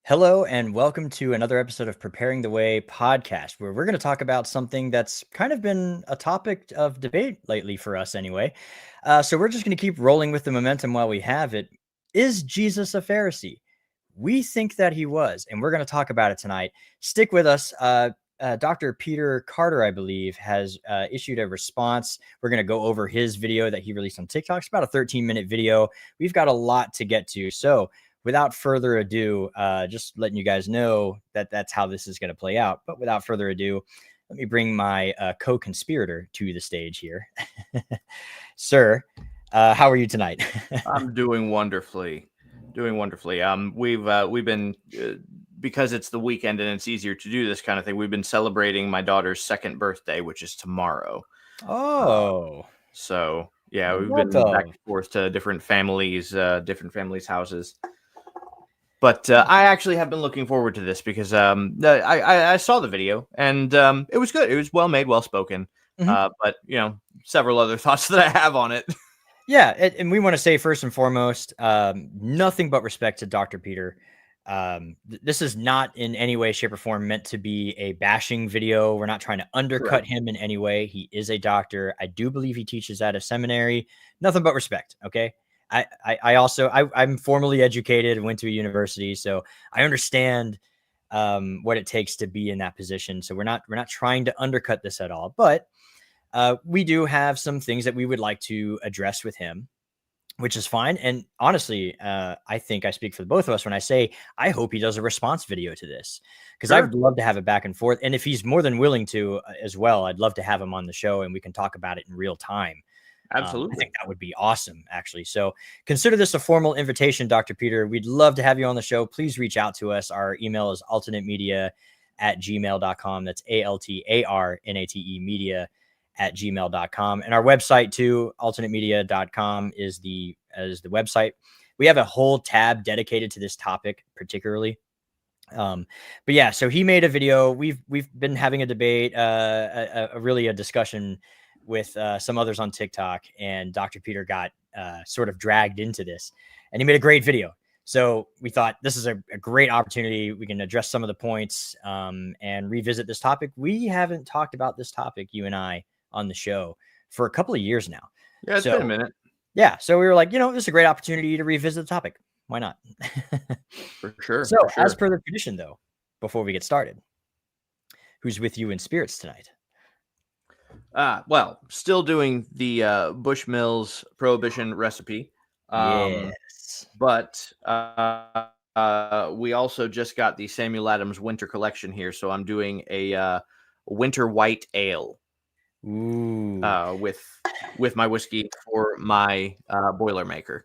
Hello and welcome to another episode of Preparing the Way podcast, where we're going to talk about something that's kind of been a topic of debate lately for us anyway. So we're just going to keep rolling with the momentum while we have it. Is Jesus a Pharisee? We think that he was, and we're going to talk about it tonight. Stick with us. Dr. Peter Carter, I believe, has issued a response. We're going to go over his video that he released on TikTok. It's about a 13-minute video. We've got a lot to get to. So without further ado, just letting you guys know that that's how this is going to play out. But without further ado, let me bring my co-conspirator to the stage here. Sir, how are you tonight? I'm doing wonderfully. We've been because it's the weekend and it's easier to do this kind of thing. We've been celebrating my daughter's second birthday, which is tomorrow. Oh, so yeah, we've what been the? back and forth to different families' houses. But I actually have been looking forward to this because I saw the video and it was good. It was well made, well spoken. But several other thoughts that I have on it. Yeah, and we want to say first and foremost, nothing but respect to Dr. Peter. This is not in any way, shape, or form meant to be a bashing video. We're not trying to undercut him in any way. He is a doctor. I do believe he teaches at a seminary. Nothing but respect. Okay. I'm formally educated and went to a university, so I understand what it takes to be in that position. So we're not trying to undercut this at all, but we do have some things that we would like to address with him, which is fine. And honestly, I think I speak for both of us when I say I hope he does a response video to this, because I'd love to have it back and forth. And if he's more than willing to as well, I'd love to have him on the show and we can talk about it in real time. Absolutely. I think that would be awesome, actually. So consider this a formal invitation, Dr. Peter. We'd love to have you on the show. Please reach out to us. Our email is alternatemedia@gmail.com. That's ALTARNATE media@gmail.com. And our website too, alternatemedia.com is the website. We have a whole tab dedicated to this topic particularly. But yeah, so he made a video. We've been having a debate, really a discussion with some others on TikTok, and Dr. Peter got sort of dragged into this, and he made a great video. So we thought this is a great opportunity. We can address some of the points and revisit this topic. We haven't talked about this topic, you and I, on the show for a couple of years now. Yeah, it's been a minute. Yeah, so we were like, this is a great opportunity to revisit the topic. Why not? For sure. So, as per the tradition, though, before we get started, who's with you in spirits tonight? Well, still doing the Bushmills Prohibition recipe. Yes. But we also just got the Samuel Adams Winter Collection here, so I'm doing a winter white ale. Ooh. With my whiskey for my Boilermaker.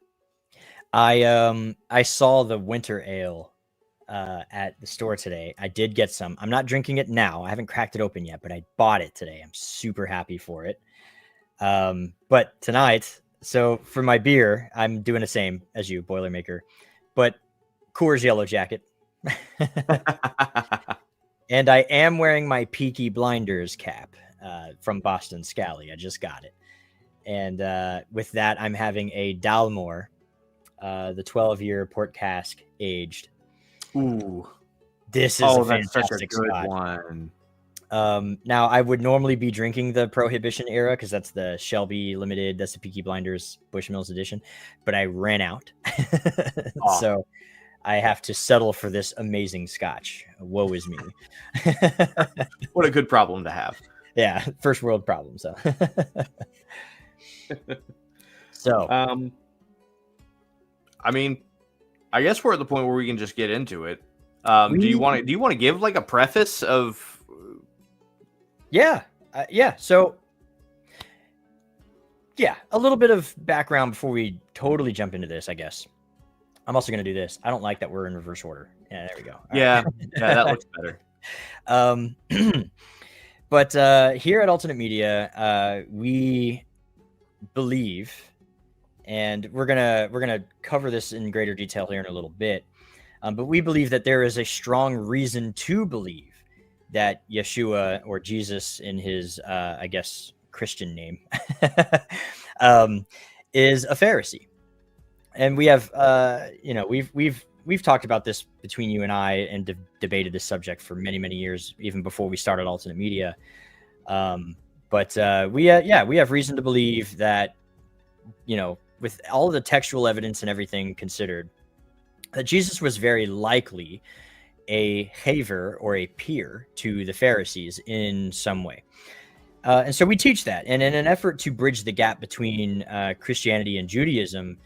I saw the winter ale at the store today. I did get some. I'm not drinking it now. I haven't cracked it open yet, but I bought it today. I'm super happy for it. But tonight, so for my beer, I'm doing the same as you, Boilermaker, but Coors Yellow Jacket. And I am wearing my Peaky Blinders cap from Boston Scally. I just got it. And with that, I'm having a Dalmore, the 12-year port cask aged. Ooh, this is a fantastic good Scotch. one. Now I would normally be drinking the Prohibition era because that's the Shelby Limited, that's the Peaky Blinders Bushmills edition, but I ran out, so I have to settle for this amazing Scotch. Woe is me. What a good problem to have. Yeah, first world problem. So, I mean, I guess we're at the point where we can just get into it. Do you want to give like a preface of? Yeah. So, yeah, a little bit of background before we totally jump into this, I guess. I'm also going to do this. I don't like that we're in reverse order. Yeah, there we go. Yeah, that looks better. But here at Alternate Media, we believe, and we're gonna cover this in greater detail here in a little bit, but we believe that there is a strong reason to believe that Yeshua, or Jesus in his, I guess, Christian name, is a Pharisee. And we have, we've we've talked about this between you and I and debated this subject for many, many years, even before we started Alternate Media. But we have reason to believe that, with all of the textual evidence and everything considered, that Jesus was very likely a haver or a peer to the Pharisees in some way. And so we teach that. And in an effort to bridge the gap between Christianity and Judaism,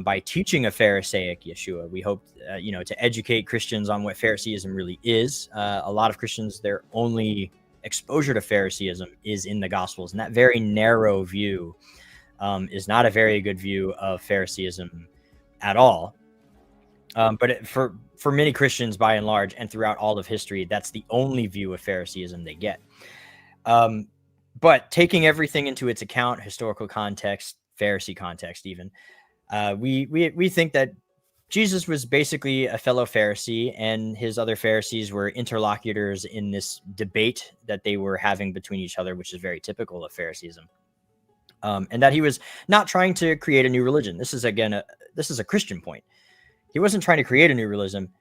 by teaching a Pharisaic Yeshua, we hope, to educate Christians on what Phariseeism really is. A lot of Christians, their only exposure to Phariseeism is in the Gospels. And that very narrow view is not a very good view of Phariseeism at all. But for many Christians, by and large, and throughout all of history, that's the only view of Phariseeism they get. But taking everything into its account, historical context, Pharisee context even, we think that Jesus was basically a fellow Pharisee, and his other Pharisees were interlocutors in this debate that they were having between each other, which is very typical of Phariseeism. And that he was not trying to create a new religion. This is, again, this is a Christian point. He wasn't trying to create a new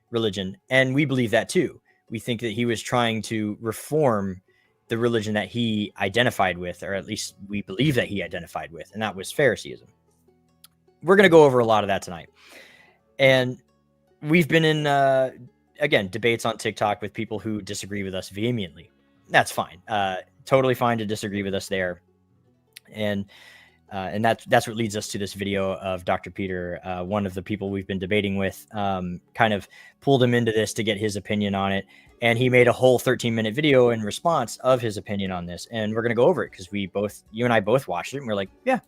religion, and we believe that too. We think that he was trying to reform the religion that he identified with, or at least we believe that he identified with, and that was Phariseeism. We're going to go over a lot of that tonight. And we've been in, again, debates on TikTok with people who disagree with us vehemently. That's fine. Totally fine to disagree with us there. And that's what leads us to this video of Dr. Peter. One of the people we've been debating with kind of pulled him into this to get his opinion on it. And he made a whole 13-minute video in response of his opinion on this. And we're going to go over it because you and I both watched it. And we're like, yeah,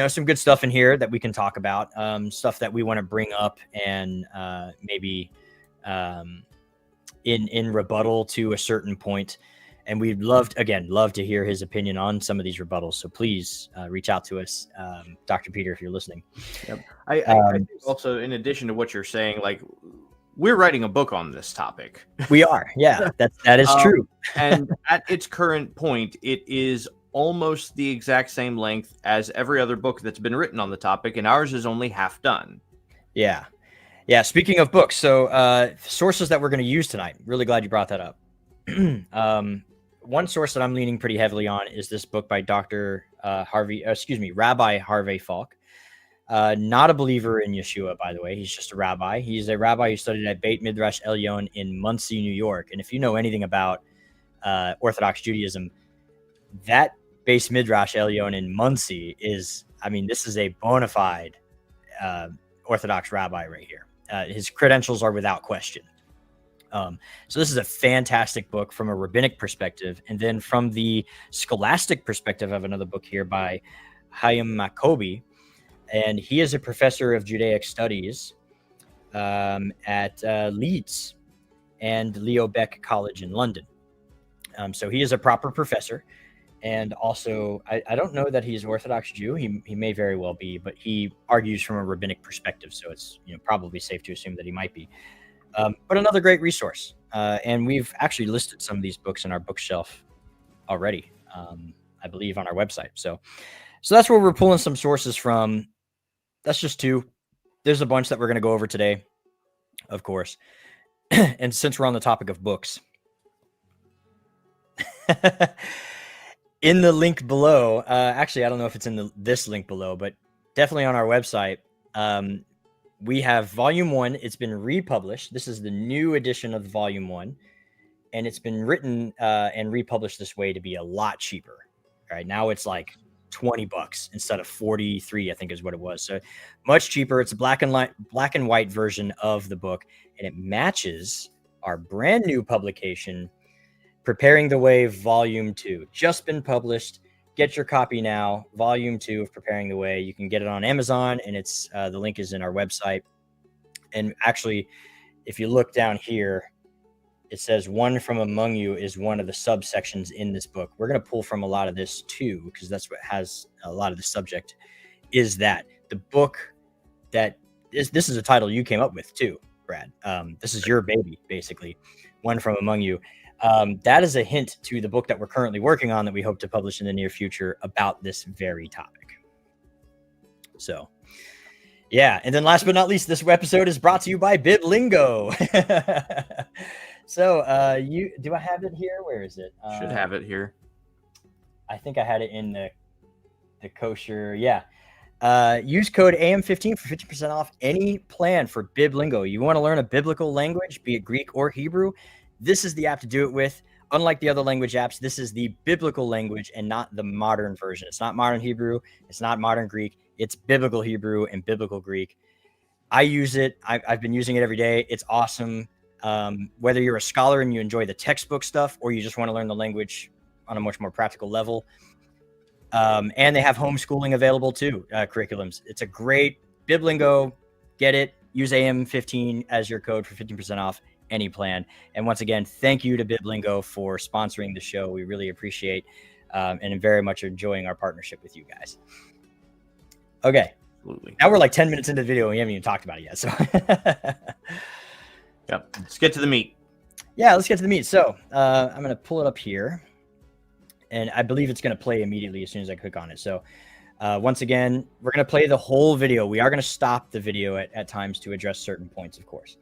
some good stuff in here that we can talk about, stuff that we want to bring up and maybe in rebuttal to a certain point. And we'd love to hear his opinion on some of these rebuttals. So please reach out to us, Dr. Peter, if you're listening. Yep. I think also, in addition to what you're saying, like, we're writing a book on this topic. We are. Yeah, that is true. And at its current point, it is almost the exact same length as every other book that's been written on the topic, and ours is only half done. Yeah. Speaking of books, so sources that we're going to use tonight. Really glad you brought that up. One source that I'm leaning pretty heavily on is this book by Rabbi Harvey Falk. Not a believer in Yeshua, by the way. He's just a rabbi. He's a rabbi who studied at Beit Midrash Elyon in Monsey, New York. And if you know anything about Orthodox Judaism, that Beit Midrash Elyon in Monsey is, this is a bona fide Orthodox rabbi right here. His credentials are without question. So this is a fantastic book from a rabbinic perspective. And then from the scholastic perspective, I have another book here by Chaim Maccobi. And he is a professor of Judaic studies at Leeds and Leo Beck College in London. So he is a proper professor. And also, I don't know that he's Orthodox Jew. He may very well be, but he argues from a rabbinic perspective. So it's probably safe to assume that he might be. But another great resource. And we've actually listed some of these books in our bookshelf already, I believe, on our website. So that's where we're pulling some sources from. That's just two. There's a bunch that we're going to go over today, of course. And since we're on the topic of books, in the link below, actually, I don't know if it's in this link below, but definitely on our website, we have Volume 1. It's been republished. This is the new edition of Volume 1. And it's been written and republished this way to be a lot cheaper. All right, now it's like $20 instead of 43, I think is what it was. So much cheaper. It's a black and white version of the book, and it matches our brand new publication, Preparing the Way, Volume 2. Just been published. Get your copy now. Volume 2 of Preparing the Way. You can get it on Amazon, and it's the link is in our website. And actually, if you look down here, it says one from among you is one of the subsections in this book. We're going to pull from a lot of this too, because that's what has a lot of the subject is that the book that this is a title you came up with too, Brad. This is your baby, basically. One from among you. That is a hint to the book that we're currently working on that we hope to publish in the near future about this very topic. So Yeah, and then last but not least, this episode is brought to you by Biblingo. So, do I have it here? Where is it? Should have it here. I think I had it in the kosher. Yeah. Use code AM15 for 50% off any plan for Biblingo. You want to learn a biblical language, be it Greek or Hebrew, this is the app to do it with. Unlike the other language apps, this is the biblical language and not the modern version. It's not modern Hebrew. It's not modern Greek. It's biblical Hebrew and biblical Greek. I use it. I've been using it every day. It's awesome. Whether you're a scholar and you enjoy the textbook stuff or you just want to learn the language on a much more practical level. And they have homeschooling available too, curriculums. It's a great Biblingo. Get it. Use AM15 as your code for 15% off any plan. And once again, thank you to Biblingo for sponsoring the show. We really appreciate and very much enjoying our partnership with you guys. Okay. Absolutely. Now we're like 10 minutes into the video and we haven't even talked about it yet. So yep. Let's get to the meat. Yeah, let's get to the meat. So I'm going to pull it up here. And I believe it's going to play immediately as soon as I click on it. So once again, we're going to play the whole video. We are going to stop the video at times to address certain points, of course.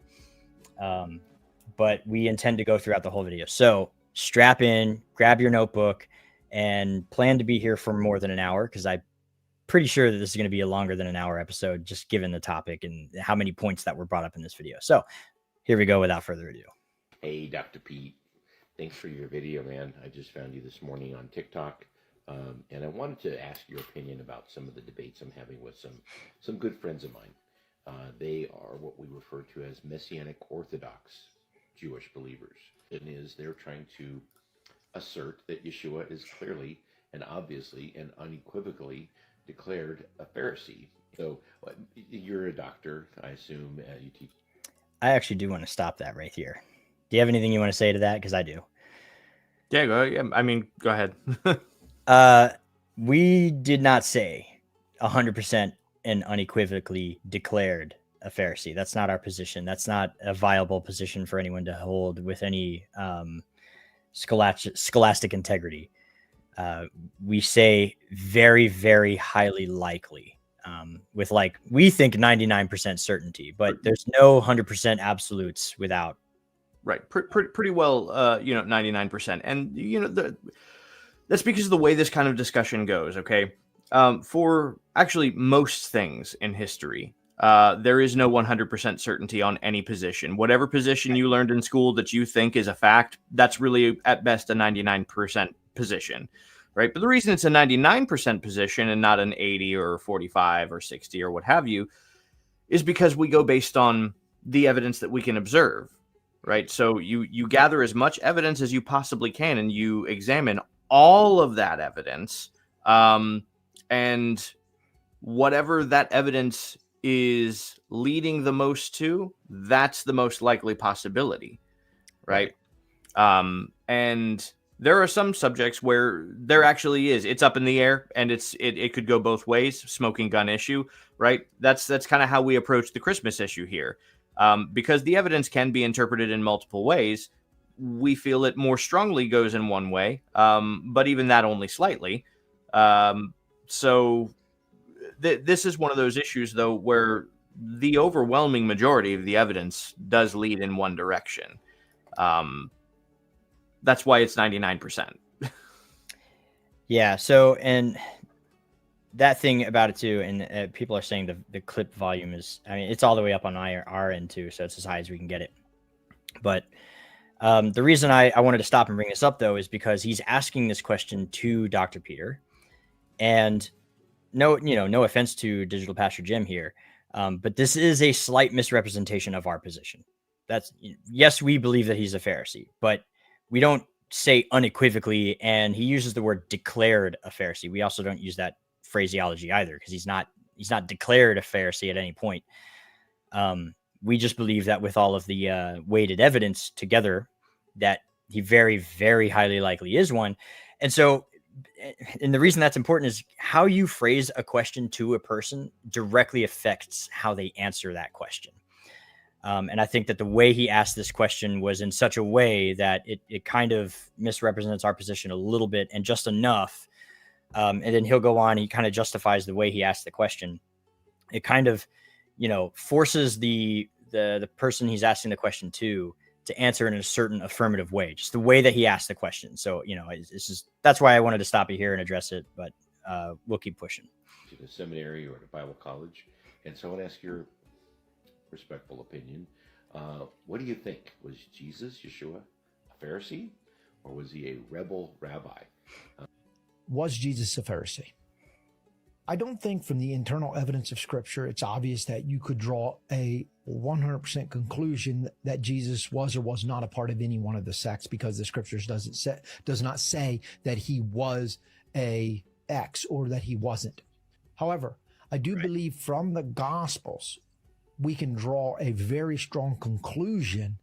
But we intend to go throughout the whole video. So strap in, grab your notebook, and plan to be here for more than an hour because I'm pretty sure that this is going to be a longer than an hour episode, just given the topic and how many points that were brought up in this video. So here we go without further ado. Hey, Dr. Pete. Thanks for your video, man. I just found you this morning on TikTok. And I wanted to ask your opinion about some of the debates I'm having with some good friends of mine. They are what we refer to as Messianic Orthodox Jewish believers. And they're trying to assert that Yeshua is clearly and obviously and unequivocally declared a Pharisee. So you're a doctor, I assume. You teach. I actually do want to stop that right here. Do you have anything you want to say to that? Because I do. Yeah, go ahead. We did not say 100% and unequivocally declared a Pharisee. That's not our position. That's not a viable position for anyone to hold with any scholastic integrity. We say very, very highly likely, with we think 99% certainty, but there's no 100% absolutes without. Right. Pretty well, 99%. And, that's because of the way this kind of discussion goes. Okay. For actually most things in history, there is no 100% certainty on any position. Whatever position you learned in school that you think is a fact, that's really at best a 99% position. Right. But the reason it's a 99% position and not an 80 or 45 or 60 or what have you is because we go based on the evidence that we can observe. Right. So you gather as much evidence as you possibly can and you examine all of that evidence. And whatever that evidence is leading the most to, that's the most likely possibility. Right. And there are some subjects where there actually is, it's up in the air and it could go both ways. Smoking gun issue. Right. That's kind of how we approach the Christmas issue here. Because the evidence can be interpreted in multiple ways, we feel it more strongly goes in one way, but even that only slightly. So this is one of those issues, though, where the overwhelming majority of the evidence does lead in one direction. That's why it's 99%. Yeah. So, and that thing about it too, and people are saying the clip volume is, it's all the way up on our end too, so it's as high as we can get it. But the reason I wanted to stop and bring this up though is because he's asking this question to Dr. Peter, and no offense to Digital Pastor Jim here, but this is a slight misrepresentation of our position. Yes, we believe that he's a Pharisee, but we don't say unequivocally, and he uses the word declared a Pharisee. We also don't use that phraseology either, because he's not declared a Pharisee at any point. We just believe that with all of the weighted evidence together, that he very, very highly likely is one. And so, and the reason that's important is how you phrase a question to a person directly affects how they answer that question. And I think that the way he asked this question was in such a way that it kind of misrepresents our position a little bit and just enough. And then he'll go on, he kind of justifies the way he asked the question. It kind of forces the person he's asking the question to answer in a certain affirmative way, just the way that he asked the question. So, that's why I wanted to stop you here and address it, but we'll keep pushing. To the seminary or to Bible college. And so I want to ask your respectful opinion. What do you think? Was Jesus, Yeshua, a Pharisee, or was he a rebel rabbi? Was Jesus a Pharisee? I don't think from the internal evidence of Scripture, it's obvious that you could draw a 100% conclusion that Jesus was or was not a part of any one of the sects, because the Scriptures does not say that he was a X or that he wasn't. However, I do believe from the Gospels, we can draw a very strong conclusion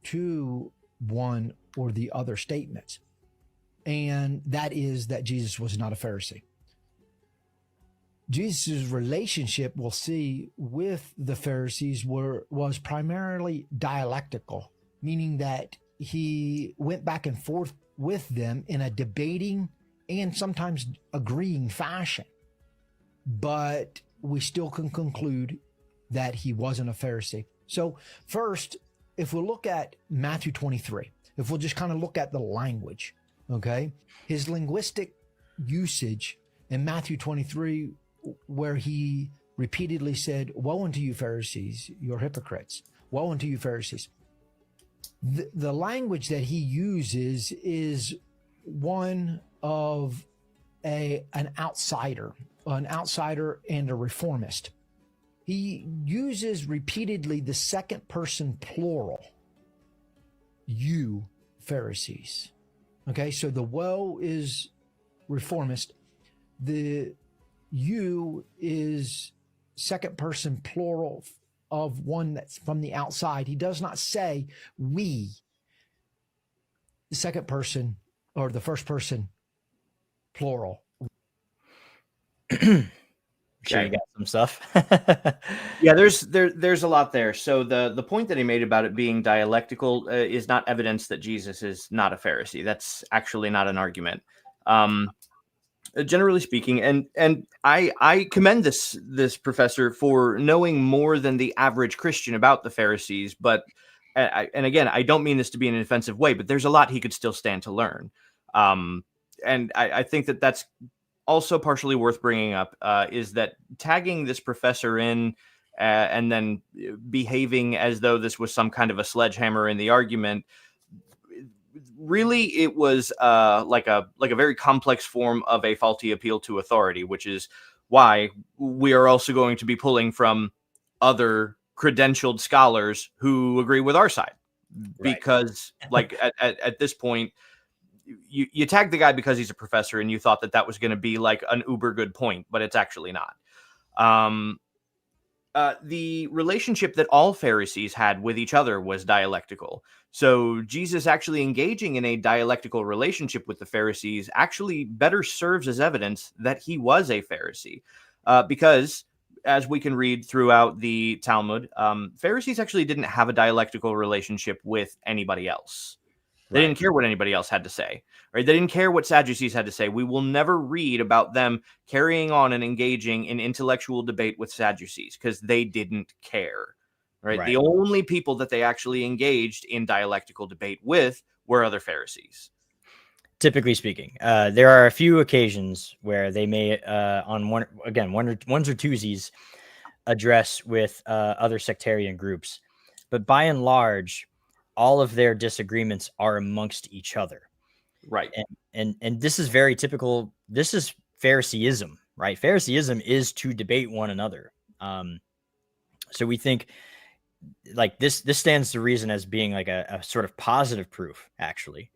to one or the other statements. And that is that Jesus was not a Pharisee. Jesus' relationship, we'll see, with the Pharisees was primarily dialectical, meaning that he went back and forth with them in a debating and sometimes agreeing fashion. But we still can conclude that he wasn't a Pharisee. So first, if we look at Matthew 23, if we'll just kind of look at the language, okay, his linguistic usage in Matthew 23, where he repeatedly said, "Woe unto you, Pharisees, you're hypocrites. Woe unto you, Pharisees." The language that he uses is one of an outsider and a reformist. He uses repeatedly the second person plural, you, Pharisees. Okay, so the woe is reformist. The you is second person plural of one that's from the outside. He does not say we, the second person or the first person plural. Sure, you got some stuff. Yeah, there's a lot there. So the point that he made about it being dialectical is not evidence that Jesus is not a Pharisee. That's actually not an argument. Generally speaking, and I commend this professor for knowing more than the average Christian about the Pharisees. But and again, I don't mean this to be in an offensive way, but there's a lot he could still stand to learn. And I think that that's also partially worth bringing up, is that tagging this professor in and then behaving as though this was some kind of a sledgehammer in the argument. Really, it was like a very complex form of a faulty appeal to authority, which is why we are also going to be pulling from other credentialed scholars who agree with our side. Right. Because, like, at this point, you tag the guy because he's a professor, and you thought that was going to be like an uber good point, but it's actually not. The relationship that all Pharisees had with each other was dialectical. So Jesus actually engaging in a dialectical relationship with the Pharisees actually better serves as evidence that he was a Pharisee. Because, as we can read throughout the Talmud, Pharisees actually didn't have a dialectical relationship with anybody else. They didn't care what anybody else had to say, right? They didn't care what Sadducees had to say. We will never read about them carrying on and engaging in intellectual debate with Sadducees because they didn't care, right? The only people that they actually engaged in dialectical debate with were other Pharisees. Typically speaking, there are a few occasions where they may, on ones or twosies, address with other sectarian groups, but by and large, all of their disagreements are amongst each other. Right. And this is very typical. This is Phariseeism, right? Phariseeism is to debate one another. So we think like this stands to reason as being like a sort of positive proof, actually,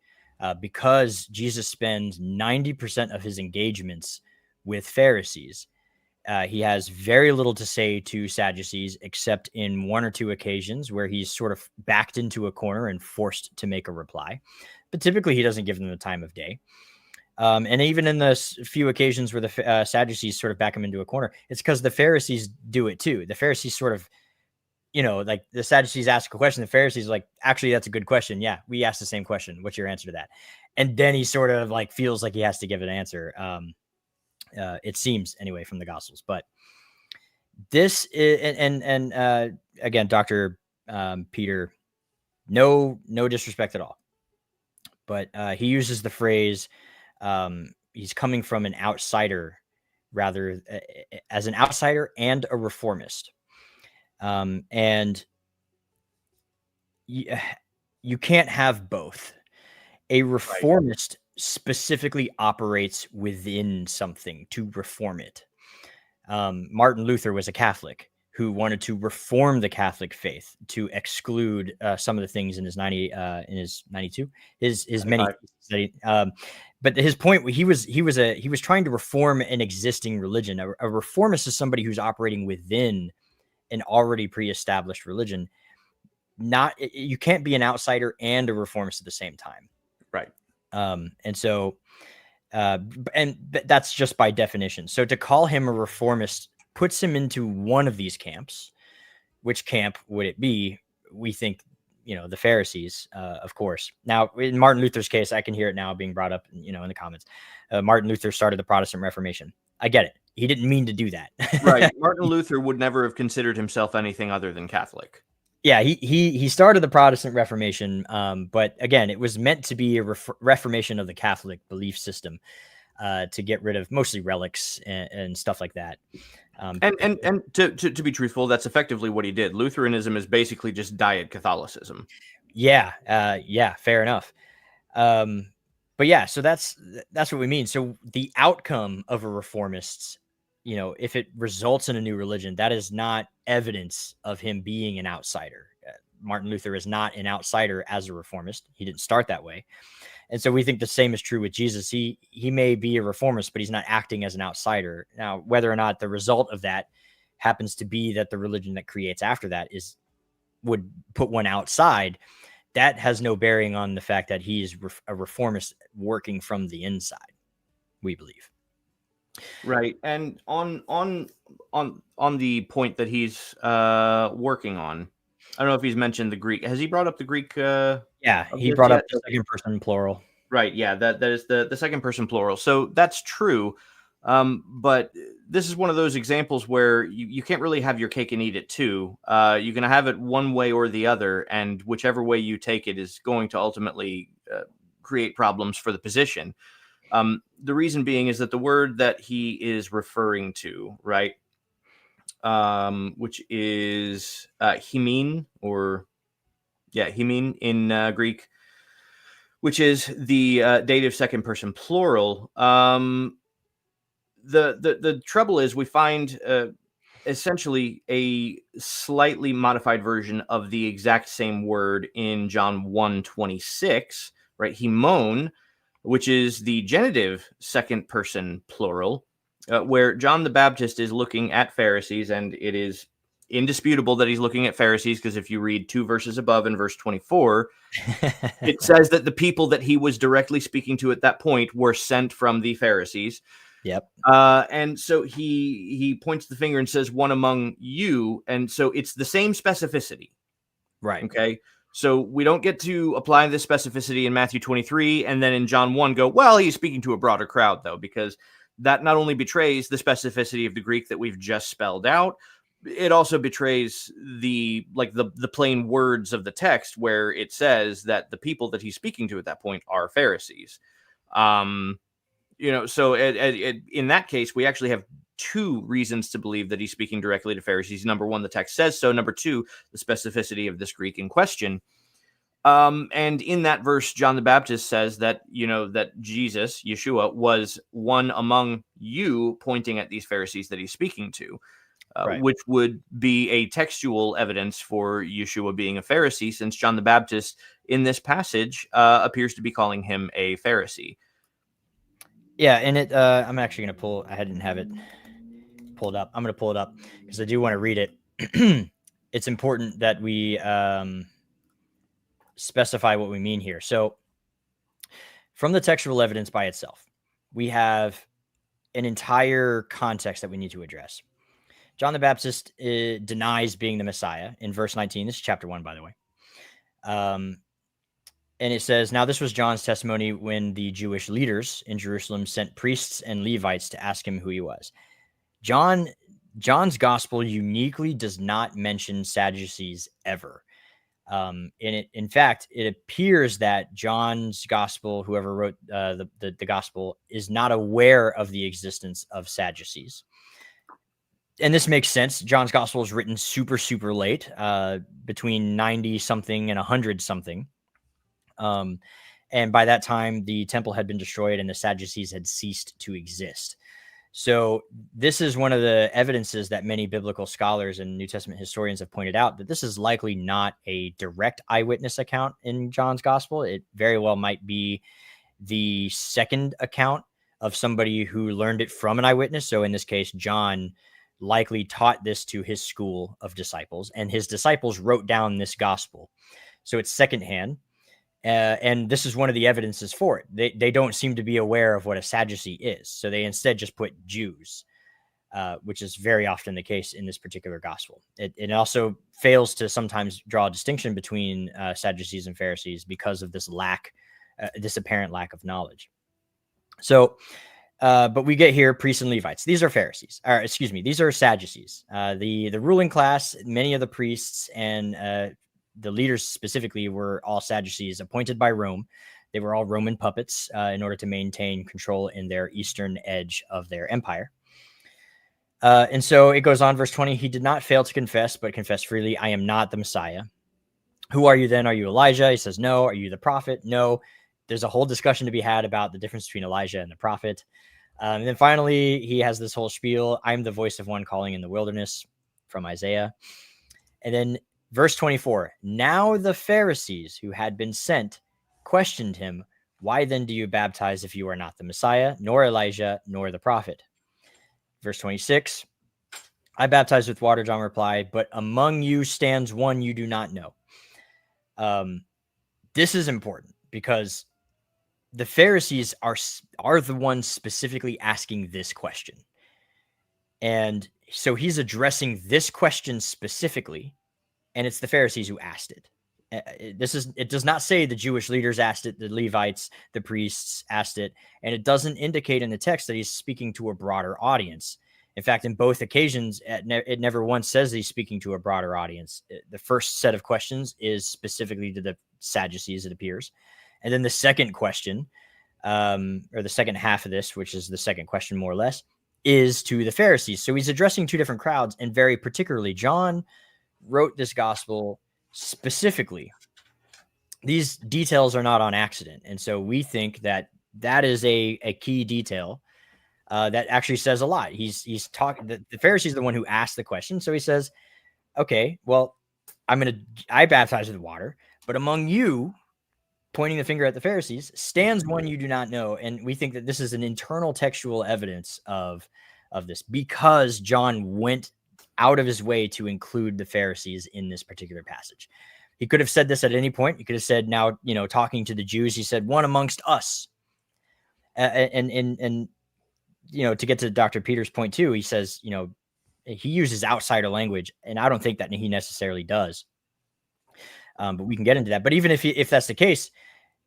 because Jesus spends 90% of his engagements with Pharisees. He has very little to say to Sadducees, except in one or two occasions where he's sort of backed into a corner and forced to make a reply. But typically he doesn't give them the time of day. And even in the few occasions where the Sadducees sort of back him into a corner, it's because the Pharisees do it too. The Pharisees sort of, like the Sadducees ask a question. The Pharisees are like, actually, that's a good question. Yeah, we asked the same question. What's your answer to that? And then he sort of like feels like he has to give an answer. It seems anyway from the Gospels, but This is, again, Dr. Peter, no disrespect at all, but he uses the phrase, he's coming from an outsider, rather as an outsider and a reformist. And you can't have both. A reformist specifically operates within something to reform it. Martin Luther was a Catholic who wanted to reform the Catholic faith to exclude some of the things in his 92, his many that he, but his point, he was trying to reform an existing religion. A reformist is somebody who's operating within an already pre-established religion. You can't be an outsider and a reformist at the same time. Right. And so, and that's just by definition. So to call him a reformist puts him into one of these camps. Which camp would it be? We think, the Pharisees, of course. Now, in Martin Luther's case, I can hear it now being brought up, in the comments. Martin Luther started the Protestant Reformation. I get it. He didn't mean to do that. Right. Martin Luther would never have considered himself anything other than Catholic. Yeah, he started the Protestant Reformation, but again, it was meant to be a reformation of the Catholic belief system, to get rid of mostly relics and stuff like that. And to be truthful, that's effectively what he did. Lutheranism is basically just diet Catholicism. Yeah, fair enough. But yeah, so that's what we mean. So the outcome of a reformist, if it results in a new religion, that is not evidence of him being an outsider. Martin Luther is not an outsider as a reformist. He didn't start that way. And so we think the same is true with Jesus. He may be a reformist, but he's not acting as an outsider. Now, whether or not the result of that happens to be that the religion that creates after that would put one outside, that has no bearing on the fact that he's a reformist working from the inside, we believe. Right. And on the point that he's working on, I don't know if he's mentioned the Greek. Has he brought up the Greek? Yeah, he brought up the second person plural. Right. Yeah, that is the second person plural. So that's true. But this is one of those examples where you can't really have your cake and eat it too. You can have it one way or the other, and whichever way you take it is going to ultimately create problems for the position. The reason being is that the word that he is referring to, right, which is himin, himin in Greek, which is the dative second person plural. The trouble is we find essentially a slightly modified version of the exact same word in John 1:26, right? Himon, which is the genitive second person plural, where John the Baptist is looking at Pharisees, and it is indisputable that he's looking at Pharisees, because if you read 2 verses above in verse 24, it says that the people that he was directly speaking to at that point were sent from the Pharisees. Yep. And so he points the finger and says, one among you. And so it's the same specificity. Right. Okay. So we don't get to apply this specificity in Matthew 23 and then in John 1 go, well, he's speaking to a broader crowd, though, because that not only betrays the specificity of the Greek that we've just spelled out, it also betrays the plain words of the text, where it says that the people that he's speaking to at that point are Pharisees. So in that case, we actually have 2 reasons to believe that he's speaking directly to Pharisees. Number 1, the text says so. Number 2, the specificity of this Greek in question. And in that verse, John the Baptist says that, that Jesus, Yeshua, was one among you, pointing at these Pharisees that he's speaking to, right, which would be a textual evidence for Yeshua being a Pharisee, since John the Baptist in this passage appears to be calling him a Pharisee. Yeah, and I'm actually going to pull. I didn't have it pulled up. I'm going to pull it up because I do want to read it. It's important that we specify what we mean here. So, from the textual evidence by itself, we have an entire context that we need to address. John the Baptist denies being the Messiah in verse 19. This is chapter 1, by the way. And it says, now this was John's testimony when the Jewish leaders in Jerusalem sent priests and Levites to ask him who he was. John John's gospel uniquely does not mention Sadducees ever. In fact, it appears that John's gospel, whoever wrote the gospel, is not aware of the existence of Sadducees. And this makes sense. John's gospel is written super, super late, between 90 something and 100 something. And by that time, the temple had been destroyed and the Sadducees had ceased to exist. So this is one of the evidences that many biblical scholars and New Testament historians have pointed out, that this is likely not a direct eyewitness account in John's gospel. It very well might be the second account of somebody who learned it from an eyewitness. So in this case, John likely taught this to his school of disciples, and his disciples wrote down this gospel. So it's secondhand. And this is one of the evidences for it. They don't seem to be aware of what a Sadducee is. So they instead just put Jews, which is very often the case in this particular gospel. It also fails to sometimes draw a distinction between Sadducees and Pharisees because of this this apparent lack of knowledge. So, but we get here priests and Levites. These are Pharisees, or excuse me, these are Sadducees. The ruling class, many of the priests and the leaders specifically were all Sadducees appointed by Rome. They were all Roman puppets in order to maintain control in their eastern edge of their empire. And so it goes on, verse 20, he did not fail to confess, but confessed freely, I am not the Messiah. Who are you then? Are you Elijah? He says, no. Are you the prophet? No. There's a whole discussion to be had about the difference between Elijah and the prophet. And then finally, he has this whole spiel. I'm the voice of one calling in the wilderness, from Isaiah. And then verse 24, now the Pharisees who had been sent questioned him, why then do you baptize if you are not the Messiah, nor Elijah, nor the prophet? Verse 26, I baptize with water, John replied, but among you stands one you do not know. This is important because the Pharisees are the ones specifically asking this question. And so he's addressing this question specifically, and it's the Pharisees who asked it. It does not say the Jewish leaders asked it, the Levites, the priests asked it, and it doesn't indicate in the text that he's speaking to a broader audience. In fact, in both occasions, it never once says he's speaking to a broader audience. The first set of questions is specifically to the Sadducees, it appears. And then the second question, or the second half of this, which is the second question more or less, is to the Pharisees. So he's addressing two different crowds, and very particularly, John wrote this gospel specifically. These details are not on accident. And so we think that that is a key detail that actually says a lot. He's talking, the Pharisee is the one who asked the question. So he says, okay, well, I baptize with water, but among you, pointing the finger at the Pharisees, stands one you do not know. And we think that this is an internal textual evidence of this, because John went out of his way to include the Pharisees in this particular passage. He could have said this at any point. He could have said, now, talking to the Jews, he said, one amongst us. And to get to Dr. Peter's point too, he says, he uses outsider language, and I don't think that he necessarily does. But we can get into that. But even if that's the case,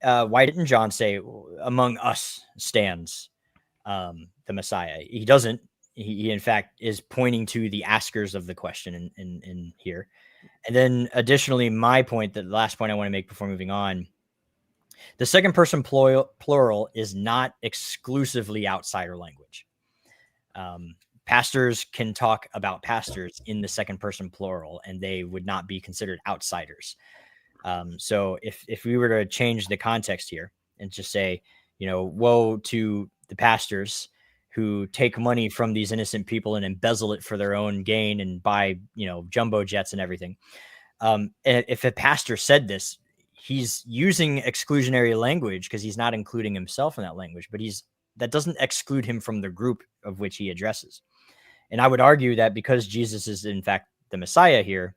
why didn't John say among us stands the Messiah? He doesn't. He in fact is pointing to the askers of the question in here. And then additionally, my point, the last point I want to make before moving on, the second person plural is not exclusively outsider language. Pastors can talk about pastors in the second person plural, and they would not be considered outsiders. So if we were to change the context here and just say, woe to the pastors who take money from these innocent people and embezzle it for their own gain and buy, jumbo jets and everything. And if a pastor said this, he's using exclusionary language because he's not including himself in that language, but that doesn't exclude him from the group of which he addresses. And I would argue that because Jesus is in fact the Messiah here,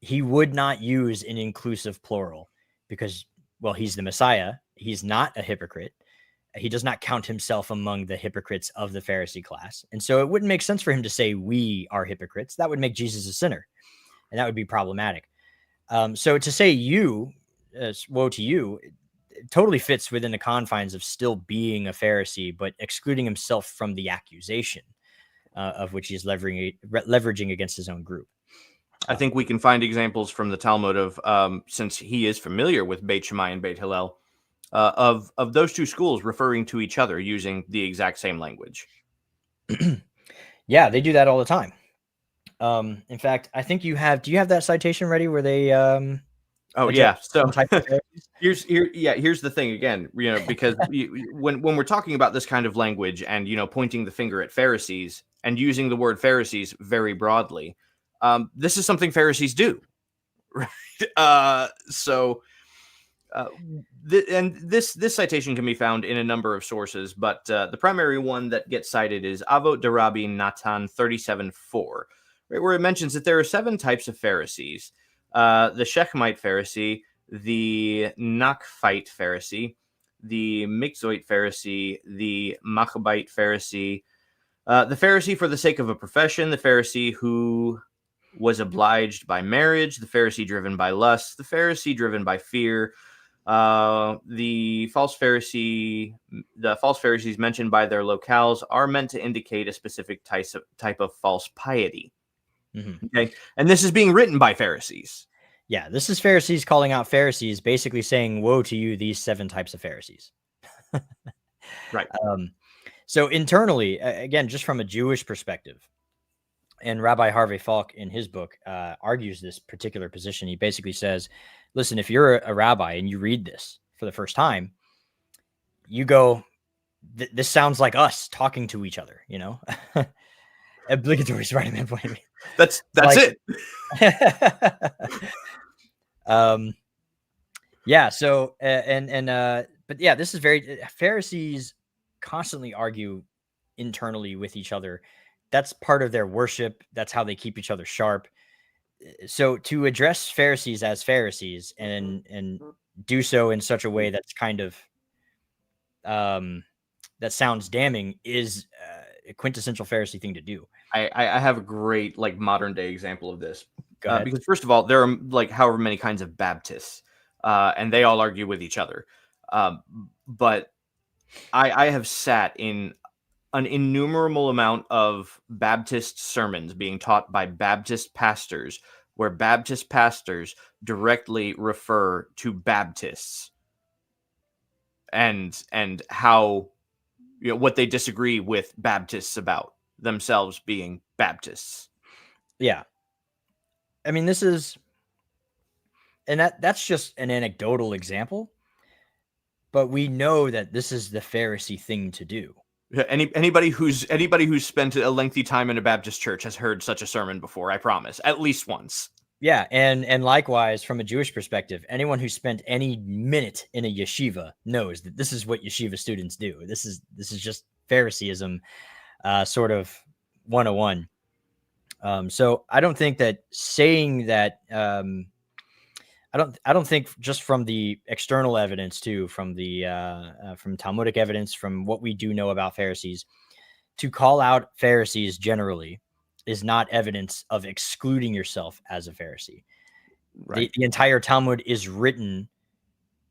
he would not use an inclusive plural because, well, he's the Messiah. He's not a hypocrite. He does not count himself among the hypocrites of the Pharisee class. And so it wouldn't make sense for him to say we are hypocrites. That would make Jesus a sinner, and that would be problematic. So to say you, woe to you, it totally fits within the confines of still being a Pharisee, but excluding himself from the accusation. of which he's leveraging against his own group. I think we can find examples from the Talmud of, since he is familiar with Beit Shammai and Beit Hillel, of those two schools referring to each other using the exact same language. Yeah, they do that all the time. In fact, I think do you have that citation ready where they Oh yeah. So Pharisees? here's the thing again, because when we're talking about this kind of language and pointing the finger at Pharisees and using the word Pharisees very broadly, this is something Pharisees do, right? This citation can be found in a number of sources, but the primary one that gets cited is Avot Derabi Natan 37:4, right, where it mentions that there are 7 types of Pharisees: the Shechemite Pharisee, the Nachphite Pharisee, the Mixoite Pharisee, the Machabite Pharisee, the Pharisee for the sake of a profession, the Pharisee who was obliged by marriage, the Pharisee driven by lust, the Pharisee driven by fear, the false Pharisees mentioned by their locales are meant to indicate a specific type of false piety. Mm-hmm. Okay, and this is being written by Pharisees. Yeah, this is Pharisees calling out Pharisees, basically saying, "Woe to you, these 7 types of Pharisees." Right. So internally, again, just from a Jewish perspective, and Rabbi Harvey Falk in his book argues this particular position. He basically says, listen, if you're a rabbi and you read this for the first time, you go, this sounds like us talking to each other, Obligatory Spider-Man point of view. That's like, it. Yeah. So, but yeah, this is Pharisees constantly argue internally with each other. That's part of their worship. That's how they keep each other sharp. So to address Pharisees as Pharisees and do so in such a way that's kind of that sounds damning is a quintessential Pharisee thing to do. I have a great modern day example of this. Go ahead. Because first of all, there are however many kinds of Baptists, and they all argue with each other. But I have sat in an innumerable amount of Baptist sermons being taught by Baptist pastors, where Baptist pastors directly refer to Baptists and how what they disagree with Baptists about, themselves being Baptists. Yeah. I mean, this is, and that's just an anecdotal example, but we know that this is the Pharisee thing to do. Anybody who's spent a lengthy time in a Baptist church has heard such a sermon before, I promise, at least once. Yeah, and likewise, from a Jewish perspective, anyone who spent any minute in a yeshiva knows that this is what yeshiva students do. This is just Phariseeism, sort of 101. So I don't think that saying that. I don't think just from the external evidence too, from the from Talmudic evidence, from what we do know about Pharisees, to call out Pharisees generally is not evidence of excluding yourself as a Pharisee. Right. The entire Talmud is written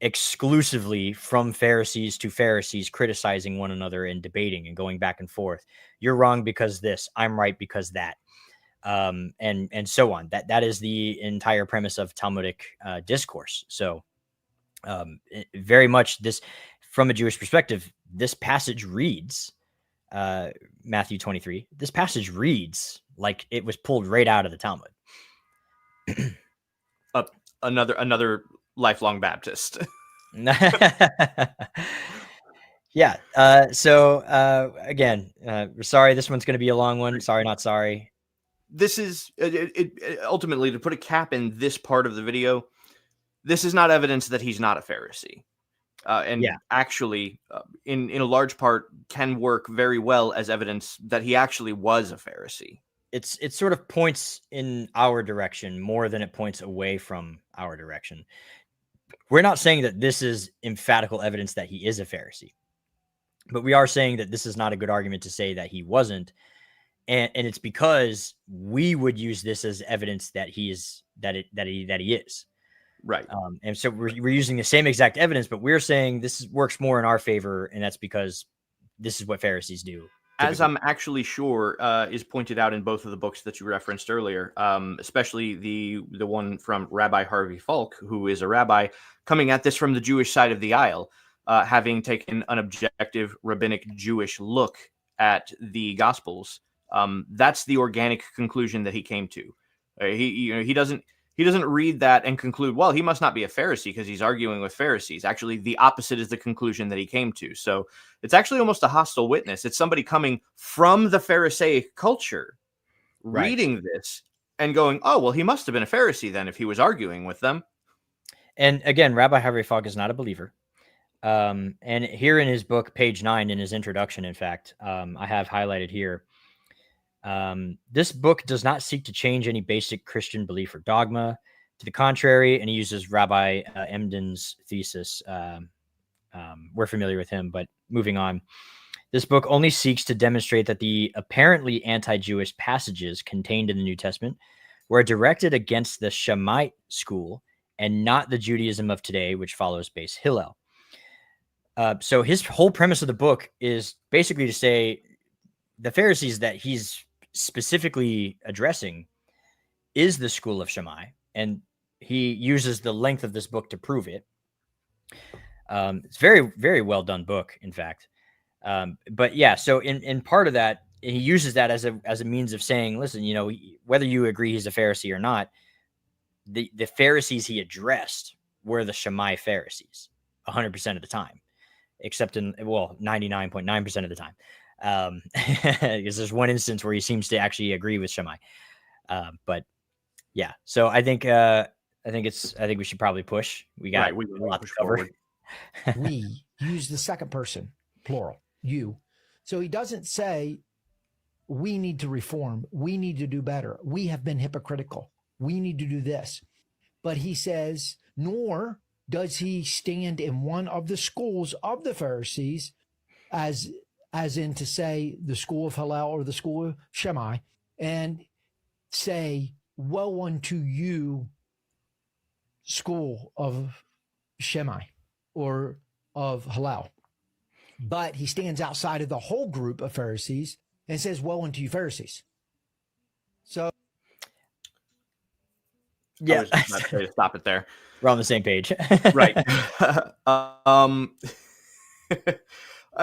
exclusively from Pharisees to Pharisees, criticizing one another and debating and going back and forth. You're wrong because this, I'm right because that. And so on. That is the entire premise of Talmudic discourse. So very much this, from a Jewish perspective, this passage reads, Matthew 23, this passage reads like it was pulled right out of the Talmud. Another lifelong Baptist. Yeah. So again, sorry, this one's going to be a long one. Sorry, not sorry. This is ultimately, to put a cap in this part of the video, this is not evidence that he's not a Pharisee. Actually, in a large part, can work very well as evidence that he actually was a Pharisee. It sort of points in our direction more than it points away from our direction. We're not saying that this is emphatical evidence that he is a Pharisee, but we are saying that this is not a good argument to say that he wasn't. And it's because we would use this as evidence that he is, that he is. Right. And so we're using the same exact evidence, but we're saying this works more in our favor. And that's because this is what Pharisees do. as I'm actually sure is pointed out in both of the books that you referenced earlier, especially the one from Rabbi Harvey Falk, who is a rabbi coming at this from the Jewish side of the aisle, having taken an objective rabbinic Jewish look at the Gospels. That's the organic conclusion that he came to. He doesn't read that and conclude, well, he must not be a Pharisee because he's arguing with Pharisees. Actually, the opposite is the conclusion that he came to. So it's actually almost a hostile witness. It's somebody coming from the Pharisaic culture, reading this and going, oh, well, he must have been a Pharisee then if he was arguing with them. And again, Rabbi Harvey Falk is not a believer. And here in his book, page 9, in his introduction, in fact, I have highlighted here, this book does not seek to change any basic Christian belief or dogma. To the contrary, and he uses Rabbi Emden's thesis. We're familiar with him, but moving on. This book only seeks to demonstrate that the apparently anti-Jewish passages contained in the New Testament were directed against the Shemite school and not the Judaism of today, which follows Beis Hillel. So his whole premise of the book is basically to say the Pharisees that he's specifically addressing is the school of Shammai, and he uses the length of this book to prove it. It's very, very well done book, in fact. But yeah, so in part of that, he uses that as a means of saying, listen, you know, whether you agree he's a Pharisee or not, the Pharisees he addressed were the Shammai Pharisees 100% of the time, except in, well, 99.9% of the time. Because there's one instance where he seems to actually agree with Shammai. But yeah, so I think we should probably push. We got we a lot to cover. We use the second person, plural, you. So he doesn't say we need to reform. We need to do better. We have been hypocritical. We need to do this. But he says, nor does he stand in one of the schools of the Pharisees as in to say the school of Hillel or the school of Shammai, and say, woe unto you, school of Shammai or of Hillel. But he stands outside of the whole group of Pharisees and says, woe unto you, Pharisees. So, yeah, I was just about to say to stop it there. We're on the same page. Right.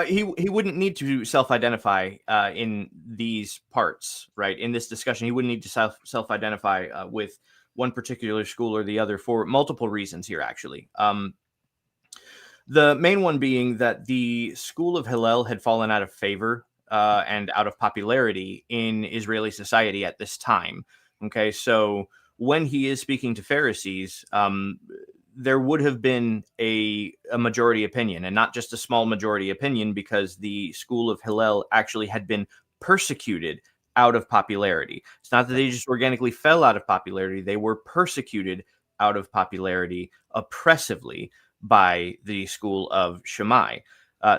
He wouldn't need to self-identify in these parts, right? In this discussion, he wouldn't need to self-identify with one particular school or the other for multiple reasons here, actually. The main one being that the school of Hillel had fallen out of favor and out of popularity in Israeli society at this time. Okay, so when he is speaking to Pharisees, there would have been a majority opinion, and not just a small majority opinion, because the school of Hillel actually had been persecuted out of popularity. It's not that they just organically fell out of popularity. They were persecuted out of popularity oppressively by the school of Shammai.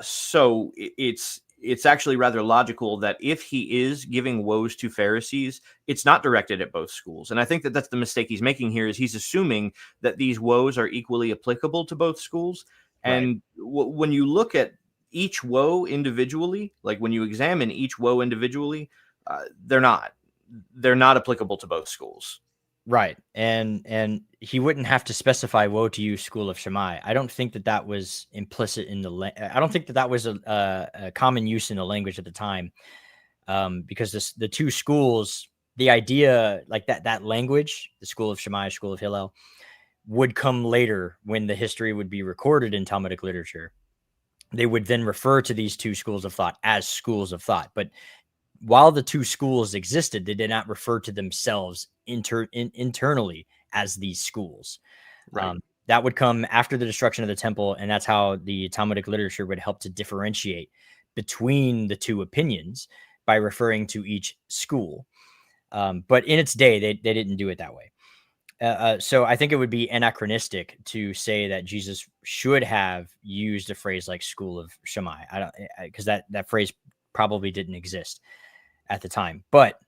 So it's actually rather logical that if he is giving woes to Pharisees, it's not directed at both schools. And I think that that's the mistake he's making here, is he's assuming that these woes are equally applicable to both schools. And when you look at each woe individually, like when you examine each woe individually, they're not applicable to both schools. Right. And he wouldn't have to specify woe to you, school of Shammai. I don't think that was implicit in I don't think that was a common use in the language at the time, because the two schools, the idea like that language, the school of Shammai, school of Hillel, would come later when the history would be recorded in Talmudic literature. They would then refer to these two schools of thought as schools of thought. But while the two schools existed, they did not refer to themselves internally as these schools. Right. That would come after the destruction of the temple, and that's how the Talmudic literature would help to differentiate between the two opinions by referring to each school. But in its day, they didn't do it that way. So I think it would be anachronistic to say that Jesus should have used a phrase like school of Shammai. Because that phrase probably didn't exist at the time. But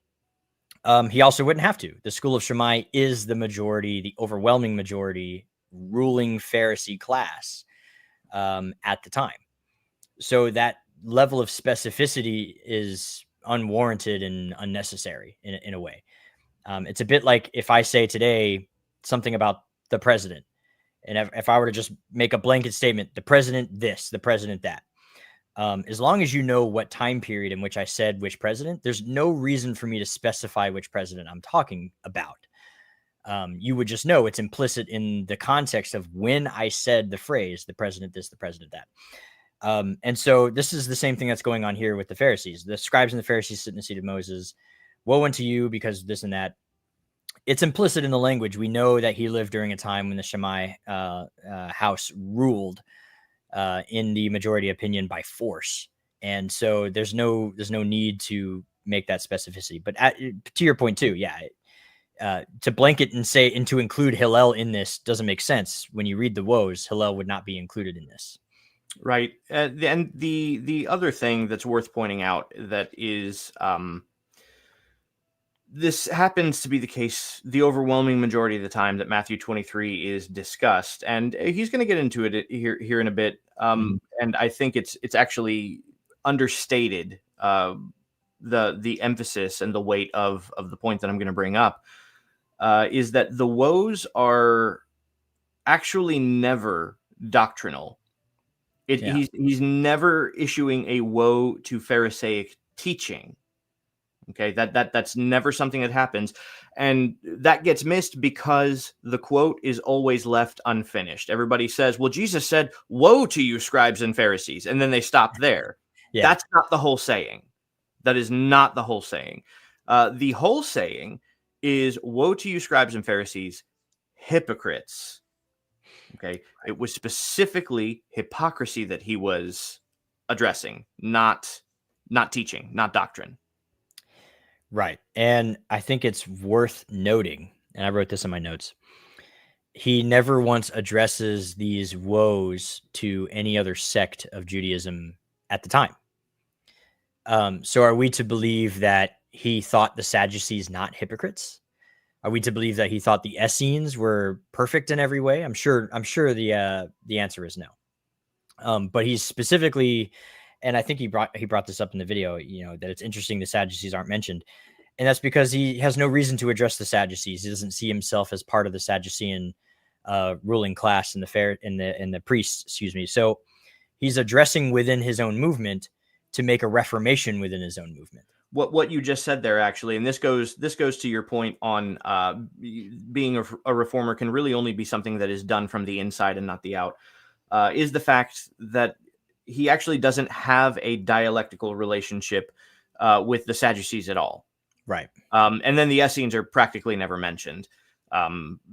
he also wouldn't have to. The school of Shammai is the majority, the overwhelming majority ruling Pharisee class at the time. So that level of specificity is unwarranted and unnecessary in a way. It's a bit like if I say today something about the president, and if I were to just make a blanket statement, the president this, the president that, as long as you know what time period in which I said which president, there's no reason for me to specify which president I'm talking about. You would just know it's implicit in the context of when I said the phrase, the president this, the president that. And so this is the same thing that's going on here with the Pharisees. The scribes and the Pharisees sit in the seat of Moses. Woe unto you because this and that. It's implicit in the language. We know that he lived during a time when the Shammai house ruled in the majority opinion by force. And so there's no need to make that specificity. But to your point too, yeah, to blanket and say and to include Hillel in this doesn't make sense. When you read the woes, Hillel would not be included in this. Right. And the other thing that's worth pointing out that is this happens to be the case the overwhelming majority of the time that Matthew 23 is discussed, and he's going to get into it here in a bit. And I think it's actually understated the emphasis and the weight of the point that I'm going to bring up is that the woes are actually never doctrinal. He's never issuing a woe to Pharisaic teaching. Okay, that's never something that happens, and that gets missed because the quote is always left unfinished. Everybody says, "Well, Jesus said, 'Woe to you, scribes and Pharisees,' and then they stop there." Yeah. That's not the whole saying. That is not the whole saying. The whole saying is, "Woe to you, scribes and Pharisees, hypocrites." Okay, it was specifically hypocrisy that he was addressing, not teaching, not doctrine. Right. And I think it's worth noting, and I wrote this in my notes, he never once addresses these woes to any other sect of Judaism at the time. So are we to believe that he thought the Sadducees not hypocrites? Are we to believe that he thought the Essenes were perfect in every way? I'm sure the answer is no. But he's specifically, and I think he brought this up in the video, that it's interesting the Sadducees aren't mentioned. And that's because he has no reason to address the Sadducees. He doesn't see himself as part of the Sadducean ruling class in the priests, excuse me. So he's addressing within his own movement to make a reformation within his own movement. What you just said there, actually, and this goes to your point on being a reformer can really only be something that is done from the inside and not the out, is the fact that he actually doesn't have a dialectical relationship with the Sadducees at all. Right. And then the Essenes are practically never mentioned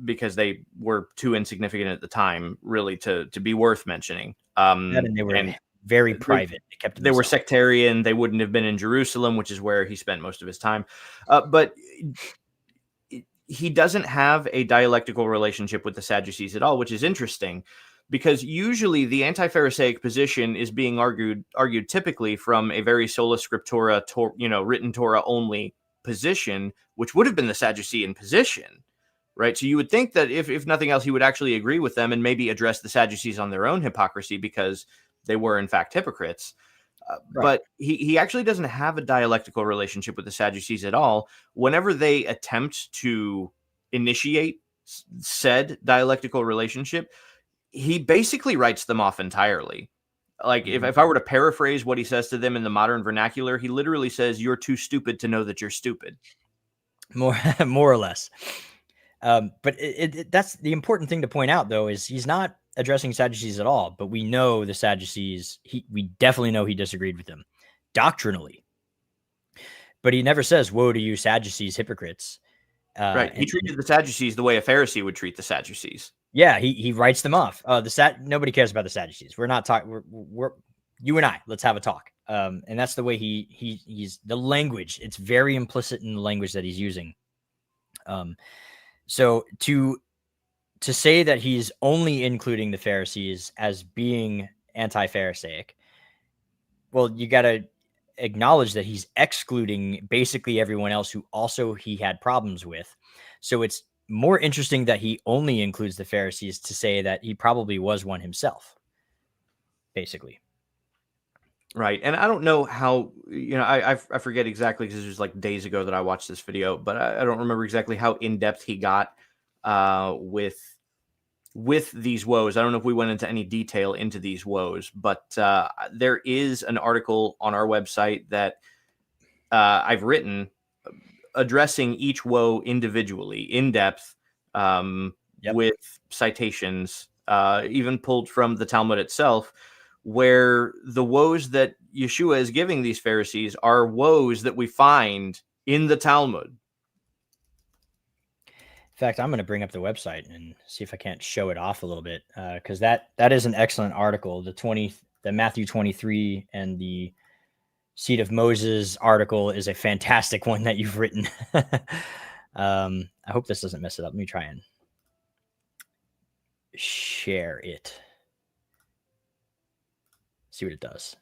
because they were too insignificant at the time, really, to be worth mentioning. And they were very private. They were sectarian. They wouldn't have been in Jerusalem, which is where he spent most of his time. But he doesn't have a dialectical relationship with the Sadducees at all, which is interesting because usually the anti-Pharisaic position is being argued typically from a very sola scriptura, written Torah only position, which would have been the Sadducean position, right? So you would think that if nothing else, he would actually agree with them and maybe address the Sadducees on their own hypocrisy because they were in fact hypocrites. Right. But he actually doesn't have a dialectical relationship with the Sadducees at all. Whenever they attempt to initiate said dialectical relationship, he basically writes them off entirely. Like if I were to paraphrase what he says to them in the modern vernacular, he literally says, "You're too stupid to know that you're stupid." More or less. But that's the important thing to point out, though, is he's not addressing Sadducees at all. But we know the Sadducees, we definitely know he disagreed with them doctrinally. But he never says, "Woe to you, Sadducees, hypocrites." Right. He treated the Sadducees the way a Pharisee would treat the Sadducees. Yeah, he writes them off. Nobody cares about the Sadducees. We're not talking. We're you and I. Let's have a talk. And that's the way he's the language. It's very implicit in the language that he's using. So to say that he's only including the Pharisees as being anti-Pharisaic, well, you got to acknowledge that he's excluding basically everyone else who also he had problems with. So it's more interesting that he only includes the Pharisees to say that he probably was one himself, basically. Right. And I don't know how, I forget exactly because it was like days ago that I watched this video, but I don't remember exactly how in depth he got with these woes. I don't know if we went into any detail into these woes, but there is an article on our website that I've written addressing each woe individually, in depth, with citations, even pulled from the Talmud itself, where the woes that Yeshua is giving these Pharisees are woes that we find in the Talmud. In fact, I'm going to bring up the website and see if I can't show it off a little bit, because that is an excellent article. The Matthew 23 and the Seed of Moses article is a fantastic one that you've written. I hope this doesn't mess it up. Let me try and share it. See what it does.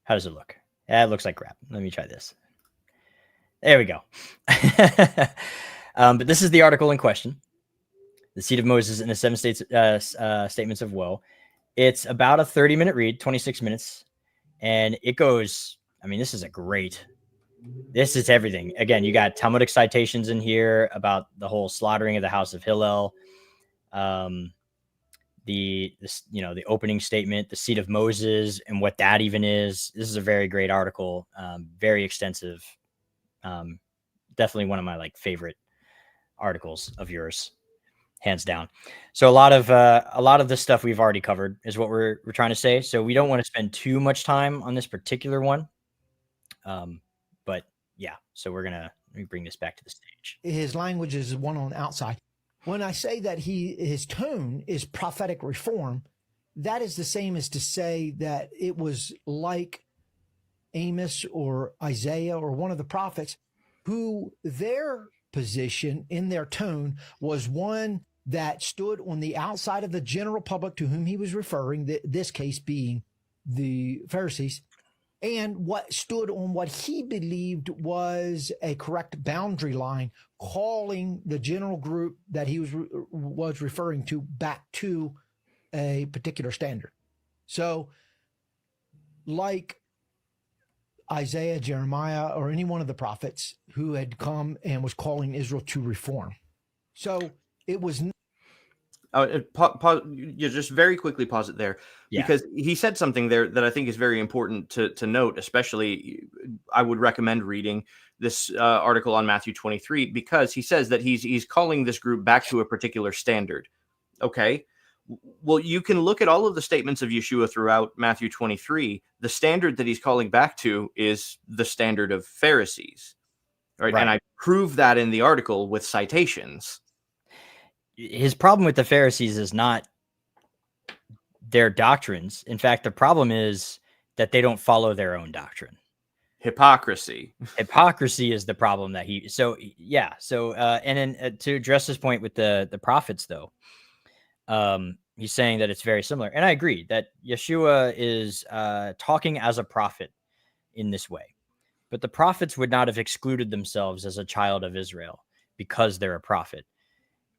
How does it look? It looks like crap. Let me try this. There we go. But this is the article in question. The Seed of Moses and the 7 statements of woe. It's about a 30-minute read, 26 minutes. And it goes, this is this is everything. Again, you got Talmudic citations in here about the whole slaughtering of the house of Hillel. The opening statement, the Seed of Moses, and what that even is. This is a very great article, very extensive. Definitely one of my favorite articles of yours, hands down. So a lot of this stuff we've already covered is what we're trying to say. So we don't want to spend too much time on this particular one. But yeah, so let me bring this back to the stage. His language is one on the outside. When I say that his tone is prophetic reform, that is the same as to say that it was like Amos or Isaiah or one of the prophets who their position in their tone was one that stood on the outside of the general public to whom he was referring, this case being the Pharisees, and what stood on what he believed was a correct boundary line, calling the general group that he was referring to back to a particular standard. So like Isaiah, Jeremiah, or any one of the prophets who had come and was calling Israel to reform. So it was... just very quickly pause it there, because he said something there that I think is very important to note. Especially, I would recommend reading this article on Matthew 23, because he says that he's calling this group back to a particular standard. Okay, well, you can look at all of the statements of Yeshua throughout Matthew 23. The standard that he's calling back to is the standard of Pharisees, right? And I prove that in the article with citations. His problem with the Pharisees is not their doctrines. In fact, the problem is that they don't follow their own doctrine. Hypocrisy is the problem that and then to address this point with the prophets, though, he's saying that it's very similar. And I agree that Yeshua is talking as a prophet in this way, but the prophets would not have excluded themselves as a child of Israel because they're a prophet.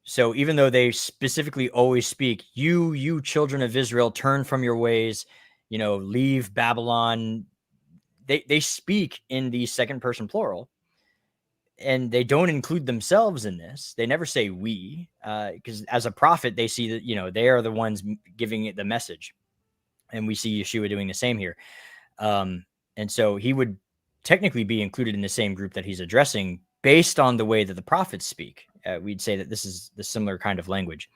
So even though they specifically always speak, you children of Israel, turn from your ways, leave Babylon. They speak in the second person plural, and they don't include themselves in this. They never say we, because as a prophet, they see that, they are the ones giving it the message. And we see Yeshua doing the same here. And so he would technically be included in the same group that he's addressing based on the way that the prophets speak. We'd say that this is the similar kind of language.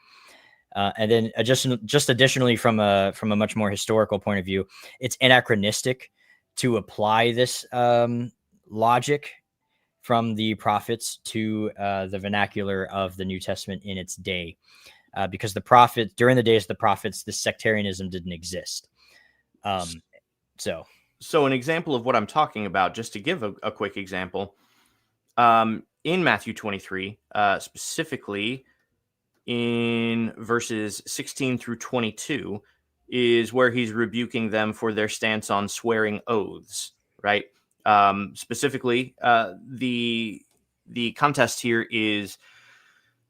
And then just additionally, from a much more historical point of view, it's anachronistic to apply this logic from the prophets to the vernacular of the New Testament in its day, because during the days of the prophets, this sectarianism didn't exist. So an example of what I'm talking about, just to give a quick example, in Matthew 23, specifically in verses 16 through 22, is where he's rebuking them for their stance on swearing oaths, right? Specifically, the contest here is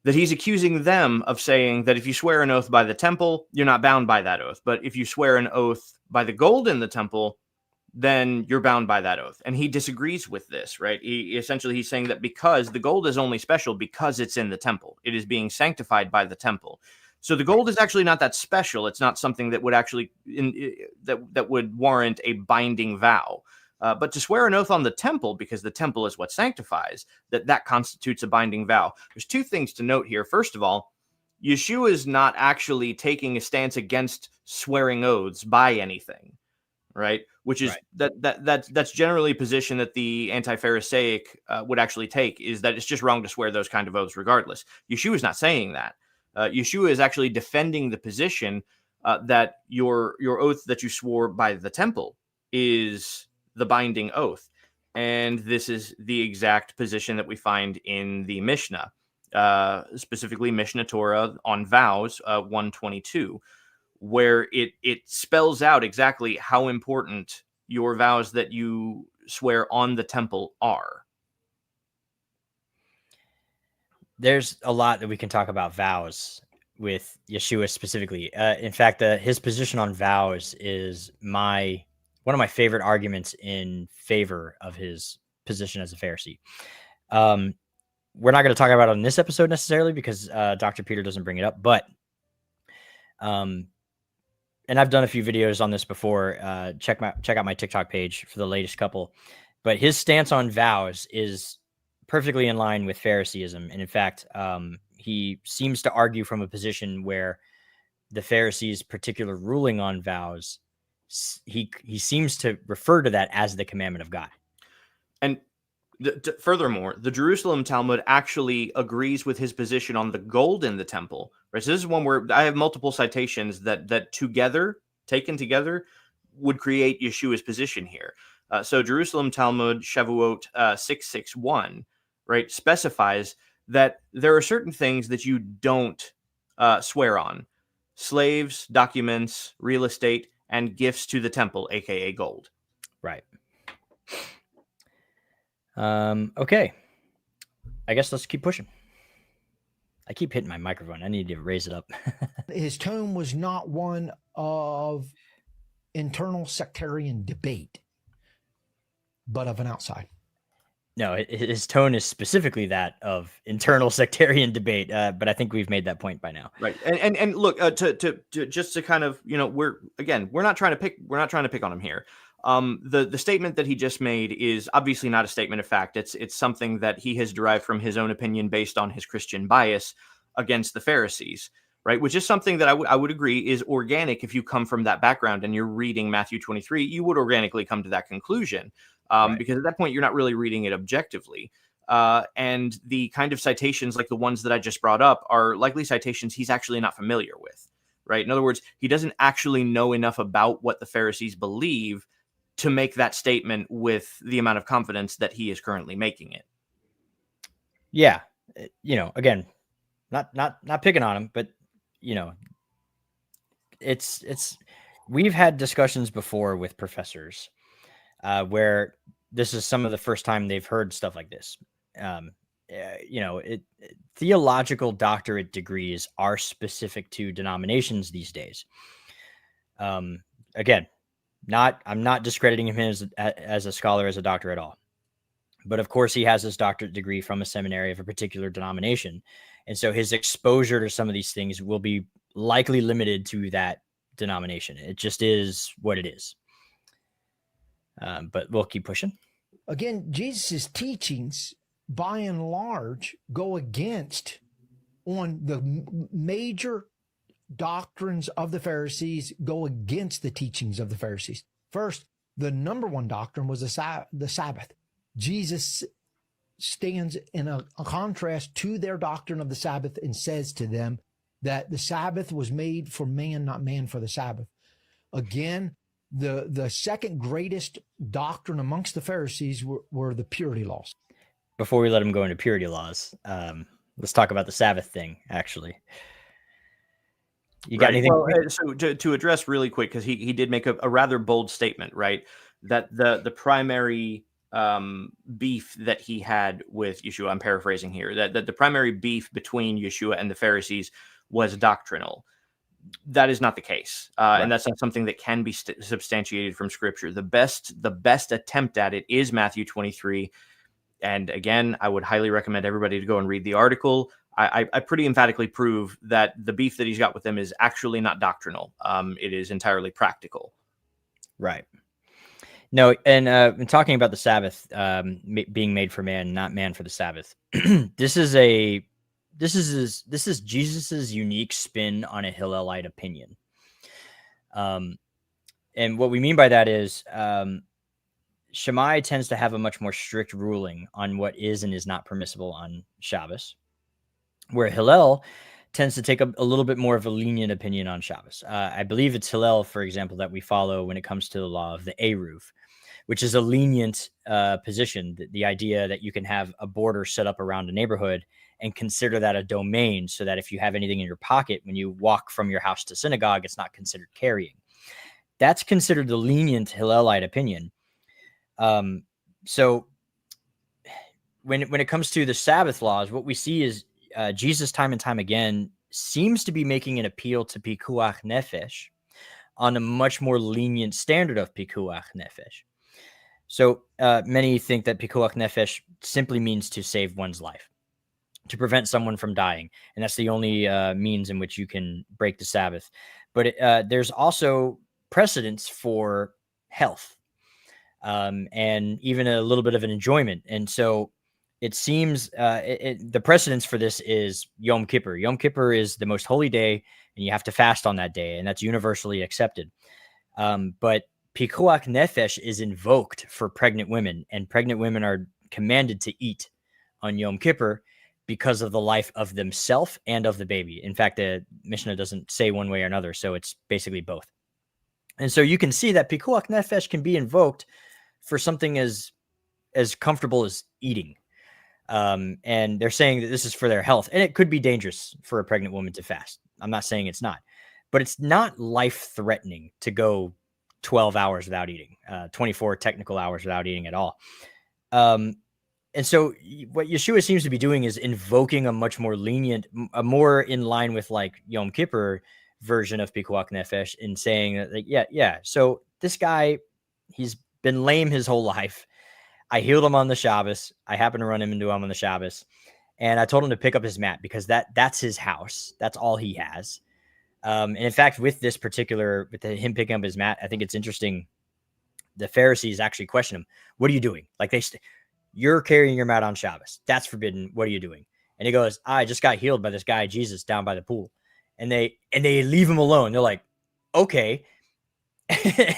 that he's accusing them of saying that if you swear an oath by the temple, you're not bound by that oath. But if you swear an oath by the gold in the temple, then you're bound by that oath. And he disagrees with this, right? He's saying that because the gold is only special because it's in the temple, it is being sanctified by the temple. So the gold is actually not that special. It's not something that would actually that would warrant a binding vow. But to swear an oath on the temple, because the temple is what sanctifies, that constitutes a binding vow. There's two things to note here. First of all, Yeshua is not actually taking a stance against swearing oaths by anything, right? Which is that's generally a position that the anti-Pharisaic would actually take, is that it's just wrong to swear those kind of oaths regardless. Yeshua is not saying that. Yeshua is actually defending the position that your oath that you swore by the temple is the binding oath. And this is the exact position that we find in the Mishnah, specifically Mishnah Torah on vows 122, where it spells out exactly how important your vows that you swear on the temple are. There's a lot that we can talk about vows with Yeshua specifically. In fact, his position on vows is one of my favorite arguments in favor of his position as a Pharisee. We're not going to talk about it on this episode necessarily because Dr. Peter doesn't bring it up, but and I've done a few videos on this before. Check out my TikTok page for the latest couple. But his stance on vows is perfectly in line with Phariseeism. And in fact, he seems to argue from a position where the Pharisees' particular ruling on vows, he seems to refer to that as the commandment of God. And furthermore, the Jerusalem Talmud actually agrees with his position on the gold in the temple. Right? So this is one where I have multiple citations that together, taken together, would create Yeshua's position here. So Jerusalem Talmud Shavuot 661, right, specifies that there are certain things that you don't swear on: slaves, documents, real estate, and gifts to the temple, aka gold. Right. Okay. I guess let's keep pushing. I keep hitting my microphone. I need to raise it up. His tone was not one of internal sectarian debate, but of an outside. No, his tone is specifically that of internal sectarian debate. But I think we've made that point by now. Right. And look, to just to kind of, we're not trying to pick on him here. The statement that he just made is obviously not a statement of fact. It's something that he has derived from his own opinion based on his Christian bias against the Pharisees, right? Which is something that I would agree is organic. If you come from that background and you're reading Matthew 23, you would organically come to that conclusion, because at that point you're not really reading it objectively. And the kind of citations like the ones that I just brought up are likely citations he's actually not familiar with, right? In other words, he doesn't actually know enough about what the Pharisees believe to make that statement with the amount of confidence that he is currently making it. Yeah. Again, not picking on him, but it's we've had discussions before with professors where this is some of the first time they've heard stuff like this. Theological doctorate degrees are specific to denominations these days. Again, I'm not discrediting him as a scholar, as a doctor at all. But of course, he has his doctorate degree from a seminary of a particular denomination. And so his exposure to some of these things will be likely limited to that denomination. It just is what it is. But we'll keep pushing. Again, Jesus' teachings, by and large, go against on the major doctrines of the Pharisees, go against the teachings of the Pharisees. First, the number one doctrine was the Sabbath. Jesus stands in a contrast to their doctrine of the Sabbath and says to them that the Sabbath was made for man, not man for the Sabbath. Again, the second greatest doctrine amongst the Pharisees were the purity laws. Before we let him go into purity laws, let's talk about the Sabbath thing, actually. You got anything? Well, so to address really quick, because he did make a rather bold statement, right? That the primary beef that he had with Yeshua, I'm paraphrasing here, that the primary beef between Yeshua and the Pharisees was doctrinal. that is not the case, Right. and that's not something that can be substantiated from Scripture. The best attempt at it is Matthew 23, and again, I would highly recommend everybody to go and read the article. I pretty emphatically prove that the beef that he's got with them is actually not doctrinal. It is entirely practical. Right. No, and talking about the Sabbath being made for man, not man for the Sabbath. This is Jesus's unique spin on a Hillelite opinion. And what we mean by that is Shammai tends to have a much more strict ruling on what is and is not permissible on Shabbos, where Hillel tends to take a little bit more of a lenient opinion on Shabbos. I believe it's Hillel, for example, that we follow when it comes to the law of the Eruv, which is a lenient position. The idea that you can have a border set up around a neighborhood and consider that a domain, so that if you have anything in your pocket when you walk from your house to synagogue, it's not considered carrying. That's considered the lenient Hillelite opinion. So when it comes to the Sabbath laws, what we see is Jesus time and time again seems to be making an appeal to pikuach nefesh on a much more lenient standard of pikuach nefesh. So many think that pikuach nefesh simply means to save one's life, to prevent someone from dying. And that's the only means in which you can break the Sabbath. But there's also precedence for health and even a little bit of an enjoyment. And so it seems the precedence for this is Yom Kippur. Yom Kippur is the most holy day, and you have to fast on that day, and that's universally accepted. But Pikuach Nefesh is invoked for pregnant women, and pregnant women are commanded to eat on Yom Kippur because of the life of themselves and of the baby. In fact, the Mishnah doesn't say one way or another, so it's basically both. And so you can see that Pikuach Nefesh can be invoked for something as comfortable as eating. And they're saying that this is for their health, and it could be dangerous for a pregnant woman to fast. I'm not saying it's not, but it's not life-threatening to go 12 hours without eating, 24 technical hours without eating at all. And so what Yeshua seems to be doing is invoking a much more lenient, a more in line with like Yom Kippur version of Pikuach Nefesh, in saying that, like, yeah. So this guy, he's been lame his whole life. I healed him on the Shabbos. I happened to run into him on the Shabbos, and I told him to pick up his mat because that's his house. That's all he has. And in fact, with him picking up his mat, I think it's interesting. The Pharisees actually question him, "What are you doing?" Like you're carrying your mat on Shabbos. That's forbidden. What are you doing? And he goes, "I just got healed by this guy, Jesus, down by the pool." And they leave him alone. They're like, "Okay."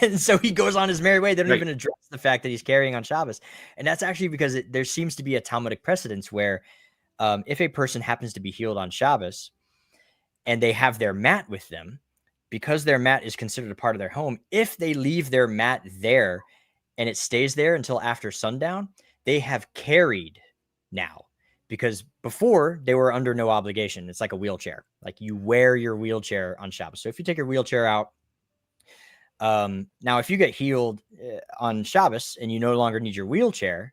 And so he goes on his merry way. They don't even address the fact that he's carrying on Shabbos. And that's actually because there seems to be a Talmudic precedence where if a person happens to be healed on Shabbos and they have their mat with them, because their mat is considered a part of their home, if they leave their mat there and it stays there until after sundown, they have carried now. Because before, they were under no obligation. It's like a wheelchair. Like you wear your wheelchair on Shabbos. So if you take your wheelchair out, now if you get healed on Shabbos and you no longer need your wheelchair,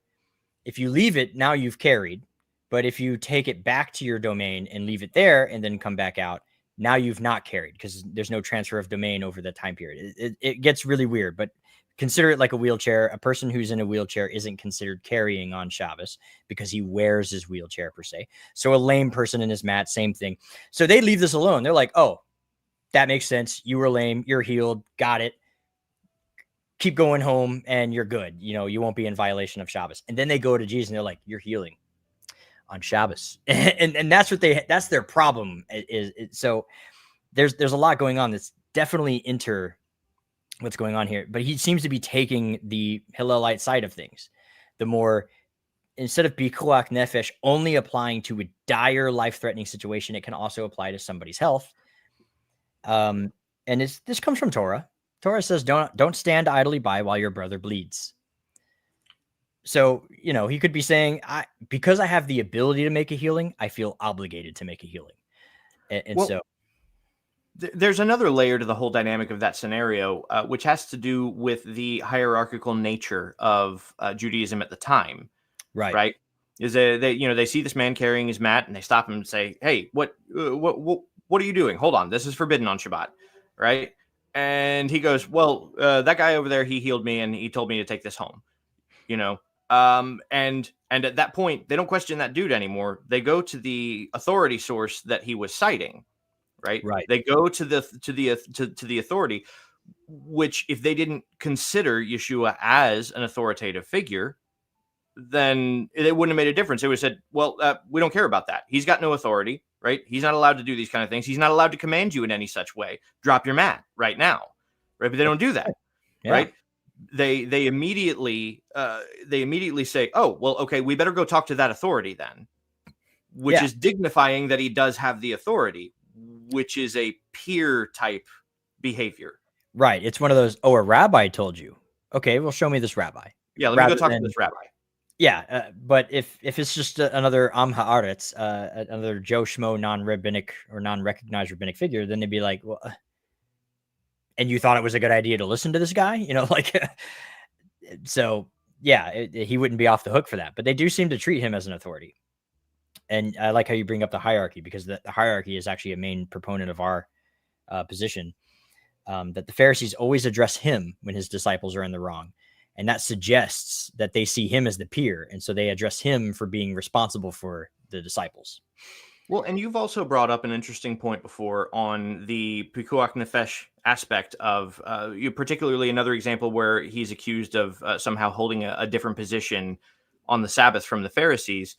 if you leave it, now you've carried. But if you take it back to your domain and leave it there and then come back out, now you've not carried, because there's no transfer of domain over the time period. It gets really weird, but consider it like a wheelchair. A person who's in a wheelchair isn't considered carrying on Shabbos because he wears his wheelchair per se. So a lame person in his mat, same thing. So they leave this alone. They're like, "Oh, that makes sense. You were lame. You're healed. Got it. Keep going home and you're good. You won't be in violation of Shabbos." And then they go to Jesus and they're like, "You're healing on Shabbos." and that's that's their problem. So there's a lot going on that's definitely what's going on here. But he seems to be taking the Hillelite side of things. The more, instead of Pikuach Nefesh only applying to a dire life-threatening situation, it can also apply to somebody's health. And this comes from Torah. Torah says, don't stand idly by while your brother bleeds. So, he could be saying, because I have the ability to make a healing, I feel obligated to make a healing. There's another layer to the whole dynamic of that scenario, which has to do with the hierarchical nature of Judaism at the time. Right. Is they see this man carrying his mat and they stop him and say, "Hey, what's what are you doing? Hold on, this is forbidden on Shabbat, right? And he goes, well, that guy over there, he healed me and he told me to take this home, you know. And at that point, they don't question that dude anymore. They go to the authority source that he was citing, right? Right. They go to the authority, which if they didn't consider Yeshua as an authoritative figure, then it wouldn't have made a difference. It would have said, well, we don't care about that. He's got no authority, right? He's not allowed to do these kind of things. He's not allowed to command you in any such way. Drop your mat right now, right? But they don't do that, right? They immediately say, oh, well, okay, we better go talk to that authority then, which is dignifying that he does have the authority, which is a peer type behavior. Right. It's one of those, oh, a rabbi told you. Okay, well, show me this rabbi. Yeah, let me go talk to this rabbi. Yeah, but if it's just another Am Haaretz, another Joe Schmo non-rabbinic or non-recognized rabbinic figure, then they'd be like, well, and you thought it was a good idea to listen to this guy, you know, like, so yeah, he wouldn't be off the hook for that. But they do seem to treat him as an authority. And I like how you bring up the hierarchy, because the hierarchy is actually a main proponent of our position, that the Pharisees always address him when his disciples are in the wrong. And that suggests that they see him as the peer. And so they address him for being responsible for the disciples. Well, and you've also brought up an interesting point before on the Pikuach Nefesh aspect of, particularly another example where he's accused of somehow holding a different position on the Sabbath from the Pharisees,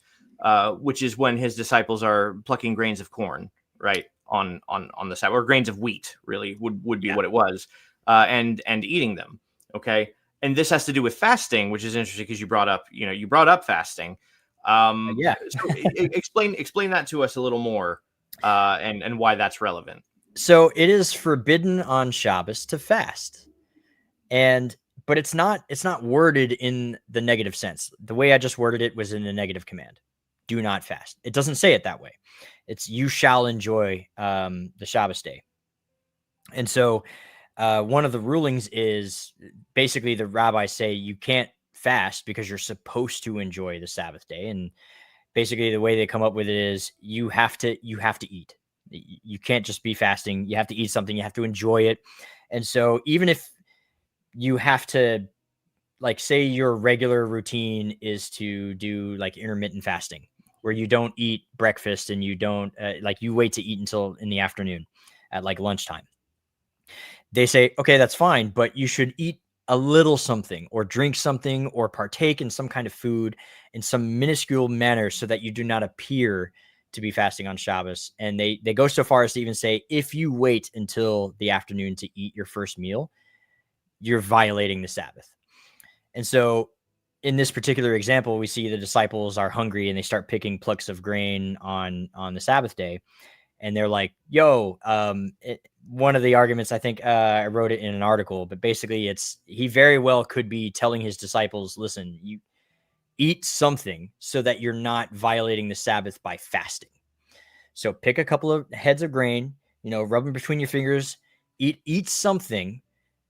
which is when his disciples are plucking grains of corn, right, on the Sabbath, or grains of wheat, really would be what it was, and eating them, okay? And this has to do with fasting, which is interesting because you brought up fasting. So explain that to us a little more, and why that's relevant. So it is forbidden on Shabbos to fast, but it's not worded in the negative sense. The way I just worded it was in a negative command: do not fast. It doesn't say it that way. It's you shall enjoy the Shabbos day, and so. One of the rulings is basically the rabbis say you can't fast because you're supposed to enjoy the Sabbath day. And basically the way they come up with it is you have to eat. You can't just be fasting. You have to eat something. You have to enjoy it. And so even if you have to, like, say your regular routine is to do like intermittent fasting, where you don't eat breakfast and you don't you wait to eat until in the afternoon at like lunchtime. They say, okay, that's fine, but you should eat a little something or drink something or partake in some kind of food in some minuscule manner so that you do not appear to be fasting on Shabbos. And they go so far as to even say, if you wait until the afternoon to eat your first meal, you're violating the Sabbath. And so in this particular example, we see the disciples are hungry and they start picking plucks of grain on the Sabbath day. And they're like, yo, one of the arguments, I think I wrote it in an article, but basically he very well could be telling his disciples, listen, you eat something so that you're not violating the Sabbath by fasting. So pick a couple of heads of grain, rub them between your fingers, eat something,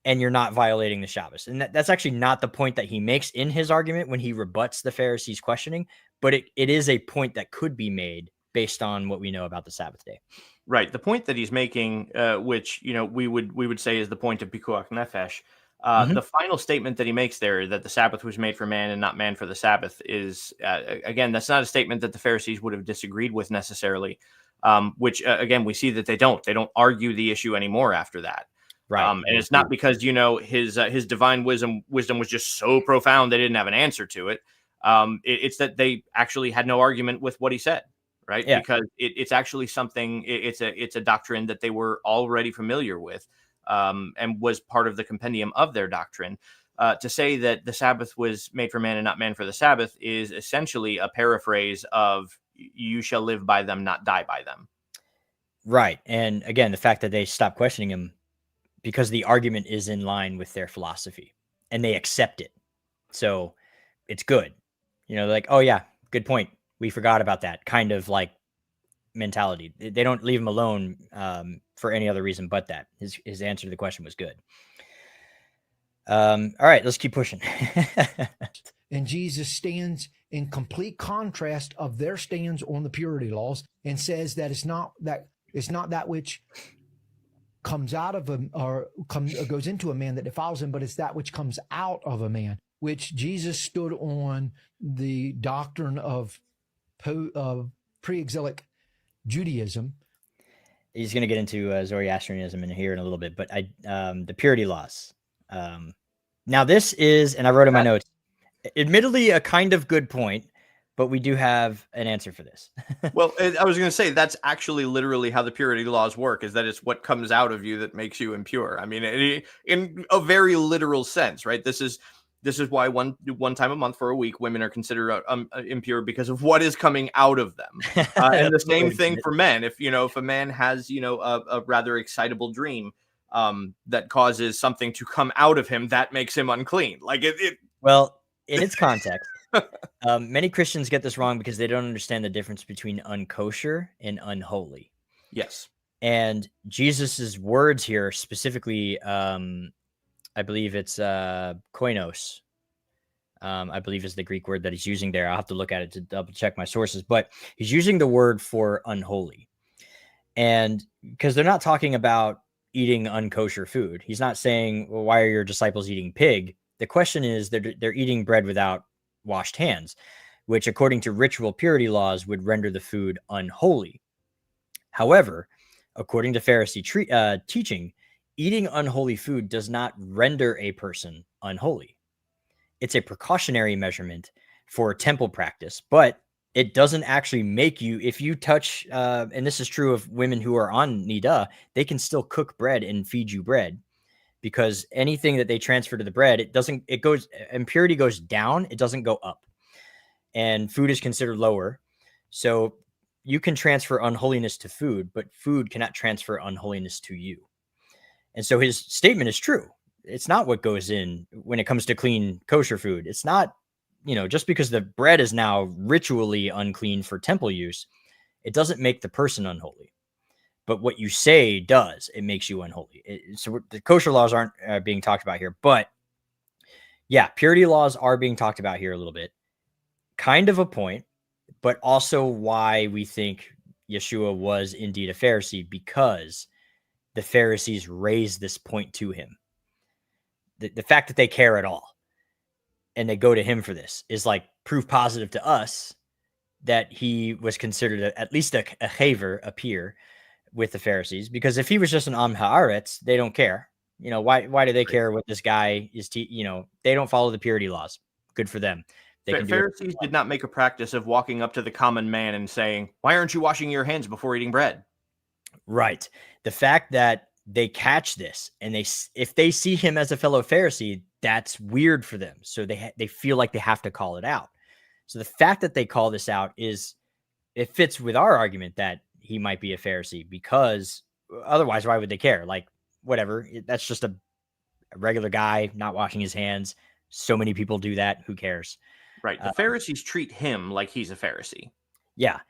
and you're not violating the Shabbos. And that's actually not the point that he makes in his argument when he rebuts the Pharisees' questioning, but it is a point that could be made based on what we know about the Sabbath day. Right. The point that he's making, which, we would say is the point of Pikuach Nefesh, the final statement that he makes there, that the Sabbath was made for man and not man for the Sabbath, is, again, that's not a statement that the Pharisees would have disagreed with necessarily, which, again, we see that they don't argue the issue anymore after that. Right. And it's not because, his divine wisdom was just so profound they didn't have an answer to it. It's that they actually had no argument with what he said. Right. Yeah. Because it's actually something, it's a doctrine that they were already familiar with, and was part of the compendium of their doctrine. To say that the Sabbath was made for man and not man for the Sabbath is essentially a paraphrase of you shall live by them, not die by them. Right. And again, the fact that they stopped questioning him because the argument is in line with their philosophy and they accept it. So it's good. They're like, oh yeah, good point. We forgot about that kind of like mentality. They don't leave him alone for any other reason but that. His answer to the question was good. All right, let's keep pushing. And Jesus stands in complete contrast of their stance on the purity laws and says that it's not that It's not that which comes out of him or goes into a man that defiles him, but it's that which comes out of a man, which Jesus stood on the doctrine of pre-exilic Judaism. He's going to get into Zoroastrianism in here in a little bit, but the purity laws. Now this is, and I wrote in my notes, admittedly a kind of good point, but we do have an answer for this. Well, I was going to say that's actually literally how the purity laws work, is that it's what comes out of you that makes you impure. I mean, in a very literal sense, right? This is why one time a month for a week, women are considered impure because of what is coming out of them. And the same thing for men. If a man has, a rather excitable dream that causes something to come out of him, that makes him unclean. Like Well, in its context, many Christians get this wrong because they don't understand the difference between unkosher and unholy. Yes. And Jesus's words here specifically, I believe it's koinos, I believe is the Greek word that he's using there. I'll have to look at it to double check my sources, but he's using the word for unholy. And because they're not talking about eating unkosher food. He's not saying, well, why are your disciples eating pig? The question is they're eating bread without washed hands, which according to ritual purity laws would render the food unholy. However, according to Pharisee teaching, eating unholy food does not render a person unholy. It's a precautionary measurement for temple practice, but it doesn't actually make you, if you touch, and this is true of women who are on Nida, they can still cook bread and feed you bread, because anything that they transfer to the bread, impurity goes down, it doesn't go up. And food is considered lower. So you can transfer unholiness to food, but food cannot transfer unholiness to you. And so his statement is true. It's not what goes in when it comes to clean kosher food. It's not, just because the bread is now ritually unclean for temple use, it doesn't make the person unholy. But what you say does, it makes you unholy. So the kosher laws aren't being talked about here, but yeah, purity laws are being talked about here a little bit. Kind of a point, but also why we think Yeshua was indeed a Pharisee, because the Pharisees raised this point to him. The fact that they care at all and they go to him for this is like proof positive to us that he was considered at least a chaver, a peer with the Pharisees, because if he was just an Am Haaretz, they don't care. Why do they care what this guy is? They don't follow the purity laws. Good for them. Pharisees did not make a practice of walking up to the common man and saying, "Why aren't you washing your hands before eating bread?" Right. The fact that they catch this and if they see him as a fellow Pharisee, that's weird for them. So they feel like they have to call it out. So the fact that they call this out it fits with our argument that he might be a Pharisee, because otherwise, why would they care? Like, whatever. That's just a regular guy not washing his hands. So many people do that. Who cares? Right. The Pharisees treat him like he's a Pharisee. Yeah.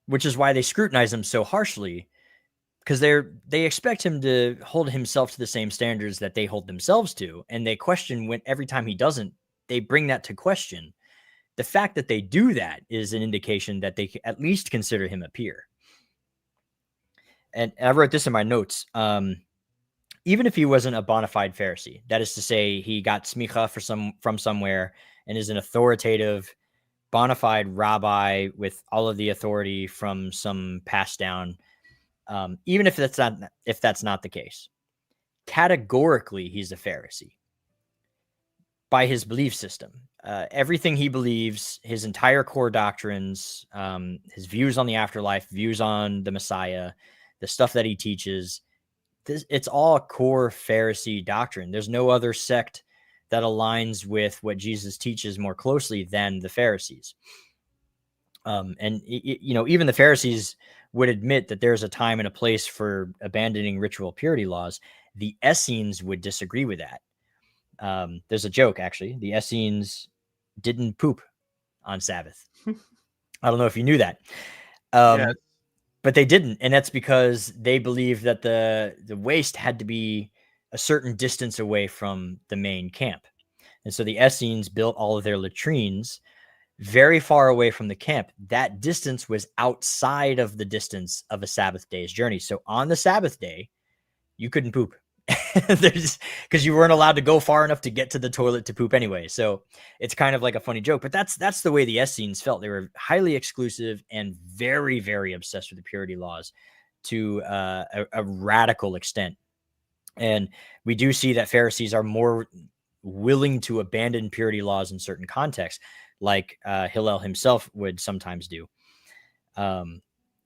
Which is why they scrutinize him so harshly, because they expect him to hold himself to the same standards that they hold themselves to. And they question every time he doesn't, they bring that to question. The fact that they do that is an indication that they at least consider him a peer. And I wrote this in my notes. Even if he wasn't a bona fide Pharisee, that is to say, he got smicha from somewhere and is an authoritative, bona fide rabbi with all of the authority from some passed down. Even if that's not the case, categorically, he's a Pharisee by his belief system. Everything he believes, his entire core doctrines, his views on the afterlife, views on the Messiah, the stuff that he teaches, it's all core Pharisee doctrine. There's no other sect that aligns with what Jesus teaches more closely than the Pharisees. And even the Pharisees would admit that there's a time and a place for abandoning ritual purity laws. The Essenes would disagree with that. There's a joke, actually. The Essenes didn't poop on Sabbath. I don't know if you knew that. Yes. But they didn't. And that's because they believed that the waste had to be a certain distance away from the main camp. And so the Essenes built all of their latrines very far away from the camp. That distance was outside of the distance of a Sabbath day's journey. So on the Sabbath day, you couldn't poop. Because you weren't allowed to go far enough to get to the toilet to poop anyway. So it's kind of like a funny joke, but that's the way the Essenes felt. They were highly exclusive and very, very obsessed with the purity laws to a radical extent. And we do see that Pharisees are more willing to abandon purity laws in certain contexts, like Hillel himself would sometimes do. And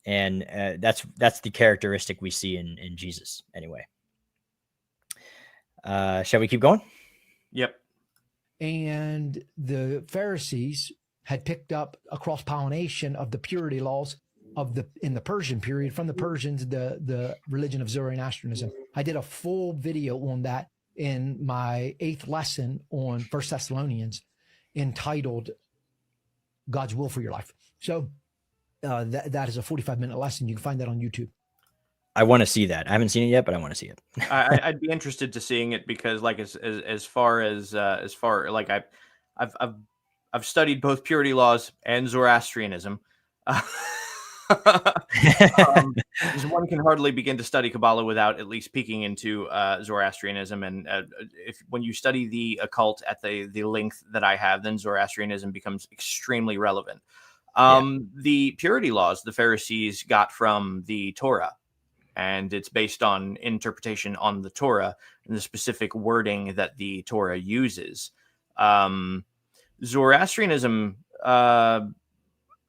that's the characteristic we see in Jesus anyway. Shall we keep going? Yep. And the Pharisees had picked up a cross-pollination of the purity laws in the Persian period from the Persians, the religion of Zoroastrianism. I did a full video on that in my 8th lesson on 1 Thessalonians, entitled God's Will for Your Life. So that is a 45-minute lesson. You can find that on YouTube. I want to see that. I haven't seen it yet, but I want to see it. I'd be interested to seeing it, because like as far like I've studied both purity laws and Zoroastrianism. One can hardly begin to study Kabbalah without at least peeking into Zoroastrianism, and when you study the occult at the length that I have, then Zoroastrianism becomes extremely relevant. The purity laws the Pharisees got from the Torah, and it's based on interpretation on the Torah and the specific wording that the Torah uses. Zoroastrianism, I'm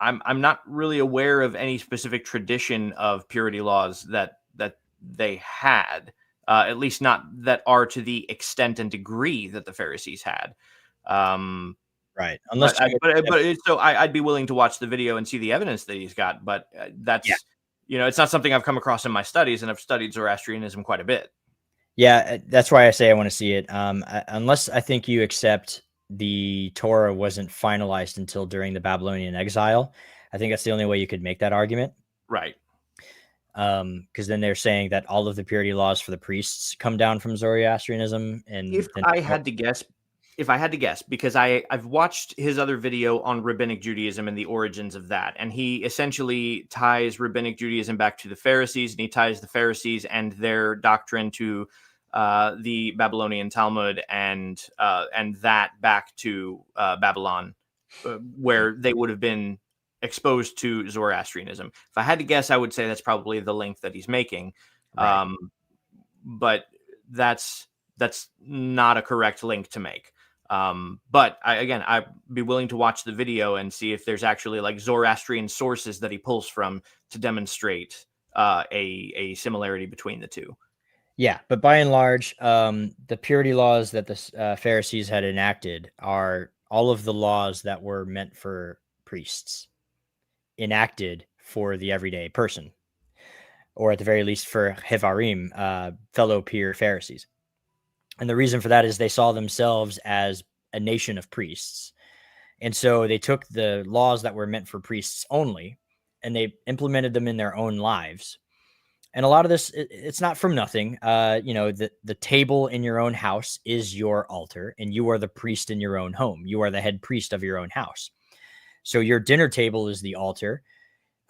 not really aware of any specific tradition of purity laws that they had, at least not that are to the extent and degree that the Pharisees had. Right. Unless, so I'd be willing to watch the video and see the evidence that he's got, but that's, it's not something I've come across in my studies, and I've studied Zoroastrianism quite a bit. Yeah, that's why I say I want to see it. Unless I think you accept the Torah wasn't finalized until during the Babylonian exile. I think that's the only way you could make that argument. Right. Because then they're saying that all of the purity laws for the priests come down from Zoroastrianism. And if I had to guess, because I've watched his other video on Rabbinic Judaism and the origins of that, and he essentially ties Rabbinic Judaism back to the Pharisees, and he ties the Pharisees and their doctrine to the Babylonian Talmud, and that back to Babylon, where they would have been exposed to Zoroastrianism. If I had to guess, I would say that's probably the link that he's making. Right. But that's not a correct link to make. But I'd be willing to watch the video and see if there's actually like Zoroastrian sources that he pulls from to demonstrate a similarity between the two. Yeah, but by and large, the purity laws that the Pharisees had enacted are all of the laws that were meant for priests, enacted for the everyday person, or at the very least for Hevarim, fellow peer Pharisees. And the reason for that is they saw themselves as a nation of priests. And so they took the laws that were meant for priests only, and they implemented them in their own lives. And a lot of this, it's not from nothing. The table in your own house is your altar, and you are the priest in your own home. You are the head priest of your own house. So your dinner table is the altar.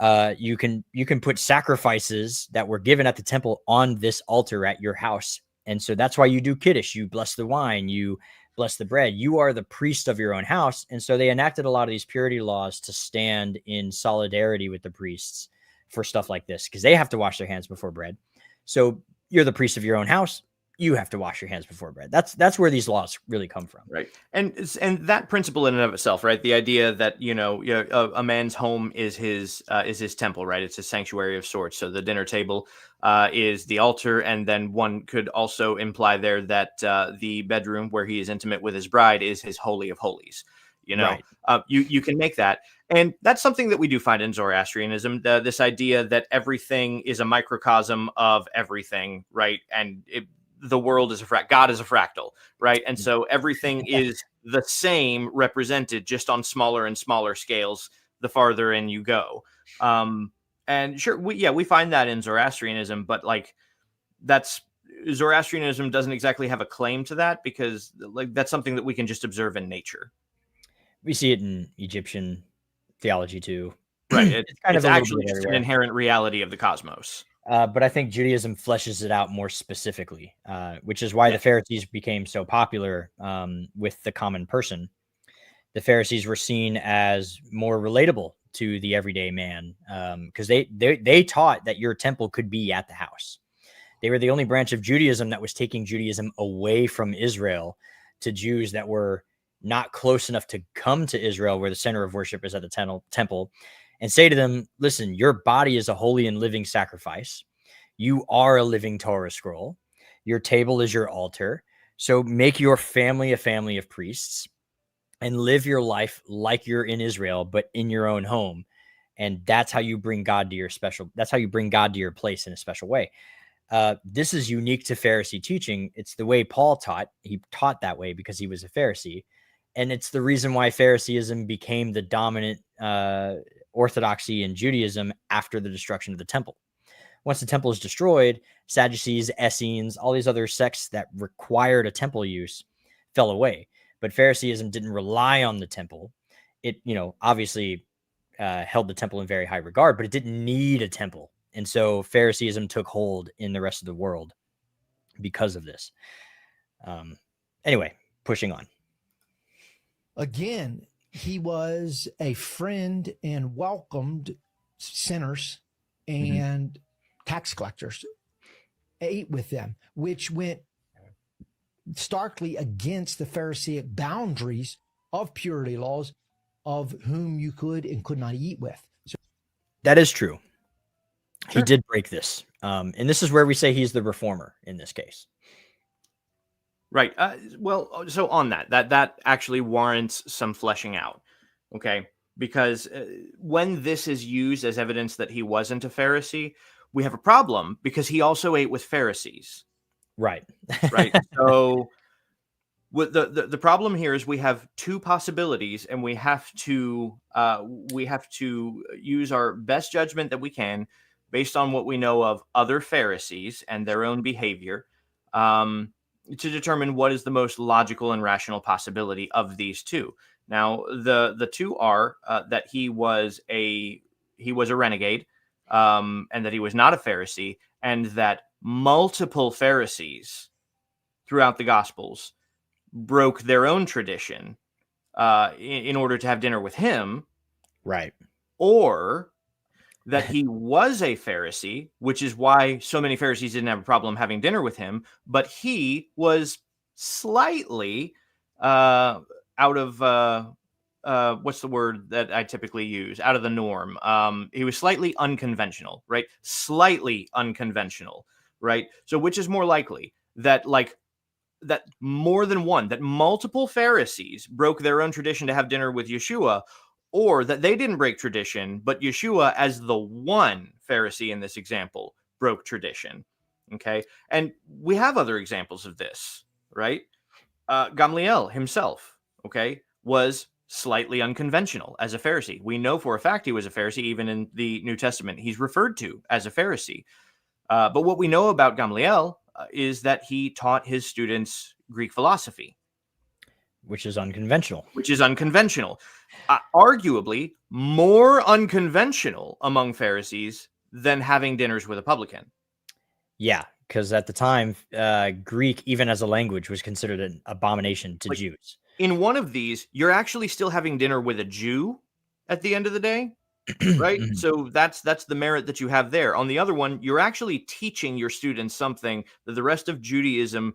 You can put sacrifices that were given at the temple on this altar at your house. And so that's why you do Kiddush. You bless the wine, you bless the bread. You are the priest of your own house. And so they enacted a lot of these purity laws to stand in solidarity with the priests for stuff like this, because they have to wash their hands before bread. So you're the priest of your own house. You have to wash your hands before bread. That's where these laws really come from. Right. And that principle in and of itself, right? The idea that, a man's home is his temple, right? It's a sanctuary of sorts. So the dinner table is the altar. And then one could also imply there that the bedroom where he is intimate with his bride is his holy of holies. Right. You can make that. And that's something that we do find in Zoroastrianism, this idea that everything is a microcosm of everything, right? And the world is God is a fractal, right? And so everything is the same, represented just on smaller and smaller scales the farther in you go. And sure, we find that in Zoroastrianism, but Zoroastrianism doesn't exactly have a claim to that, because that's something that we can just observe in nature. We see it in Egyptian theology too. Right. It's kind It's of a little actually bit just an everywhere. inherent reality of the cosmos. But I think Judaism fleshes it out more specifically, which is why Yeah. the Pharisees became so popular with the common person. The Pharisees were seen as more relatable to the everyday man because they taught that your temple could be at the house. They were the only branch of Judaism that was taking Judaism away from Israel to Jews that were not close enough to come to Israel, where the center of worship is at the temple, and say to them, listen, your body is a holy and living sacrifice. You are a living Torah scroll. Your table is your altar. So make your family a family of priests and live your life like you're in Israel, but in your own home. And that's how you bring God to that's how you bring God to your place in a special way. This is unique to Pharisee teaching. It's the way Paul taught. He taught that way because he was a Pharisee. And it's the reason why Phariseeism became the dominant orthodoxy in Judaism after the destruction of the temple. Once the temple is destroyed, Sadducees, Essenes, all these other sects that required a temple use fell away. But Phariseeism didn't rely on the temple. It, obviously held the temple in very high regard, but it didn't need a temple. And so Phariseeism took hold in the rest of the world because of this. Anyway, pushing on. Again, he was a friend and welcomed sinners and tax collectors, ate with them, which went starkly against the Pharisaic boundaries of purity laws of whom you could and could not eat with. So, that is true. Sure. He did break this. And this is where we say he's the reformer in this case. Right. Well, so on that actually warrants some fleshing out. Okay. Because when this is used as evidence that he wasn't a Pharisee, we have a problem because he also ate with Pharisees. Right. Right. So what the problem here is we have two possibilities, and we have to use our best judgment that we can based on what we know of other Pharisees and their own behavior, to determine what is the most logical and rational possibility of these two. Now, the two are that he was a renegade, and that he was not a Pharisee, and that multiple Pharisees throughout the Gospels broke their own tradition in order to have dinner with him. Right. Or that he was a Pharisee, which is why so many Pharisees didn't have a problem having dinner with him, but he was slightly out of what's the word that I typically use? Out of the norm. He was slightly unconventional, right? Slightly unconventional, right? So which is more likely, that more than one, that multiple Pharisees broke their own tradition to have dinner with Yeshua, or that they didn't break tradition, but Yeshua, as the one Pharisee in this example, broke tradition? Okay. And we have other examples of this, right? Gamliel himself, okay, was slightly unconventional as a Pharisee. We know for a fact he was a Pharisee. Even in the New Testament, he's referred to as a Pharisee. But what we know about Gamliel is that he taught his students Greek philosophy, which is unconventional. Arguably more unconventional among Pharisees than having dinners with a publican. Yeah, because at the time, Greek, even as a language, was considered an abomination to Jews. In one of these, you're actually still having dinner with a Jew at the end of the day, right? So that's the merit that you have there. On the other one, you're actually teaching your students something that the rest of Judaism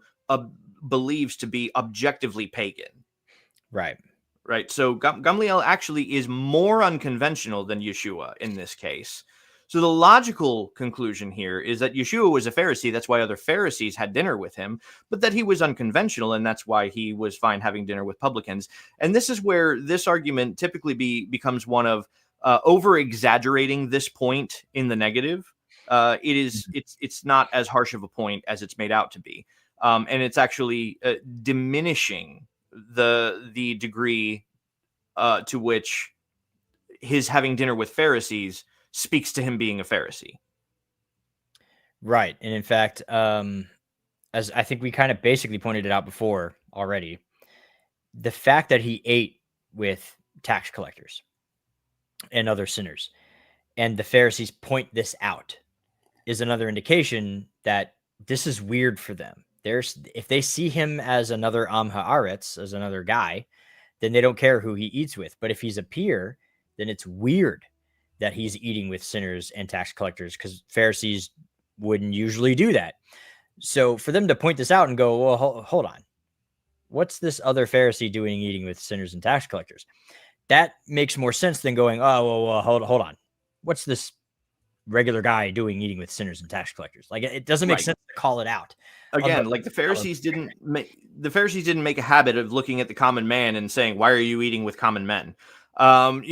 believes to be objectively pagan. Right. So Gamliel actually is more unconventional than Yeshua in this case. So the logical conclusion here is that Yeshua was a Pharisee. That's why other Pharisees had dinner with him, but that he was unconventional, and that's why he was fine having dinner with publicans. And this is where this argument typically becomes one of over-exaggerating this point in the negative. It's not as harsh of a point as it's made out to be, and it's actually diminishing the degree to which his having dinner with Pharisees speaks to him being a Pharisee. Right. And in fact, as I think we kind of basically pointed it out before already, the fact that he ate with tax collectors and other sinners. And the Pharisees point this out is another indication that this is weird for them. If they see him as another Am Haaretz, as another guy, then they don't care who he eats with. But if he's a peer, then it's weird that he's eating with sinners and tax collectors, because Pharisees wouldn't usually do that. So for them to point this out and go, well, hold on, what's this other Pharisee doing eating with sinners and tax collectors? That makes more sense than going, oh, well, hold on. What's this regular guy doing eating with sinners and tax collectors? Like, it doesn't make sense to call it out. Again, like the Pharisees didn't make a habit of looking at the common man and saying, why are you eating with common men? And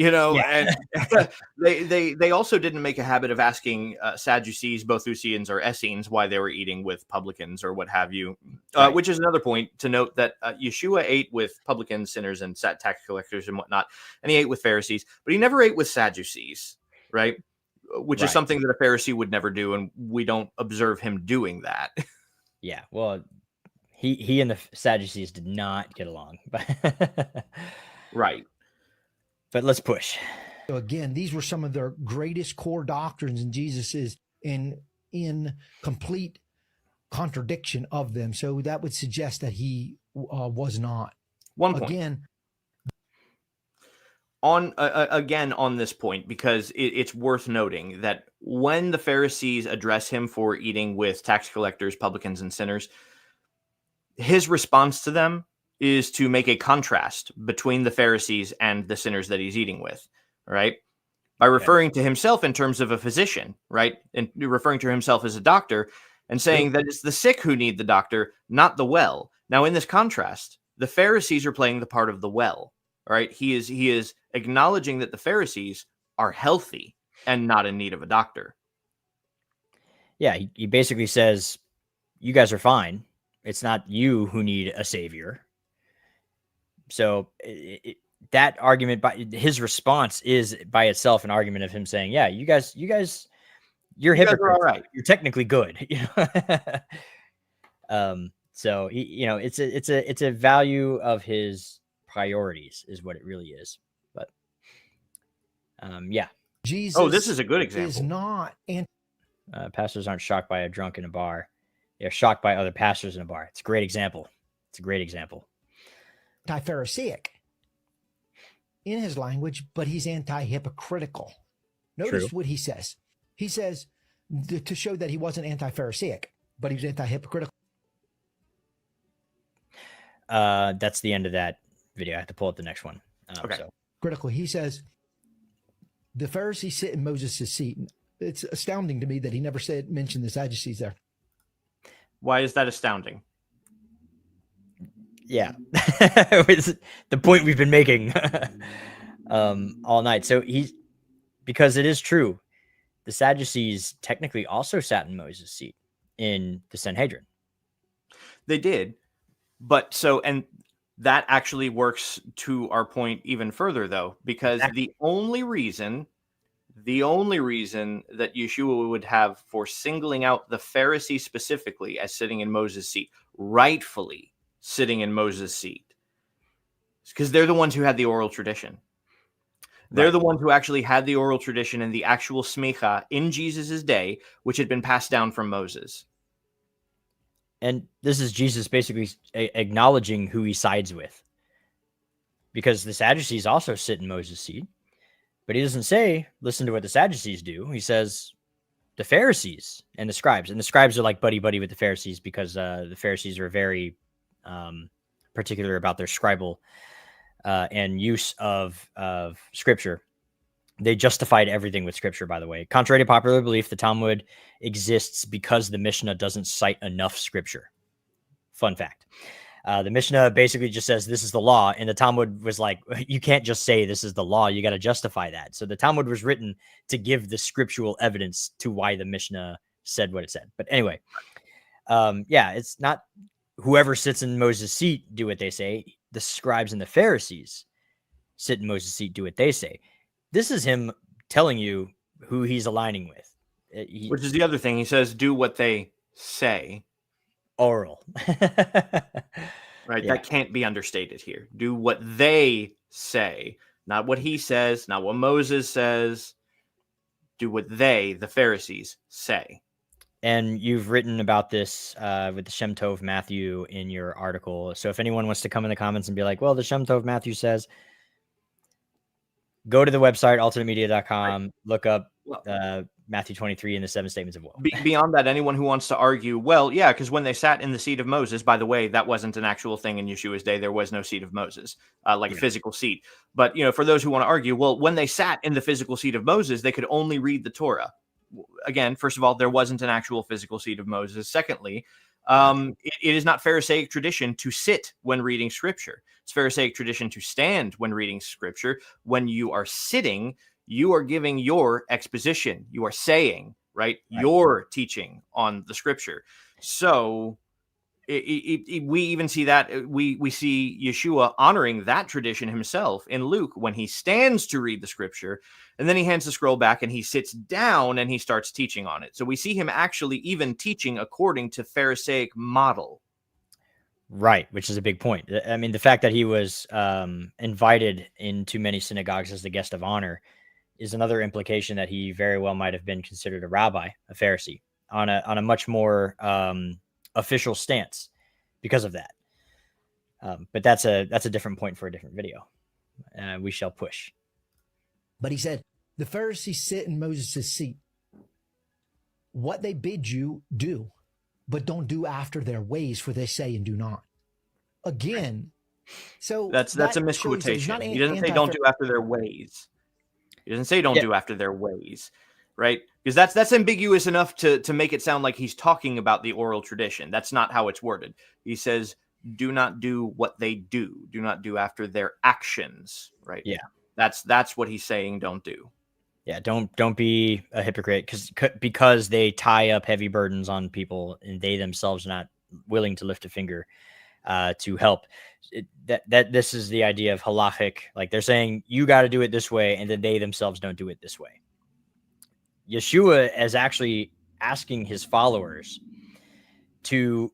they also didn't make a habit of asking Sadducees, Boethusians, or Essenes why they were eating with publicans or what have you, Right. Which is another point to note, that Yeshua ate with publicans, sinners, and tax collectors and whatnot, and he ate with Pharisees, but he never ate with Sadducees, right? Which is something that a Pharisee would never do, and we don't observe him doing that. Yeah, well, he and the Sadducees did not get along. Right. But let's push. So again, these were some of their greatest core doctrines, and Jesus is in complete contradiction of them. So that would suggest that he was not. One point. Again, on this point, because it's worth noting that when the Pharisees address him for eating with tax collectors, publicans, and sinners, his response to them is to make a contrast between the Pharisees and the sinners that he's eating with, right? By referring to himself in terms of a physician, right? And referring to himself as a doctor, and saying that it's the sick who need the doctor, not the well. Now, in this contrast, the Pharisees are playing the part of the well, right? He is acknowledging that the Pharisees are healthy and not in need of a doctor. Yeah, he basically says, you guys are fine. It's not you who need a savior. So that argument, by his response, is by itself an argument of him saying, yeah, you guys, you're hypocrites. All right. You're technically good. So it's a value of his priorities is what it really is. But yeah. Jesus. Oh, this is a good example. Is not pastors aren't shocked by a drunk in a bar. They're shocked by other pastors in a bar. It's a great example. Anti-Pharisaic in his language, but he's anti-hypocritical. Notice what he says. He says to show that he wasn't anti-Pharisaic, but he was anti-hypocritical. That's the end of that video. I have to pull up the next one. Okay. So. Critical. He says the Pharisees sit in Moses' seat. It's astounding to me that he never mentioned the Sadducees there. Why is that astounding? Yeah, it's the point we've been making all night. So because it is true, the Sadducees technically also sat in Moses' seat in the Sanhedrin. They did, and that actually works to our point even further, though, because the only reason that Yeshua would have for singling out the Pharisees specifically as sitting in Moses' seat, rightfully sitting in Moses' seat, because they're the ones who had the oral tradition. They're the ones who actually had the oral tradition and the actual smicha in Jesus' day, which had been passed down from Moses. And this is Jesus basically acknowledging who he sides with, because the Sadducees also sit in Moses' seat, but he doesn't say, listen to what the Sadducees do. He says the Pharisees and the scribes are like buddy with the Pharisees, because the Pharisees are very particular about their scribal and use of scripture. They justified everything with scripture, by the way. Contrary to popular belief, the Talmud exists because the Mishnah doesn't cite enough scripture. Fun fact. The Mishnah basically just says this is the law, and the Talmud was like, you can't just say this is the law, you got to justify that. So the Talmud was written to give the scriptural evidence to why the Mishnah said what it said. But anyway, it's not whoever sits in Moses' seat do what they say. The scribes and the Pharisees sit in Moses' seat, do what they say. This is him telling you who he's aligning with. Which is the other thing. He says, do what they say. Oral. Right. Yeah. That can't be understated here. Do what they say, Not what he says, not what Moses says. Do what they, the Pharisees, say. And you've written about this with the Shem Tov Matthew in your article. So if anyone wants to come in the comments and be like, well, the Shem Tov Matthew says, go to the website, alternatemedia.com, right. Look up Matthew 23 and the 7 statements of will. Beyond that, anyone who wants to argue, well, yeah, because when they sat in the seat of Moses, by the way, that wasn't an actual thing in Yeshua's day. There was no seat of Moses, a physical seat. But, for those who want to argue, well, when they sat in the physical seat of Moses, they could only read the Torah. Again, first of all, there wasn't an actual physical seat of Moses. Secondly, it is not Pharisaic tradition to sit when reading scripture. It's Pharisaic tradition to stand when reading scripture. When you are sitting, you are giving your exposition. You are saying, right? Your teaching on the scripture. So we even see that we see Yeshua honoring that tradition himself in Luke when he stands to read the scripture, and then he hands the scroll back and he sits down and he starts teaching on it. So we see him actually even teaching according to Pharisaic model. Right, which is a big point. I mean, the fact that he was invited into many synagogues as the guest of honor is another implication that he very well might have been considered a rabbi, a Pharisee, on a much more official stance because of that. But that's a different point for a different video. We shall push. But he said, the Pharisees sit in Moses' seat. What they bid you, do, but don't do after their ways, for they say and do not. Again, so that's a misquotation. He doesn't say don't do after their ways. He doesn't say don't do after their ways, right? Because that's ambiguous enough to make it sound like he's talking about the oral tradition. That's not how it's worded. He says, do not do what they do. Do not do after their actions, right? Yeah. That's what he's saying don't do. Yeah, don't be a hypocrite because they tie up heavy burdens on people and they themselves are not willing to lift a finger to help. That this is the idea of halachic. Like they're saying you got to do it this way, and then they themselves don't do it this way. Yeshua is actually asking his followers to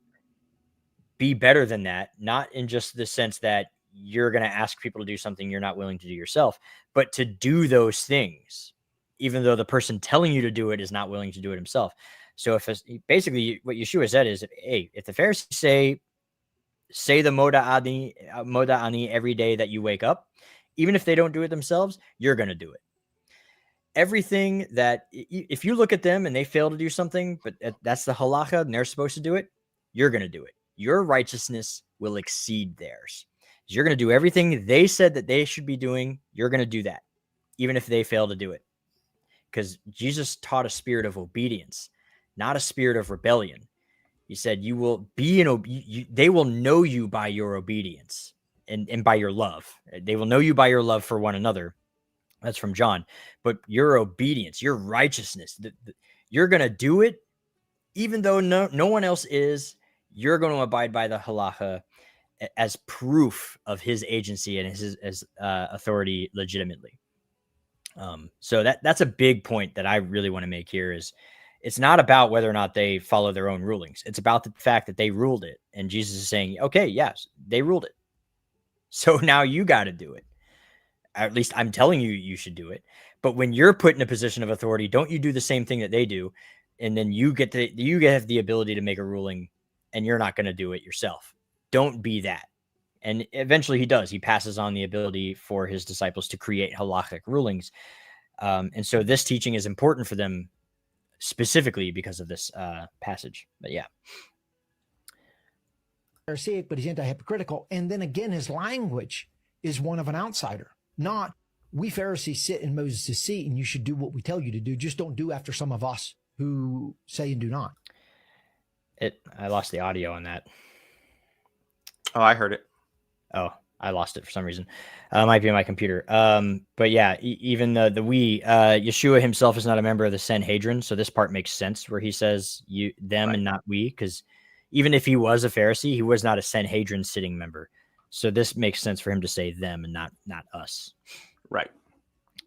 be better than that, not in just the sense that you're going to ask people to do something you're not willing to do yourself, but to do those things, even though the person telling you to do it is not willing to do it himself. So basically what Yeshua said is, hey, if the Pharisees say the Moda Ani every day that you wake up, even if they don't do it themselves, you're going to do it. Everything that if you look at them and they fail to do something, but that's the halacha and they're supposed to do it, you're going to do it. Your righteousness will exceed theirs. You're going to do everything they said that they should be doing. You're going to do that, even if they fail to do it. Because Jesus taught a spirit of obedience, not a spirit of rebellion. He said, you will be they will know you by your obedience and by your love. They will know you by your love for one another. That's from John. But your obedience, your righteousness, you're going to do it, even though no one else is. You're going to abide by the halacha as proof of his agency and his authority legitimately. So that's a big point that I really want to make here is it's not about whether or not they follow their own rulings. It's about the fact that they ruled it. And Jesus is saying, okay, yes, they ruled it. So now you got to do it. At least I'm telling you, you should do it. But when you're put in a position of authority, don't you do the same thing that they do. And then you have the ability to make a ruling and you're not going to do it yourself. Don't be that. And eventually he does. He passes on the ability for his disciples to create halachic rulings. And so this teaching is important for them specifically because of this passage. But yeah. Pharisaic, but he's anti-hypocritical. And then again, his language is one of an outsider, not we Pharisees sit in Moses' seat and you should do what we tell you to do. Just don't do after some of us who say and do not. I lost the audio on that. Oh, I heard it. Oh, I lost it for some reason. Might be on my computer. But yeah, even the Yeshua himself is not a member of the Sanhedrin. So this part makes sense where he says them right. And not we, because even if he was a Pharisee, he was not a Sanhedrin sitting member. So this makes sense for him to say them and not us. Right.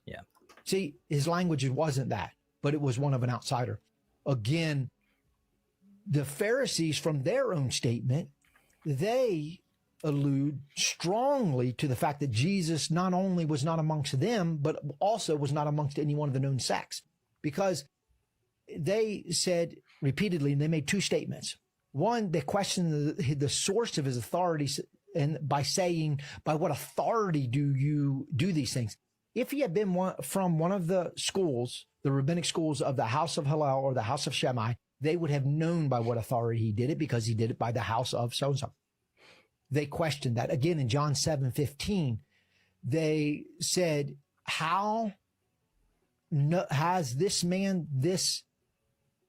Yeah. See, his language wasn't that, but it was one of an outsider. Again, the Pharisees, from their own statement, they allude strongly to the fact that Jesus not only was not amongst them, but also was not amongst any one of the known sects, because they said repeatedly, and they made two statements. One, they questioned the source of his authority, and by saying, by what authority do you do these things? If he had been from one of the schools, the rabbinic schools of the house of Hillel or the house of Shammai, they would have known by what authority he did it, because he did it by the house of so-and-so. They questioned that. Again, in John 7:15, they said, how has this man this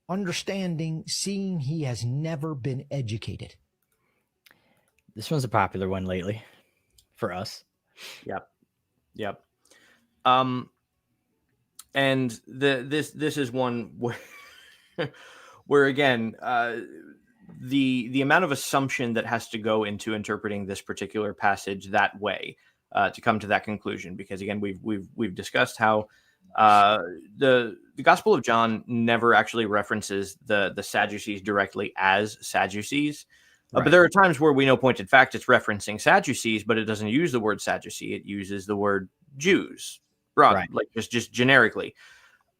understanding, seeing he has never been educated? This one's a popular one lately for us. Yep. And this is one where again, the amount of assumption that has to go into interpreting this particular passage that way to come to that conclusion, because again, we've discussed how the Gospel of John never actually references the Sadducees directly as Sadducees. Right. But there are times where we know pointed fact it's referencing Sadducees, but it doesn't use the word Sadducee. It uses the word Jews, Right. like just generically.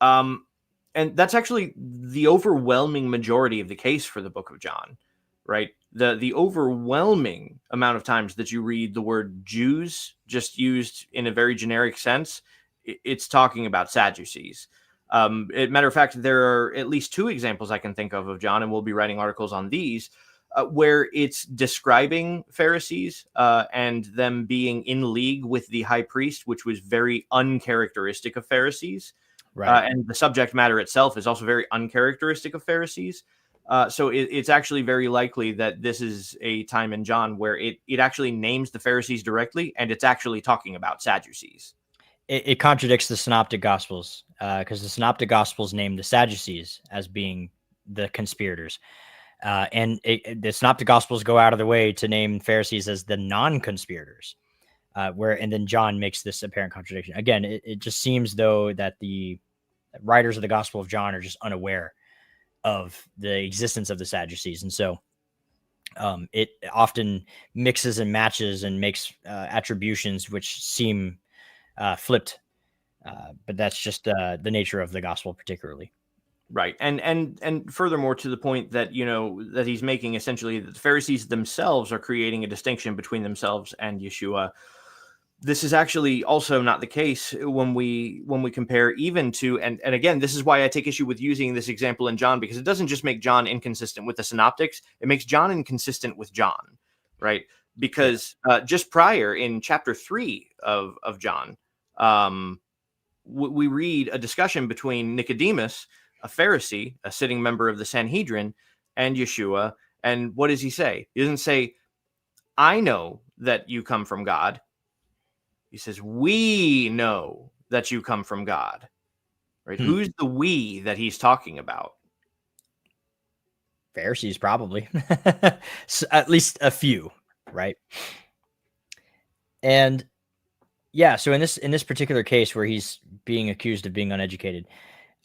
And that's actually the overwhelming majority of the case for the book of John, right? The overwhelming amount of times that you read the word Jews just used in a very generic sense, it's talking about Sadducees. Matter of fact, there are at least two examples I can think of John, and we'll be writing articles on these, where it's describing Pharisees and them being in league with the high priest, which was very uncharacteristic of Pharisees. Right. And the subject matter itself is also very uncharacteristic of Pharisees. So it's actually very likely that this is a time in John where it actually names the Pharisees directly, and it's actually talking about Sadducees. It contradicts the Synoptic Gospels, because the Synoptic Gospels name the Sadducees as being the conspirators. And the Synoptic Gospels go out of their way to name Pharisees as the non-conspirators, and then John makes this apparent contradiction. Again, it just seems though that the writers of the Gospel of John are just unaware of the existence of the Sadducees. And so it often mixes and matches and makes attributions which seem flipped. But that's just the nature of the gospel particularly. Right. And furthermore, to the point that, that he's making, essentially that the Pharisees themselves are creating a distinction between themselves and Yeshua. This is actually also not the case when we compare even to, and again, this is why I take issue with using this example in John, because it doesn't just make John inconsistent with the synoptics, it makes John inconsistent with John, right? Because just prior in chapter 3 of John, we read a discussion between Nicodemus, a Pharisee, a sitting member of the Sanhedrin, and Yeshua. And what does he say? He doesn't say, I know that you come from God. He says, we know that you come from God, right? Who's the we that he's talking about? Pharisees, probably. So at least a few, right? And yeah, so in this particular case where he's being accused of being uneducated,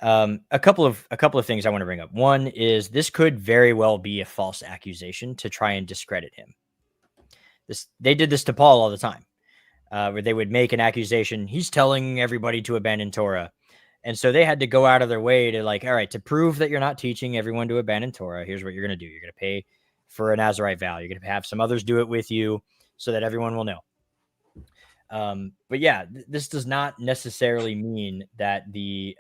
a couple of things I want to bring up. One is this could very well be a false accusation to try and discredit him. They did this to Paul all the time. Where they would make an accusation. He's telling everybody to abandon Torah. And so they had to go out of their way to all right, to prove that you're not teaching everyone to abandon Torah, here's what you're going to do. You're going to pay for a Nazirite vow. You're going to have some others do it with you so that everyone will know. But yeah, this does not necessarily mean that the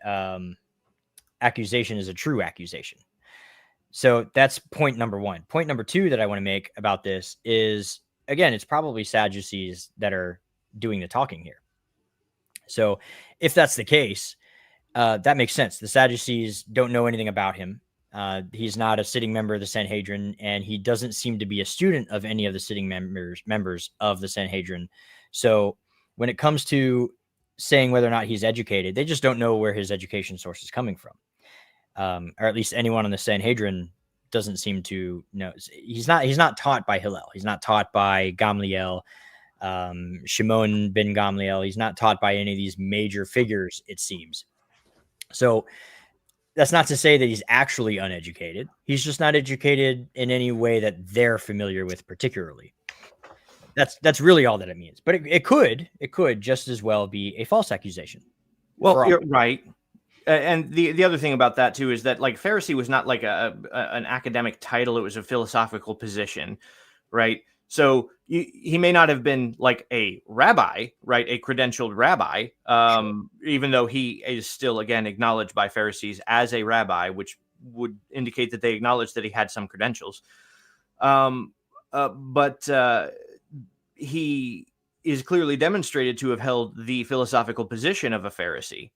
accusation is a true accusation. So that's point number one. Point number two that I want to make about this is, again, it's probably Sadducees that are doing the talking here. So if that's the case, that makes sense. The Sadducees don't know anything about him. He's not a sitting member of the Sanhedrin, and he doesn't seem to be a student of any of the sitting members of the Sanhedrin. So when it comes to saying whether or not he's educated, they just don't know where his education source is coming from. Or at least anyone on the Sanhedrin doesn't seem to know. He's not taught by Hillel. He's not taught by Gamliel, Shimon ben Gamliel. He's not taught by any of these major figures, it seems. So that's not to say that he's actually uneducated. He's just not educated in any way that they're familiar with particularly. That's really all that it means. But it could just as well be a false accusation. Well, you're right. And the other thing about that too is that like Pharisee was not like an academic title; it was a philosophical position, right? So he may not have been like a rabbi, right? A credentialed rabbi, even though he is still again acknowledged by Pharisees as a rabbi, which would indicate that they acknowledged that he had some credentials. But he is clearly demonstrated to have held the philosophical position of a Pharisee.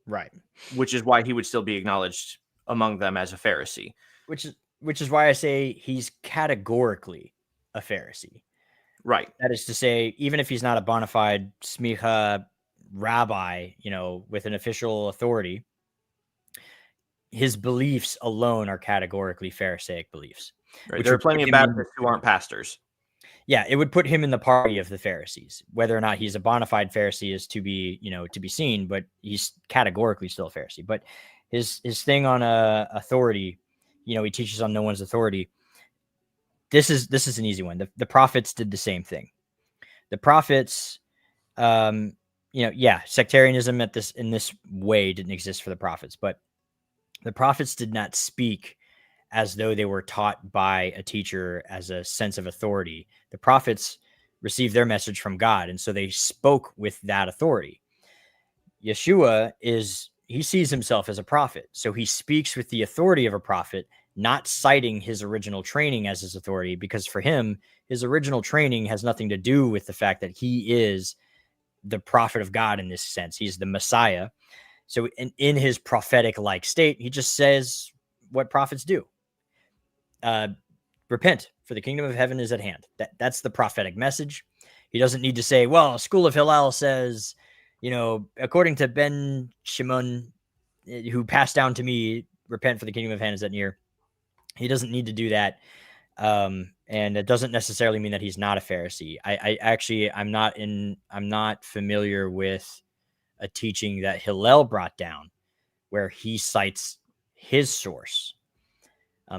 Right. Which is why he would still be acknowledged among them as a Pharisee. Which is why I say he's categorically a Pharisee. Right. That is to say, even if he's not a bona fide smicha rabbi, with an official authority, his beliefs alone are categorically Pharisaic beliefs. Right. There are plenty of Baptists who aren't pastors. Yeah, it would put him in the party of the Pharisees. Whether or not he's a bona fide Pharisee is to be seen, but he's categorically still a Pharisee. But his thing on authority, he teaches on no one's authority. This is an easy one. The prophets did the same thing. The prophets, sectarianism in this way didn't exist for the prophets, but the prophets did not speak as though they were taught by a teacher as a sense of authority. The prophets received their message from God, and so they spoke with that authority. Yeshua he sees himself as a prophet, so he speaks with the authority of a prophet, not citing his original training as his authority, because for him, his original training has nothing to do with the fact that he is the prophet of God in this sense. He's the Messiah. So in his prophetic-like state, he just says what prophets do. Repent, for the kingdom of heaven is at hand. That's the prophetic message. He doesn't need to say, well, School of Hillel says, according to Ben Shimon, who passed down to me, repent, for the kingdom of heaven is at near. He doesn't need to do that. And it doesn't necessarily mean that he's not a Pharisee. I'm not familiar with a teaching that Hillel brought down where he cites his source.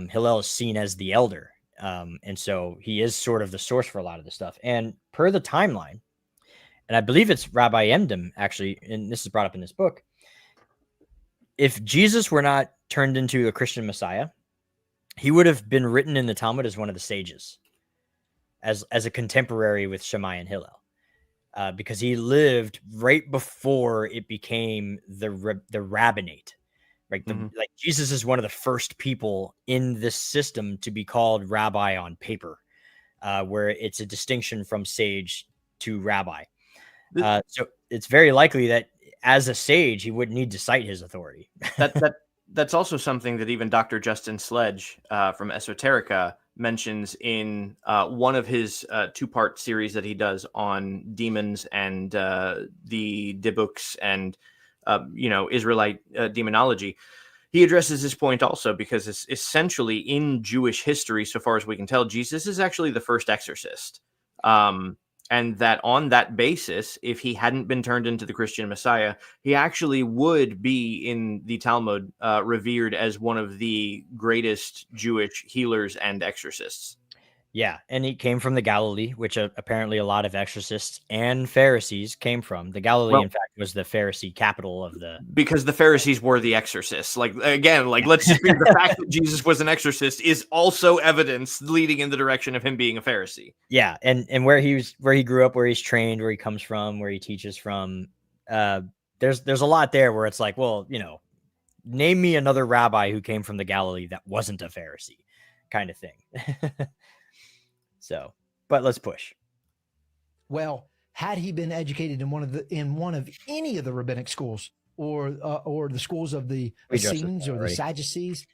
Hillel is seen as the elder. And so he is sort of the source for a lot of this stuff. And per the timeline, and I believe it's Rabbi Emdem, actually, and this is brought up in this book, if Jesus were not turned into a Christian Messiah, he would have been written in the Talmud as one of the sages, as a contemporary with Shammai and Hillel, because he lived right before it became the rabbinate. Right, like Jesus is one of the first people in this system to be called rabbi on paper, where it's a distinction from sage to rabbi. So it's very likely that as a sage, he wouldn't need to cite his authority. That's also something that even Dr. Justin Sledge from Esoterica mentions in one of his two-part series that he does on demons and the Dibbooks and Israelite demonology. He addresses this point also because it's essentially in Jewish history, so far as we can tell, Jesus is actually the first exorcist. And that on that basis, if he hadn't been turned into the Christian Messiah, he actually would be in the Talmud revered as one of the greatest Jewish healers and exorcists. Yeah, and he came from the Galilee, which apparently a lot of exorcists and Pharisees came from. The Galilee, in fact, was the Pharisee capital of the... Because the Pharisees were the exorcists. Let's the fact that Jesus was an exorcist is also evidence leading in the direction of him being a Pharisee. Yeah, and where he grew up, where he's trained, where he comes from, where he teaches from, there's a lot there where it's like, well, name me another rabbi who came from the Galilee that wasn't a Pharisee, kind of thing. So, but let's push. Well, had he been educated in one of any of the rabbinic schools or the schools of the Essenes or the Sadducees,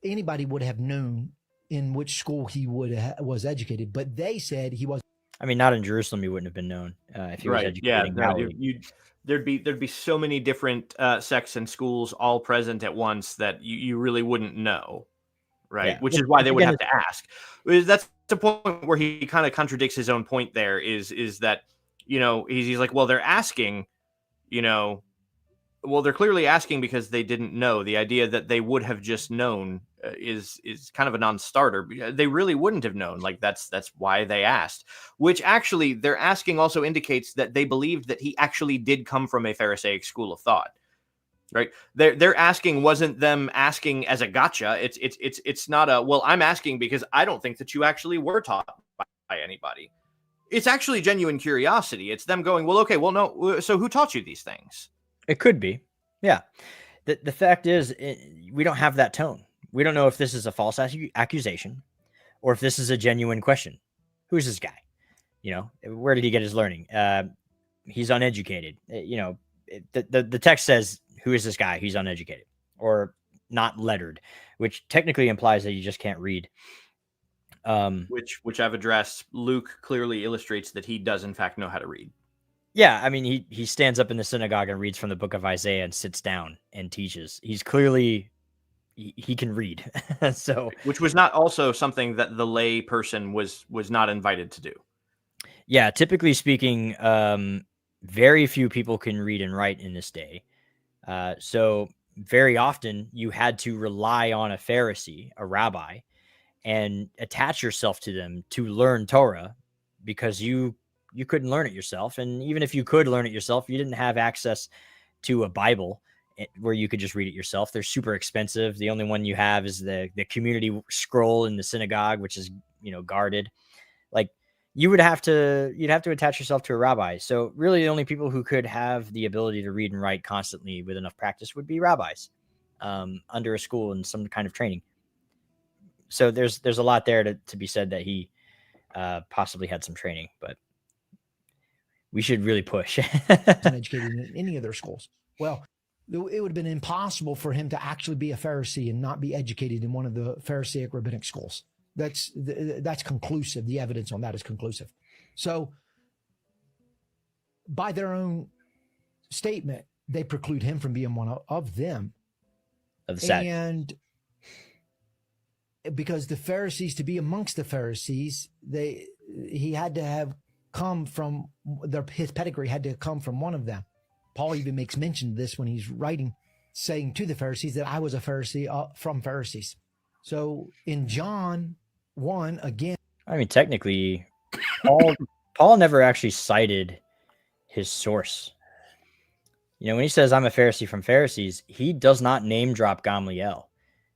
anybody would have known in which school he was educated. But they said he was. I mean, not in Jerusalem, he wouldn't have been known if he was educated in Galilee. There'd be so many different sects and schools all present at once that you really wouldn't know. Right. Yeah. Which is why they would have to ask. That's the point where he kind of contradicts his own point there is that, he's like, well, they're asking, they're clearly asking because they didn't know. The idea that they would have just known is kind of a non-starter. They really wouldn't have known. Like that's why they asked. Which actually, their asking also indicates that they believed that he actually did come from a Pharisaic school of thought. Right? Their asking wasn't them asking as a gotcha. It's not a, well, I'm asking because I don't think that you actually were taught by anybody. It's actually genuine curiosity. It's them going, well, okay, well, no. So who taught you these things? It could be. Yeah. The fact is, we don't have that tone. We don't know if this is a false accusation or if this is a genuine question. Who's this guy? You know, where did he get his learning? He's uneducated. You know, the text says, who is this guy? He's uneducated or not lettered, which technically implies that you just can't read. Which I've addressed. Luke clearly illustrates that he does in fact know how to read. Yeah, I mean, he stands up in the synagogue and reads from the book of Isaiah and sits down and teaches. He's clearly he can read. So, which was not also something that the lay person was not invited to do. Yeah, typically speaking, very few people can read and write in this day. So very often you had to rely on a Pharisee, a rabbi, and attach yourself to them to learn Torah because you couldn't learn it yourself. And even if you could learn it yourself, you didn't have access to a Bible where you could just read it yourself. They're super expensive. The only one you have is the community scroll in the synagogue, which is, you know, guarded. Like you'd have to attach yourself to a rabbi. So really the only people who could have the ability to read and write constantly with enough practice would be rabbis under a school and some kind of training. So there's a lot there to be said that he possibly had some training, but we should really push. Educated in any of their schools. Well, it would have been impossible for him to actually be a Pharisee and not be educated in one of the Pharisaic rabbinic schools. That's conclusive. The evidence on that is conclusive. So by their own statement, they preclude him from being one of them. Of the sect. And because the Pharisees, to be amongst the Pharisees, he had to have come from his pedigree had to come from one of them. Paul even makes mention of this when he's writing, saying to the Pharisees that I was a Pharisee from Pharisees. So in John 1, again, I mean, technically, Paul never actually cited his source. You know, when he says I'm a Pharisee from Pharisees, he does not name drop Gamaliel.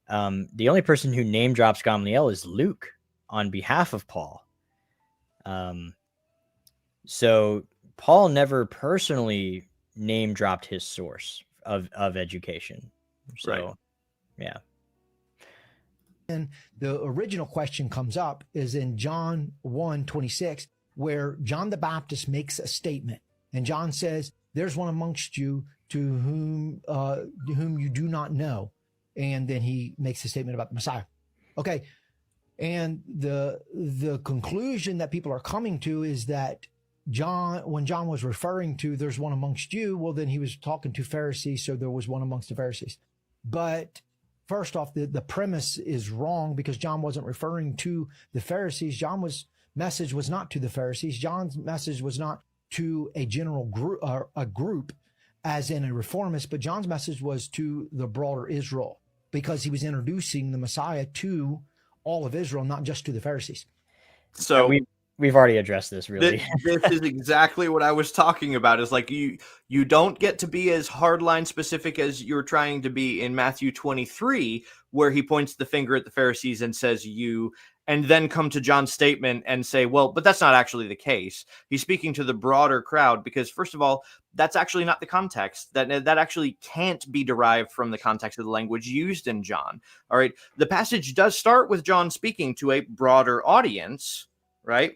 The only person who name drops Gamaliel is Luke on behalf of Paul. So Paul never personally name dropped his source of education. So, right. Yeah. And the original question comes up is in John 1:26, where John the Baptist makes a statement. And John says, there's one amongst you to whom you do not know. And then he makes a statement about the Messiah. Okay. And the conclusion that people are coming to is that when John was referring to there's one amongst you, well, then he was talking to Pharisees. So there was one amongst the Pharisees. But first off, the premise is wrong because John wasn't referring to the Pharisees. John's message was not to the Pharisees. John's message was not to a general group, or a group as in a reformist, but John's message was to the broader Israel because he was introducing the Messiah to all of Israel, not just to the Pharisees. So we've already addressed this, really. This is exactly what I was talking about. Is like you don't get to be as hardline specific as you're trying to be in Matthew 23, where he points the finger at the Pharisees and says you, and then come to John's statement and say, well, but that's not actually the case. He's speaking to the broader crowd because, first of all, that's actually not the context. That actually can't be derived from the context of the language used in John. All right. The passage does start with John speaking to a broader audience, right?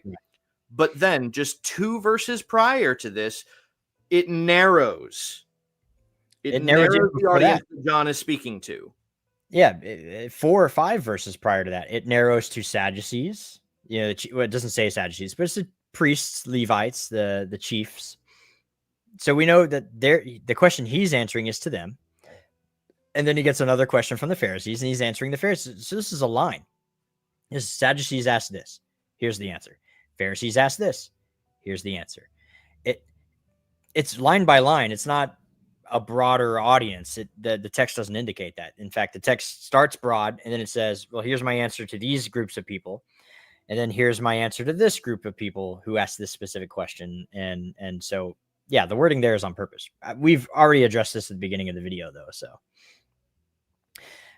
But then just 2 verses prior to this, it narrows. It narrows the audience that John is speaking to. Yeah, 4 or 5 verses prior to that, it narrows to Sadducees. You know, well, it doesn't say Sadducees, but it's the priests, Levites, the chiefs. So we know that the question he's answering is to them. And then he gets another question from the Pharisees, and he's answering the Pharisees. So this is a line. Sadducees ask this. Here's the answer. Pharisees ask this. Here's the answer. It's line by line. It's not a broader audience. The text doesn't indicate that. In fact, the text starts broad, and then it says, well, here's my answer to these groups of people. And then here's my answer to this group of people who asked this specific question. And so, yeah, the wording there is on purpose. We've already addressed this at the beginning of the video, though. So,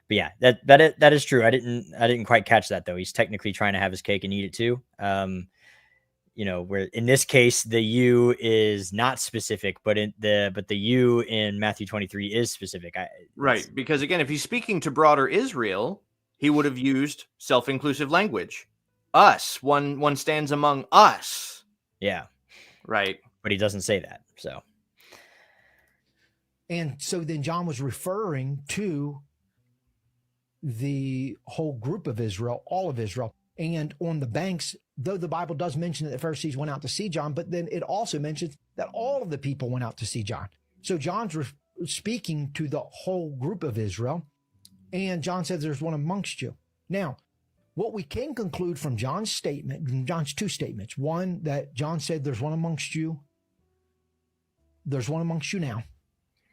but yeah, that is true. I didn't quite catch that, though. He's technically trying to have his cake and eat it too. Where in this case the you is not specific, but the you in Matthew 23 is specific. Right, because again, if he's speaking to broader Israel, he would have used self-inclusive language. Us, one stands among us. Yeah, right. But he doesn't say that. So, and so then John was referring to the whole group of Israel, all of Israel. And on the banks, though the Bible does mention that the Pharisees went out to see John, but then it also mentions that all of the people went out to see John. So John's speaking to the whole group of Israel. And John says there's one amongst you. Now, what we can conclude from John's statement, John's two statements. One, that John said there's one amongst you. There's one amongst you now.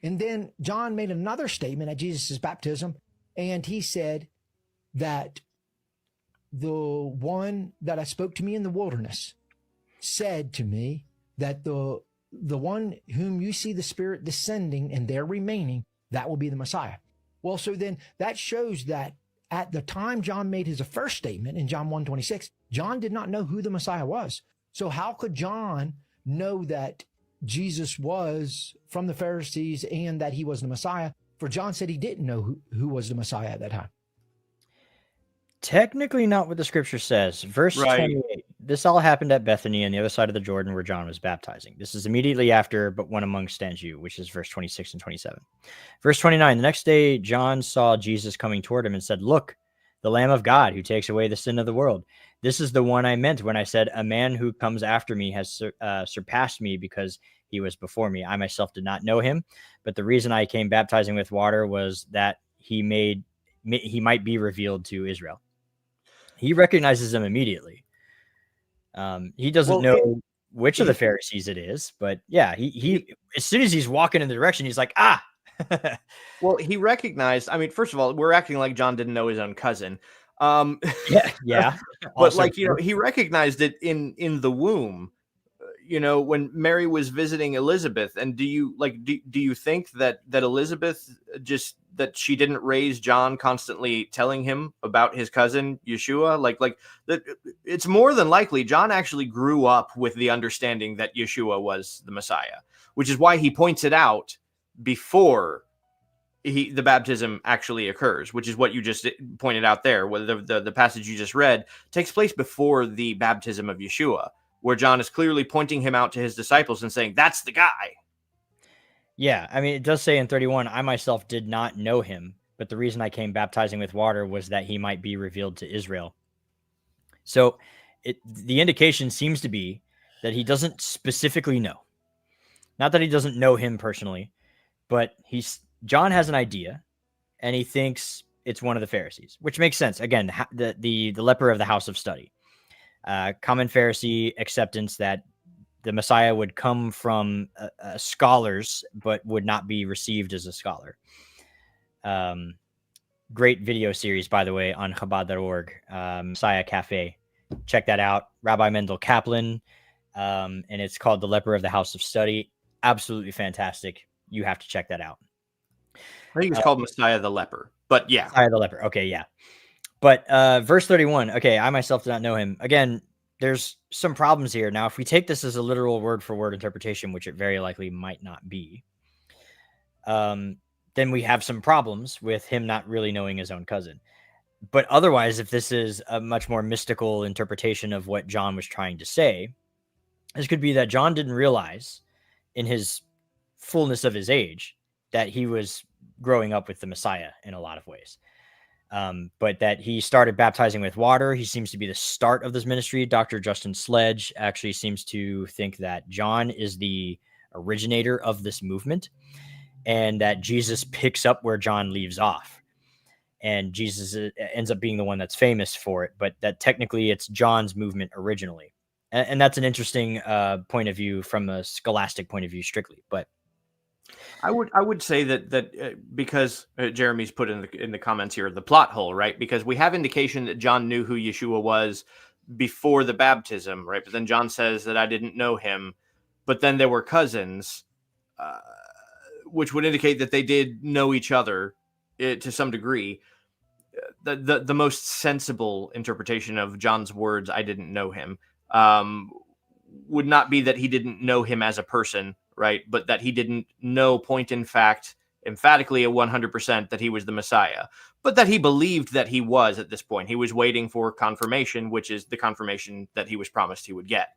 And then John made another statement at Jesus' baptism. And he said that the one that I spoke to me in the wilderness said to me that the one whom you see the Spirit descending and there remaining, that will be the Messiah. Well, so then that shows that at the time John made his first statement in John 1:26, John did not know who the Messiah was. So how could John know that Jesus was from the Pharisees and that he was the Messiah? For John said he didn't know who was the Messiah at that time. Technically not what the scripture says. Verse 28, this all happened at Bethany on the other side of the Jordan where John was baptizing. This is immediately after, but one among stands you, which is verse 26 and 27. Verse 29, the next day John saw Jesus coming toward him and said, look, the Lamb of God who takes away the sin of the world. This is the one I meant when I said, a man who comes after me has surpassed me because he was before me. I myself did not know him, but the reason I came baptizing with water was that he might be revealed to Israel. He recognizes them immediately. He doesn't know which of the Pharisees it is, but yeah, he as soon as he's walking in the direction, he's like, ah. Well, he recognized, I mean, first of all, we're acting like John didn't know his own cousin. Yeah. But Also, like, he recognized it in the womb, when Mary was visiting Elizabeth. And do you think that Elizabeth that she didn't raise John constantly telling him about his cousin Yeshua? Like that, it's more than likely John actually grew up with the understanding that Yeshua was the Messiah, which is why he points it out before the baptism actually occurs, which is what you just pointed out there. Where the passage you just read takes place before the baptism of Yeshua, where John is clearly pointing him out to his disciples and saying, that's the guy. Yeah, I mean, it does say in 31, I myself did not know him, but the reason I came baptizing with water was that he might be revealed to Israel. So the indication seems to be that he doesn't specifically know. Not that he doesn't know him personally, but John has an idea, and he thinks it's one of the Pharisees, which makes sense. Again, the leper of the house of study. Common Pharisee acceptance that the Messiah would come from scholars, but would not be received as a scholar. Great video series, by the way, on Chabad.org, Messiah Cafe. Check that out. Rabbi Mendel Kaplan, and it's called The Leper of the House of Study. Absolutely fantastic. You have to check that out. I think it's called Messiah the Leper, but yeah. Messiah the Leper. Okay, yeah. But verse 31, okay, I myself did not know him. Again, there's some problems here. Now, if we take this as a literal word-for-word interpretation, which it very likely might not be, then we have some problems with him not really knowing his own cousin. But otherwise, if this is a much more mystical interpretation of what John was trying to say, this could be that John didn't realize in his fullness of his age that he was growing up with the Messiah in a lot of ways. But that he started baptizing with water. He seems to be the start of this ministry. Dr. Justin Sledge actually seems to think that John is the originator of this movement and that Jesus picks up where John leaves off. And Jesus ends up being the one that's famous for it, but that technically it's John's movement originally. And that's an interesting point of view from a scholastic point of view strictly. But I would say that because Jeremy's put in the comments here the plot hole, right? Because we have indication that John knew who Yeshua was before the baptism, right? But then John says that I didn't know him, but then there were cousins, which would indicate that they did know each other to some degree. The most sensible interpretation of John's words, I didn't know him, would not be that he didn't know him as a person, right? But that he didn't know emphatically at 100% that he was the Messiah, but that he believed that he was at this point. He was waiting for confirmation, which is the confirmation that he was promised he would get.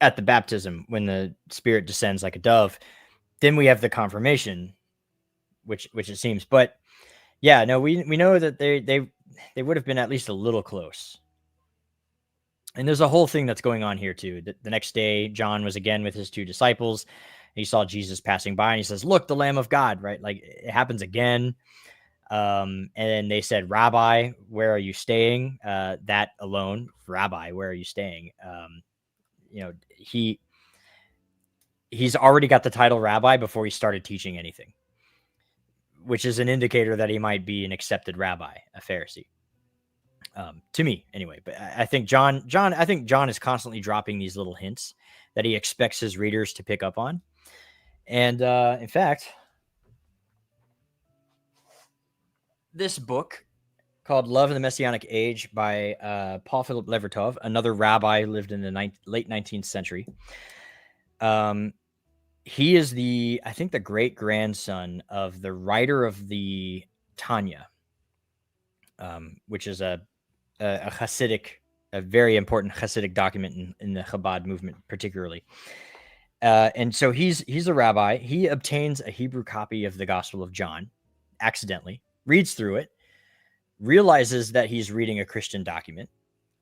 At the baptism, when the Spirit descends like a dove, then we have the confirmation, which it seems. But yeah, no, we know that they would have been at least a little close. And there's a whole thing that's going on here too. The next day, John was again with his 2 disciples. He saw Jesus passing by and he says, "Look, the Lamb of God," right? Like it happens again. And then they said, "Rabbi, where are you staying?" That alone, "Rabbi, where are you staying?" He's already got the title rabbi before he started teaching anything, which is an indicator that he might be an accepted rabbi, a Pharisee. To me anyway, but I think John is constantly dropping these little hints that he expects his readers to pick up on. And in fact, this book called Love in the Messianic Age by Paul Philip Levertov, another rabbi who lived in the late 19th century. He is I think the great grandson of the writer of the Tanya, which is a Hasidic, a very important Hasidic document in the Chabad movement, particularly. And so he's a rabbi. He obtains a Hebrew copy of the Gospel of John accidentally, reads through it, realizes that he's reading a Christian document,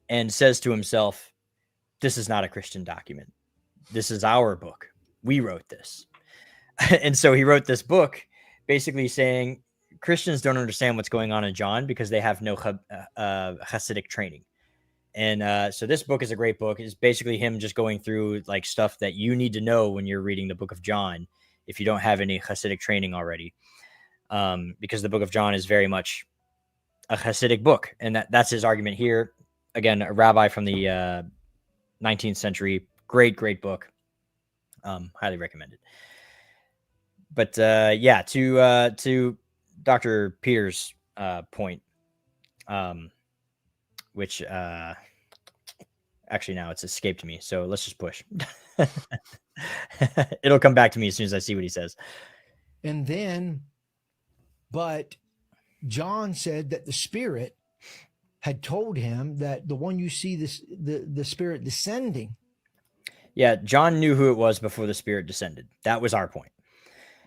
and says to himself, "This is not a Christian document. This is our book. We wrote this." And so he wrote this book basically saying Christians don't understand what's going on in John because they have no Hasidic training. And so this book is a great book. It's basically him just going through like stuff that you need to know when you're reading the book of John if you don't have any Hasidic training already. Because the book of John is very much a Hasidic book. And that's his argument here. Again, a rabbi from the 19th century. Great book. Highly recommended. But yeah, to Dr. Peter's point, which actually now it's escaped me. So let's just push. It'll come back to me as soon as I see what he says. And then, but John said that the Spirit had told him that the one you see the Spirit descending. Yeah, John knew who it was before the Spirit descended. That was our point.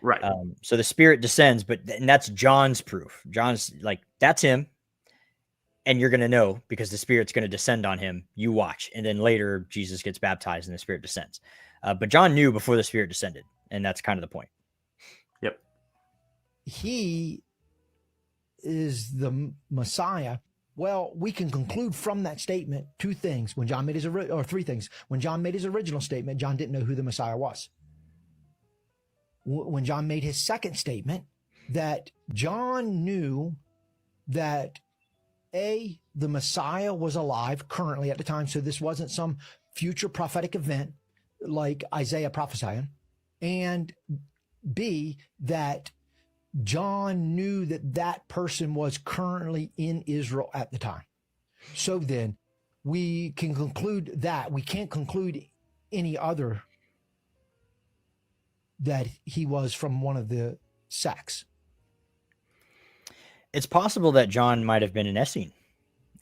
Right. So the Spirit descends, and that's John's proof. John's like, that's him. And you're going to know because the Spirit's going to descend on him. You watch. And then later, Jesus gets baptized and the Spirit descends. But John knew before the Spirit descended. And that's kind of the point. Yep. He is the Messiah. Well, we can conclude from that statement 2 things. When John made his 3 things. When John made his original statement, John didn't know who the Messiah was. When John made his second statement, that John knew that the Messiah was alive currently at the time. So this wasn't some future prophetic event like Isaiah prophesying. And B, that John knew that person was currently in Israel at the time. So then we can conclude that. We can't conclude any other that he was from one of the sects. It's possible that John might have been an Essene,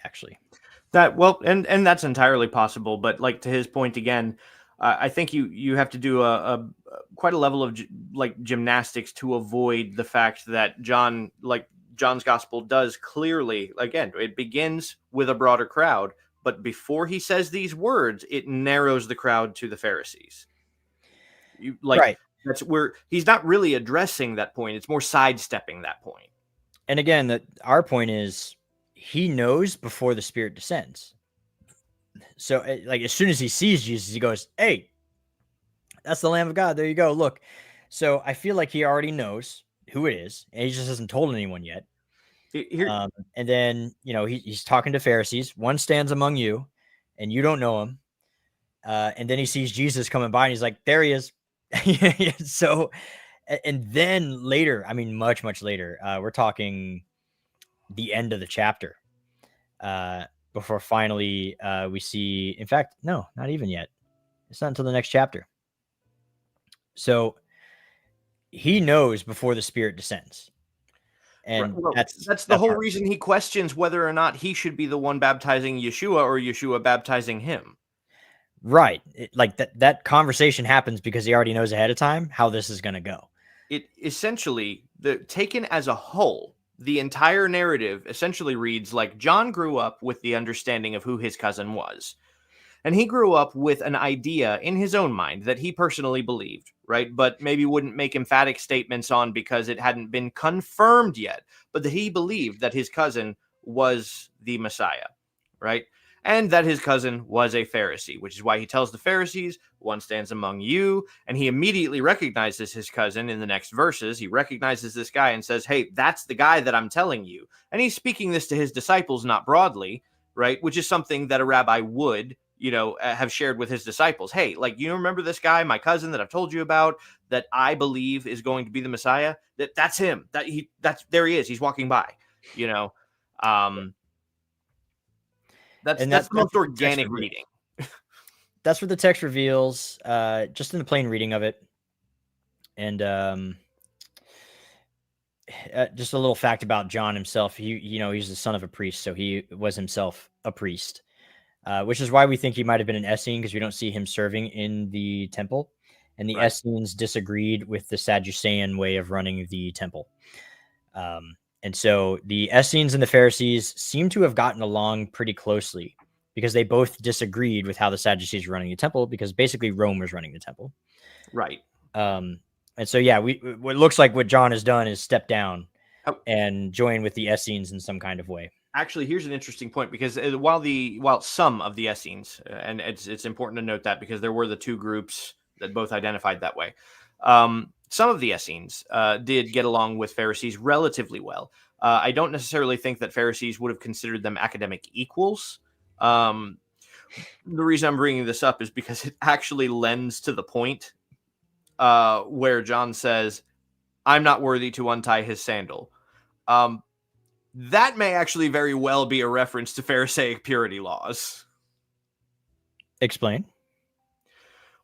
actually. And that's entirely possible. But like to his point again, I think you have to do a quite a level of gymnastics to avoid the fact that John's gospel does clearly, again, it begins with a broader crowd, but before he says these words, it narrows the crowd to the Pharisees. Right. That's where he's not really addressing that point. It's more sidestepping that point. And again, our point is he knows before the Spirit descends. So like as soon as he sees Jesus, he goes, "Hey, that's the Lamb of God. There you go. Look, So I feel like he already knows who it is, and he just hasn't told anyone yet. Here, And then, he's talking to Pharisees. One stands among you, and you don't know him. And then he sees Jesus coming by, and he's like, there he is. So, and then later, I mean, much, much later, we're talking the end of the chapter, before finally we see, in fact, no, not even yet. It's not until the next chapter. So he knows before the Spirit descends. And well, that's the that whole part. reason he questions whether or not he should be the one baptizing Yeshua or Yeshua baptizing him. Right. Like that conversation happens because he already knows ahead of time how this is going to go. It essentially, taken as a whole, the entire narrative essentially reads like John grew up with the understanding of who his cousin was. And he grew up with an idea in his own mind that he personally believed, right? But maybe wouldn't make emphatic statements on because it hadn't been confirmed yet, but that he believed that his cousin was the Messiah, right? And that his cousin was a Pharisee, which is why he tells the Pharisees, one stands among you. And he immediately recognizes his cousin in the next verses. He recognizes this guy and says, hey, that's the guy that I'm telling you. And he's speaking this to his disciples, not broadly, right? Which is something that a rabbi would, have shared with his disciples. Hey, like, you remember this guy, my cousin that I've told you about, that I believe is going to be the Messiah? That's him. There he is. He's walking by, That's the most organic reading. That's what the text reveals, just in the plain reading of it. And just a little fact about John himself. He's the son of a priest, so he was himself a priest, which is why we think he might have been an Essene, because we don't see him serving in the temple. And the Essenes disagreed with the Sadducean way of running the temple. And so the Essenes and the Pharisees seem to have gotten along pretty closely because they both disagreed with how the Sadducees were running the temple, because basically Rome was running the temple. Right. And so, what looks like what John has done is step down and join with the Essenes in some kind of way. Actually, here's an interesting point, because while some of the Essenes, and it's important to note that because there were the two groups that both identified that way. Some of the Essenes did get along with Pharisees relatively well. I don't necessarily think that Pharisees would have considered them academic equals. The reason I'm bringing this up is because it actually lends to the point where John says, I'm not worthy to untie his sandal. That may actually very well be a reference to Pharisaic purity laws. Explain.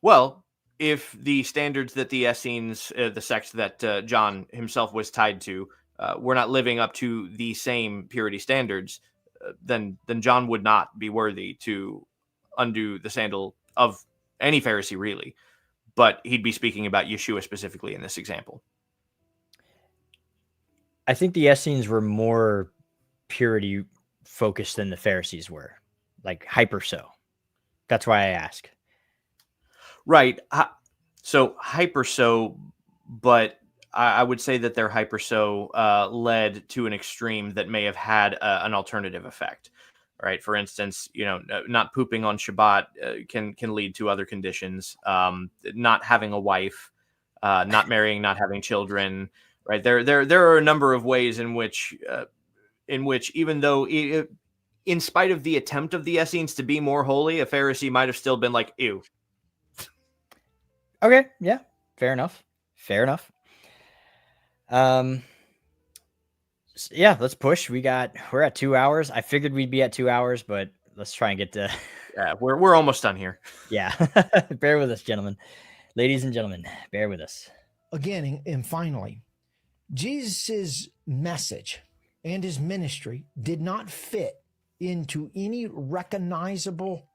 Well, if the standards that the Essenes, the sect that John himself was tied to, were not living up to the same purity standards, then John would not be worthy to undo the sandal of any Pharisee, really. But he'd be speaking about Yeshua specifically in this example. I think the Essenes were more purity focused than the Pharisees were, like hyper so. That's why I ask. Right. So hyper so, but I would say that their hyper so led to an extreme that may have had an alternative effect. Right. For instance, not pooping on Shabbat can lead to other conditions. Not having a wife, not marrying, not having children. Right. There are a number of ways in which even though in spite of the attempt of the Essenes to be more holy, a Pharisee might have still been like, ew. Okay. Yeah. Fair enough. Yeah, let's push. We're at 2 hours. I figured we'd be at 2 hours, but let's try and get to. Yeah, we're almost done here. Yeah. Bear with us, gentlemen. Ladies and gentlemen, bear with us. Again, and finally, Jesus' message and his ministry did not fit into any recognizable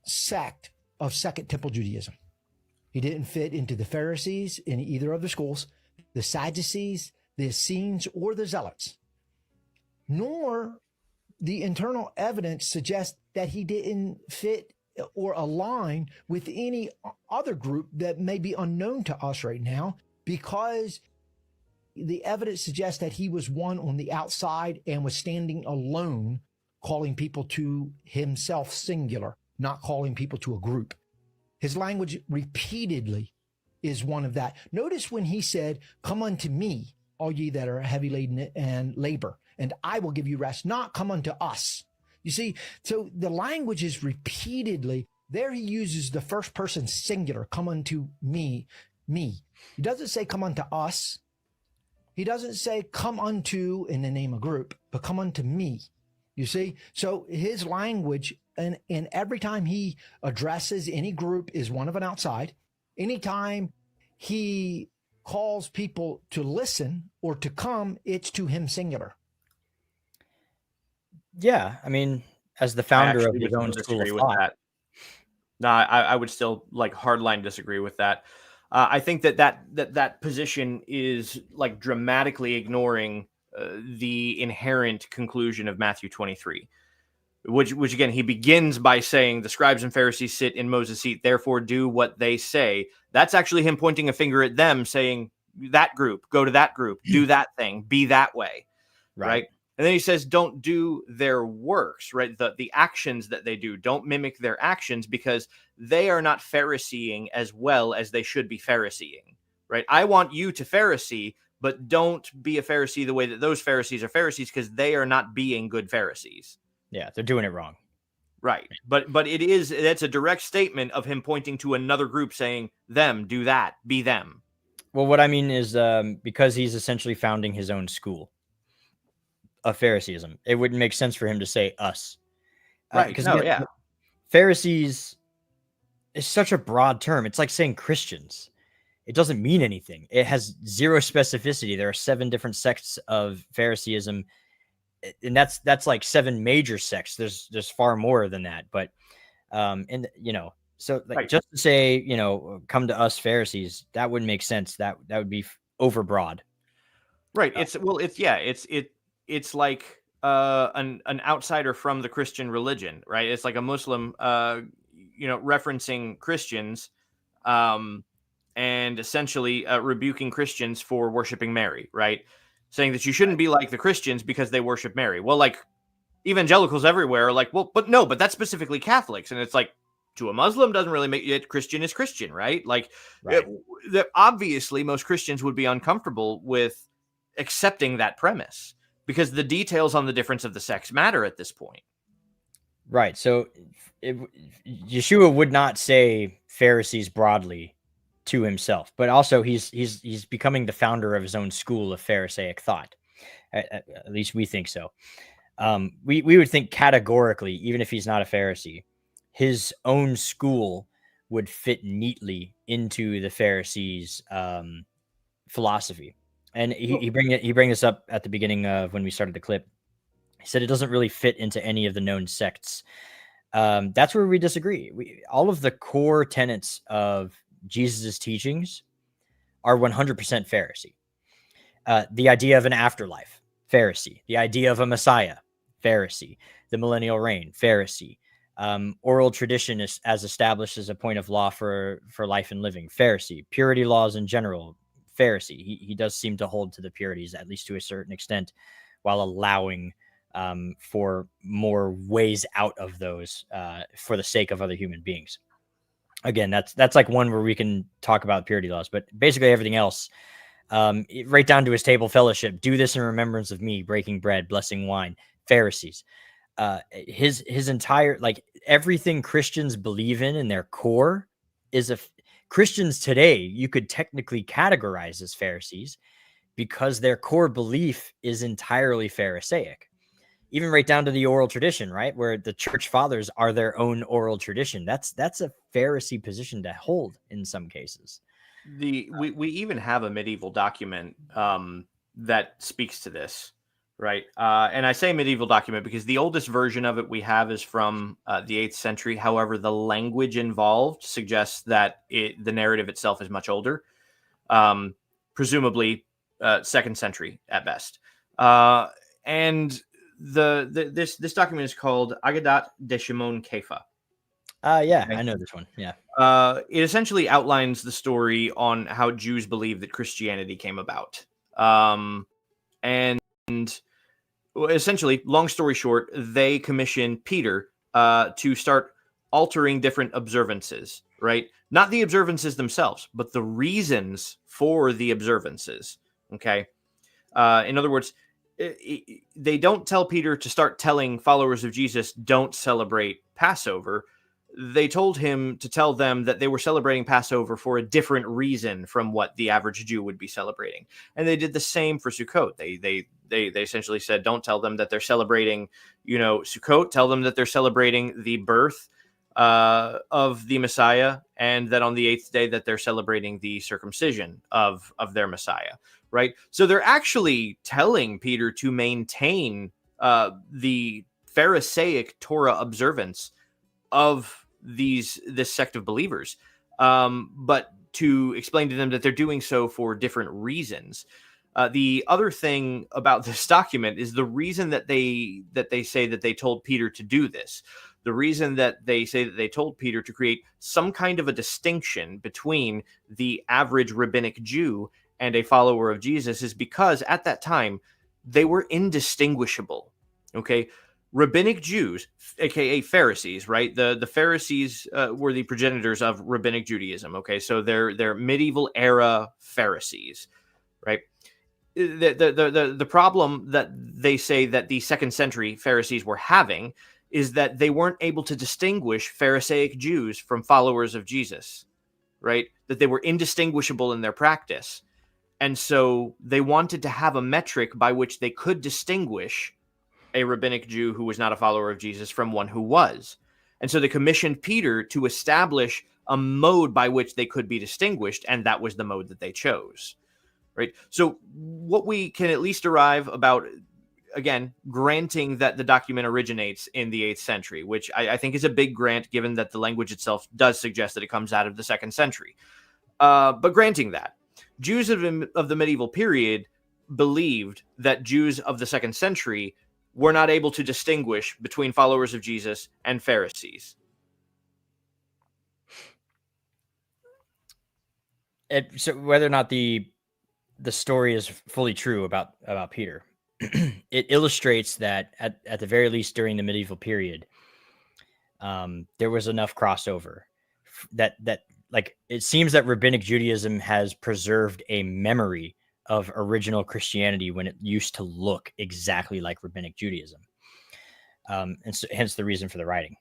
sect of Second Temple Judaism. He didn't fit into the Pharisees in either of the schools, the Sadducees, the Essenes, or the Zealots. Nor the internal evidence suggests that he didn't fit or align with any other group that may be unknown to us right now, because the evidence suggests that he was one on the outside and was standing alone, calling people to himself singular, not calling people to a group. His language repeatedly is one of that. Notice when he said, "Come unto me, all ye that are heavy laden and labor, and I will give you rest," not "come unto us." You see, so the language is repeatedly there. He uses the first person singular, "come unto me, me." He doesn't say "come unto us." He doesn't say "come unto" in the name of group, but "come unto me." You see, so his language, and every time he addresses any group, is one of an outside. Anytime he calls people to listen or to come, it's to him singular. Yeah, I mean, as the I founder of actually his would own still school of disagree with thought. that. No, I would still like hardline disagree with that. I think that position is like dramatically ignoring the inherent conclusion of Matthew 23, which again, he begins by saying the scribes and Pharisees sit in Moses' seat, therefore do what they say. That's actually him pointing a finger at them, saying that group, go to that group, do that thing, be that way, right? And then he says, don't do their works, right? The actions that they do, don't mimic their actions, because they are not Phariseeing as well as they should be Phariseeing, right? I want you to Pharisee, but don't be a Pharisee the way that those Pharisees are Pharisees, because they are not being good Pharisees. Yeah, they're doing it wrong. Right. But that's a direct statement of him pointing to another group saying, them, do that, be them. Well, what I mean is because he's essentially founding his own school of Phariseeism, it wouldn't make sense for him to say us. Right. Because No, yeah. Pharisees is such a broad term. It's like saying Christians. It doesn't mean anything. It has zero specificity. There are 7 different sects of Phariseeism, and that's like 7 major sects. There's far more than that. But and so like Right. just to say, come to us Pharisees, that wouldn't make sense. That would be overbroad. Right. It's like an outsider from the Christian religion, right? It's like a Muslim referencing Christians and essentially rebuking Christians for worshiping Mary, right? Saying that you shouldn't be like the Christians because they worship Mary. Well, like evangelicals everywhere are like, well, but that's specifically Catholics. And it's like, to a Muslim doesn't really make it. Christian is Christian, right? Like Right. Obviously most Christians would be uncomfortable with accepting that premise because the details on the difference of the sex matter at this point. Right. So Yeshua would not say Pharisees broadly to himself, but also he's becoming the founder of his own school of Pharisaic thought. At least we think so. We would think categorically, even if he's not a Pharisee, his own school would fit neatly into the Pharisees' philosophy. And he bring this up at the beginning of when we started the clip. He said it doesn't really fit into any of the known sects. That's where we disagree. All of the core tenets of Jesus's teachings are 100% Pharisee. The idea of an afterlife, Pharisee. The idea of a Messiah, Pharisee. The millennial reign, Pharisee. Oral tradition is as established as a point of law for life and living, Pharisee. Purity laws in general, Pharisee. He does seem to hold to the purities, at least to a certain extent, while allowing for more ways out of those for the sake of other human beings. Again, that's like one where we can talk about purity laws, but basically everything else, right down to his table fellowship, do this in remembrance of me, breaking bread, blessing wine, Pharisees. His entire, like everything Christians believe in their core is Christians today, you could technically categorize as Pharisees because their core belief is entirely Pharisaic. Even right down to the oral tradition, right? Where the church fathers are their own oral tradition. That's a Pharisee position to hold in some cases. We even have a medieval document that speaks to this, right? And I say medieval document because the oldest version of it we have is from the 8th century. However, the language involved suggests that the narrative itself is much older, presumably 2nd century at best. And this document is called Agadat de Shimon Kefa. Yeah, I know this one. Yeah. It essentially outlines the story on how Jews believe that Christianity came about. And essentially, long story short, they commissioned Peter to start altering different observances, right? not the observances themselves, but the reasons for the observances. Okay. In other words, they don't tell Peter to start telling followers of Jesus, don't celebrate Passover. They told him to tell them that they were celebrating Passover for a different reason from what the average Jew would be celebrating. And they did the same for Sukkot. They essentially said, don't tell them that they're celebrating, Sukkot. Tell them that they're celebrating the birth of the Messiah, and that on the 8th day that they're celebrating the circumcision of their Messiah, right? So they're actually telling Peter to maintain the Pharisaic Torah observance of this sect of believers, but to explain to them that they're doing so for different reasons. The other thing about this document is the reason that they say that they told Peter to do this. The reason that they say that they told Peter to create some kind of a distinction between the average rabbinic Jew and a follower of Jesus is because at that time they were indistinguishable. Okay. Rabbinic Jews, aka Pharisees, right? The Pharisees were the progenitors of rabbinic Judaism. Okay, so they're medieval era Pharisees, right? The problem that they say that the 2nd century Pharisees were having is that they weren't able to distinguish Pharisaic Jews from followers of Jesus, right? That they were indistinguishable in their practice, and so they wanted to have a metric by which they could distinguish a rabbinic Jew who was not a follower of Jesus from one who was. And so they commissioned Peter to establish a mode by which they could be distinguished, and that was the mode that they chose, right? So what we can at least derive about, again, granting that the document originates in the 8th century, which I think is a big grant given that the language itself does suggest that it comes out of the 2nd century. But granting that, Jews of the medieval period believed that Jews of the 2nd century were not able to distinguish between followers of Jesus and Pharisees. So whether or not the story is fully true about Peter, it illustrates that at the very least during the medieval period, there was enough crossover that like it seems that rabbinic Judaism has preserved a memory of original Christianity when it used to look exactly like rabbinic Judaism. And so, hence the reason for the writing.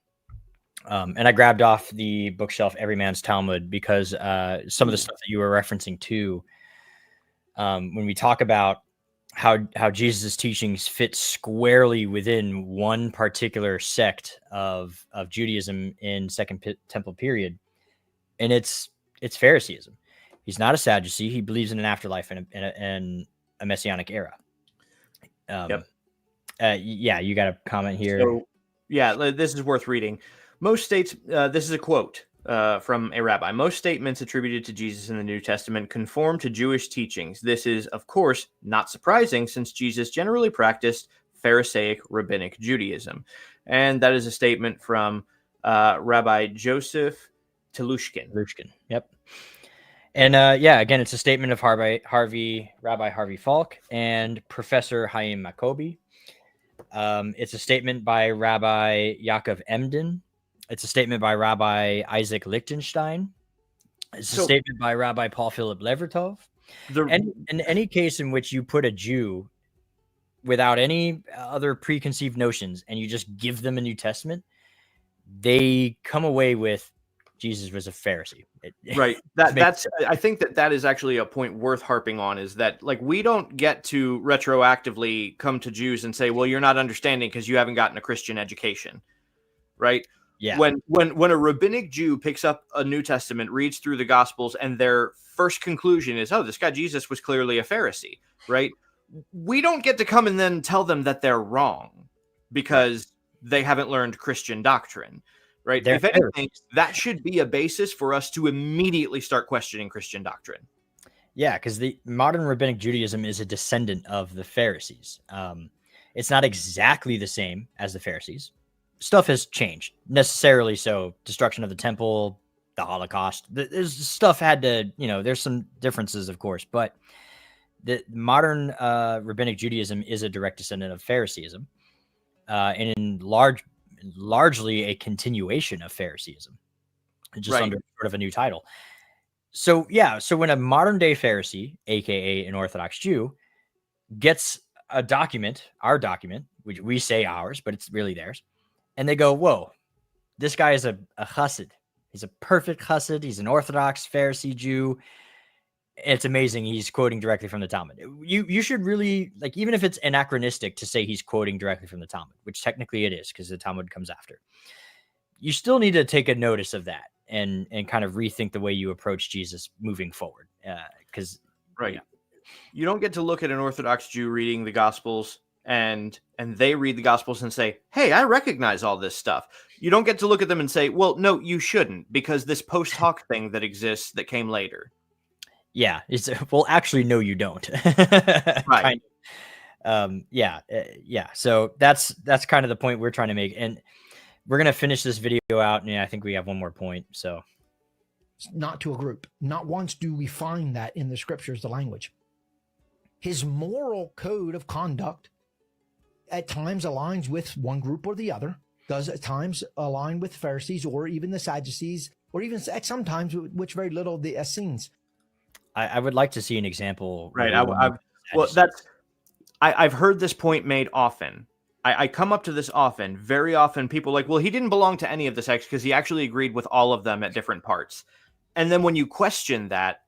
And I grabbed off the bookshelf Every Man's Talmud because some of the stuff that you were referencing too, when we talk about how Jesus' teachings fit squarely within one particular sect of Judaism in Second Temple period, and it's Phariseeism. He's not a Sadducee. He believes in an afterlife and a messianic era. Yep. Yeah, you got a comment here. So, yeah, this is worth reading. Most states, this is a quote from a rabbi. Most statements attributed to Jesus in the New Testament conform to Jewish teachings. This is, of course, not surprising since Jesus generally practiced Pharisaic rabbinic Judaism. And that is a statement from Rabbi Joseph Telushkin. Yep. And yeah, again, it's a statement of Rabbi Harvey Falk and Professor Chaim Makobi. It's a statement by Rabbi Yaakov Emden. It's a statement by Rabbi Isaac Lichtenstein. It's a statement by Rabbi Paul Philip Levertov. And in any case in which you put a Jew without any other preconceived notions and you just give them a New Testament, they come away with Jesus was a Pharisee. Right. I think that is actually a point worth harping on, is that like we don't get to retroactively come to Jews and say, well, you're not understanding because you haven't gotten a Christian education. Right. Yeah. When a rabbinic Jew picks up a New Testament, reads through the Gospels, and their first conclusion is, oh, this guy Jesus was clearly a Pharisee. Right. We don't get to come and then tell them that they're wrong because they haven't learned Christian doctrine. Right. If anything, that should be a basis for us to immediately start questioning Christian doctrine. Yeah, because the modern rabbinic Judaism is a descendant of the Pharisees. It's not exactly the same as the Pharisees. Stuff has changed necessarily. So destruction of the temple, the Holocaust, there's stuff had to, there's some differences, of course, but the modern rabbinic Judaism is a direct descendant of Phariseeism, and in largely a continuation of Phariseeism. just under sort of a new title. So yeah, so when a modern day Pharisee, aka an Orthodox Jew, gets a document, our document, which we say ours, but it's really theirs, and they go, "Whoa, this guy is a chassid. He's a perfect chassid. He's an Orthodox Pharisee Jew. It's amazing. He's quoting directly from the Talmud." You should really, like, even if it's anachronistic to say he's quoting directly from the Talmud, which technically it is because the Talmud comes after. You still need to take a notice of that and kind of rethink the way you approach Jesus moving forward. Because you don't get to look at an Orthodox Jew reading the Gospels and they read the Gospels and say, "Hey, I recognize all this stuff." You don't get to look at them and say, "Well, no, you shouldn't, because this post hoc thing that exists that came later." Yeah, well, actually, no, you don't. Right. Yeah. So that's kind of the point we're trying to make, and we're gonna finish this video out, and I think we have one more point. So, not to a group. Not once do we find that in the scriptures, the language. His moral code of conduct at times aligns with one group or the other, does at times align with Pharisees or even the Sadducees, or even at sometimes which very little the Essenes. I would like to see an example. Right. I've heard this point made often. I come up to this often. Very often people are like, "Well, he didn't belong to any of the sects because he actually agreed with all of them at different parts." And then when you question that,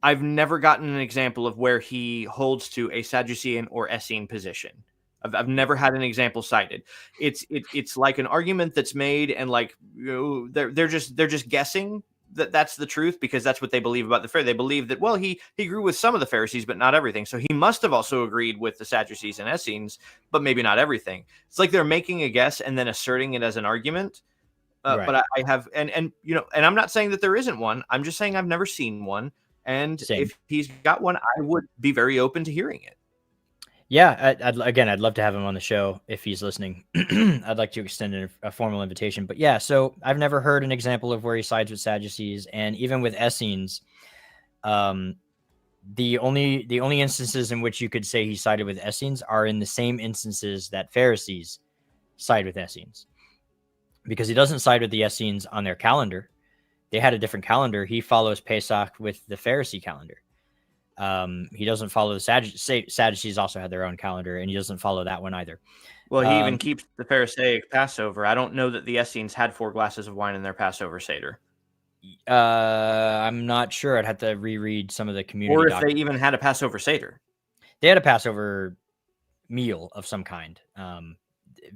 I've never gotten an example of where he holds to a Sadducean or Essene position. I've never had an example cited. It's like an argument that's made, and like, you know, they're just guessing that that's the truth because that's what they believe about the Pharisees. They believe that, well, he grew with some of the Pharisees, but not everything. So he must have also agreed with the Sadducees and Essenes, but maybe not everything. It's like they're making a guess and then asserting it as an argument. Right. But I have, and you know, and I'm not saying that there isn't one. I'm just saying I've never seen one. And Same. if he's got one, I would be very open to hearing it. Yeah, I'd love to have him on the show if he's listening. I'd like to extend a formal invitation. But yeah, so I've never heard an example of where he sides with Sadducees, and even with Essenes, the only instances in which you could say he sided with Essenes are in the same instances that Pharisees side with Essenes, because he doesn't side with the Essenes on their calendar. They had a different calendar. He follows Pesach with the Pharisee calendar. He doesn't follow the Sadducees also had their own calendar, and he doesn't follow that one either. Well, he even keeps the Pharisaic Passover. I don't know that the Essenes had 4 glasses of wine in their Passover Seder. I'm not sure. I'd have to reread some of the community. Or if they even had a Passover Seder. They had a Passover meal of some kind.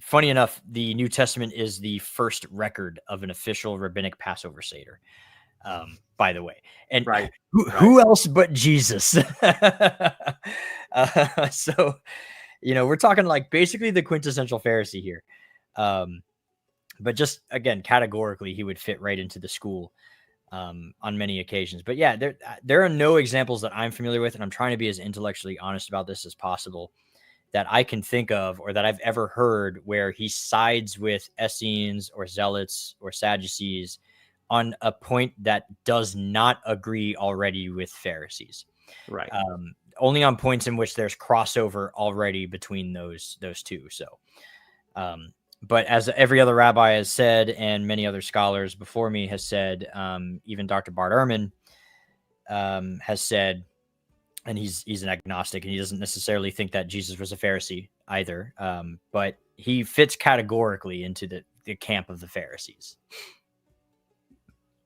Funny enough, the New Testament is the first record of an official rabbinic Passover Seder. By the way, and who else but Jesus? So, you know, we're talking like basically the quintessential Pharisee here. But just again, categorically, he would fit right into the school on many occasions. But yeah, there are no examples that I'm familiar with, and I'm trying to be as intellectually honest about this as possible, that I can think of or that I've ever heard where he sides with Essenes or Zealots or Sadducees on a point that does not agree already with Pharisees. Right. Only on points in which there's crossover already between those two. So, but as every other rabbi has said, and many other scholars before me has said, even Dr. Bart Ehrman has said, and he's an agnostic, and he doesn't necessarily think that Jesus was a Pharisee either, but he fits categorically into the camp of the Pharisees.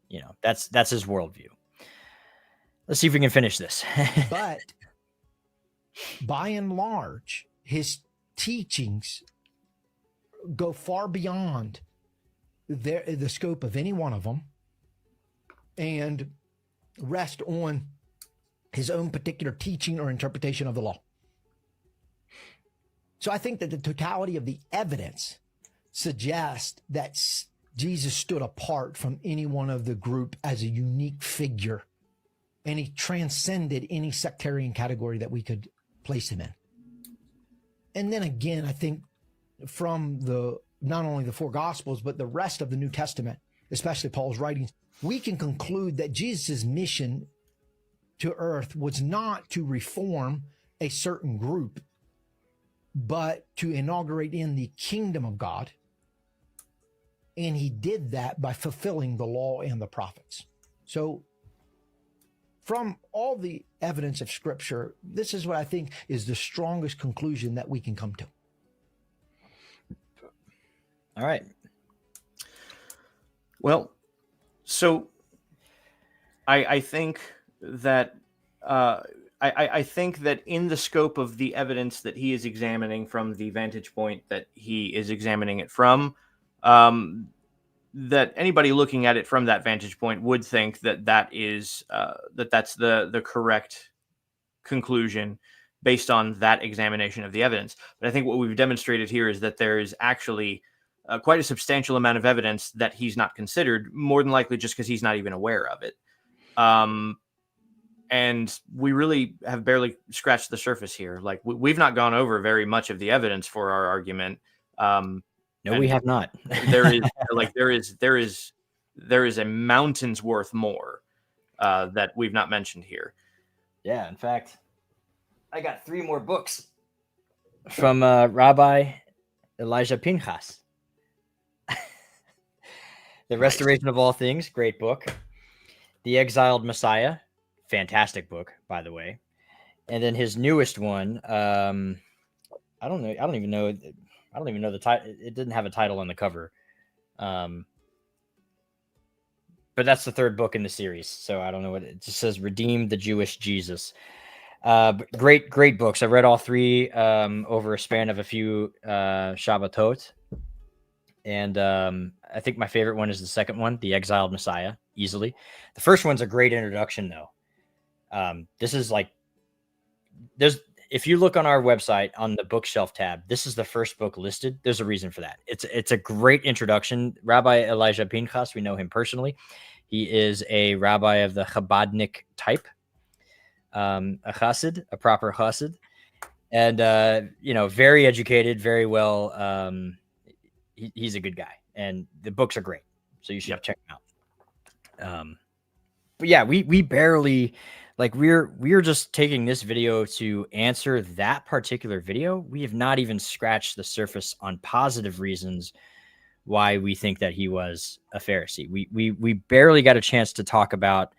You know, that's his worldview. Let's see if we can finish this. But by and large, his teachings go far beyond the scope of any one of them and rest on his own particular teaching or interpretation of the law. So I think that the totality of the evidence suggests that Jesus stood apart from any one of the group as a unique figure, and he transcended any sectarian category that we could place him in. And then again, I think from not only the 4 Gospels, but the rest of the New Testament, especially Paul's writings, we can conclude that Jesus' mission to earth was not to reform a certain group, but to inaugurate in the kingdom of God And he did that by fulfilling the law and the prophets. So from all the evidence of Scripture, this is what I think is the strongest conclusion that we can come to. All right. Well, so I think that I think that in the scope of the evidence that he is examining from the vantage point that he is examining it from, that anybody looking at it from that vantage point would think that that's the correct conclusion based on that examination of the evidence. But I think what we've demonstrated here is that there is actually quite a substantial amount of evidence that he's not considered, more than likely just because he's not even aware of it. And we really have barely scratched the surface here. Like we've not gone over very much of the evidence for our argument. No, we have not. there is a mountain's worth more that we've not mentioned here. Yeah, in fact, I got 3 more books from Rabbi Elijah Pinchas. The Restoration of All Things, great book. The Exiled Messiah, fantastic book, by the way. And then his newest one, I don't even know the title. It didn't have a title on the cover. But that's the 3rd book in the series. So I don't know what it just says. Redeem the Jewish Jesus. Great books. I read all 3 over a span of a few Shabbatot. And I think my favorite one is the second one, The Exiled Messiah, easily. The first one's a great introduction, though. This is like, if you look on our website on the bookshelf tab, this is the first book listed. There's a reason for that. It's a great introduction. Rabbi Elijah Pinchas, we know him personally. He is a rabbi of the Chabadnik type, a chassid, a proper chassid, and very educated, very well. He's a good guy, and the books are great, so you should check them out. But yeah, we barely, like, we're just taking this video to answer that particular video. We have not even scratched the surface on positive reasons why we think that he was a Pharisee. We barely got a chance to talk about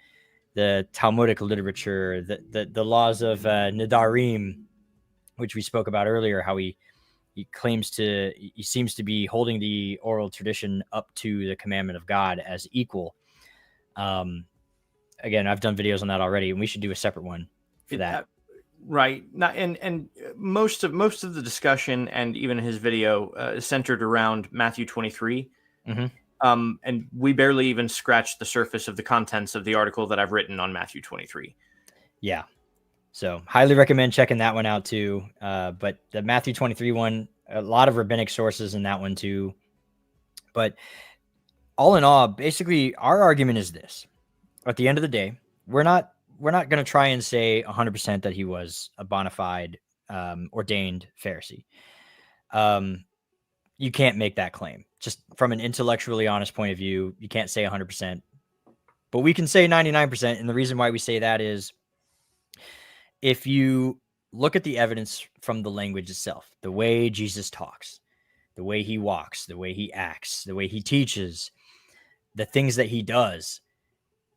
the Talmudic literature, the laws of Nidarim, which we spoke about earlier, how he seems to be holding the oral tradition up to the commandment of God as equal. Again, I've done videos on that already, and we should do a separate one for that. Right. And most of the discussion and even his video is centered around Matthew 23. Mm-hmm. And we barely even scratched the surface of the contents of the article that I've written on Matthew 23. Yeah. So highly recommend checking that one out too. But the Matthew 23 one, a lot of rabbinic sources in that one too. But all in all, basically our argument is this. At the end of the day, we're not going to try and say 100% that he was a bona fide ordained Pharisee. You can't make that claim. Just from an intellectually honest point of view, you can't say 100%. But we can say 99%. And the reason why we say that is if you look at the evidence from the language itself, the way Jesus talks, the way he walks, the way he acts, the way he teaches, the things that he does,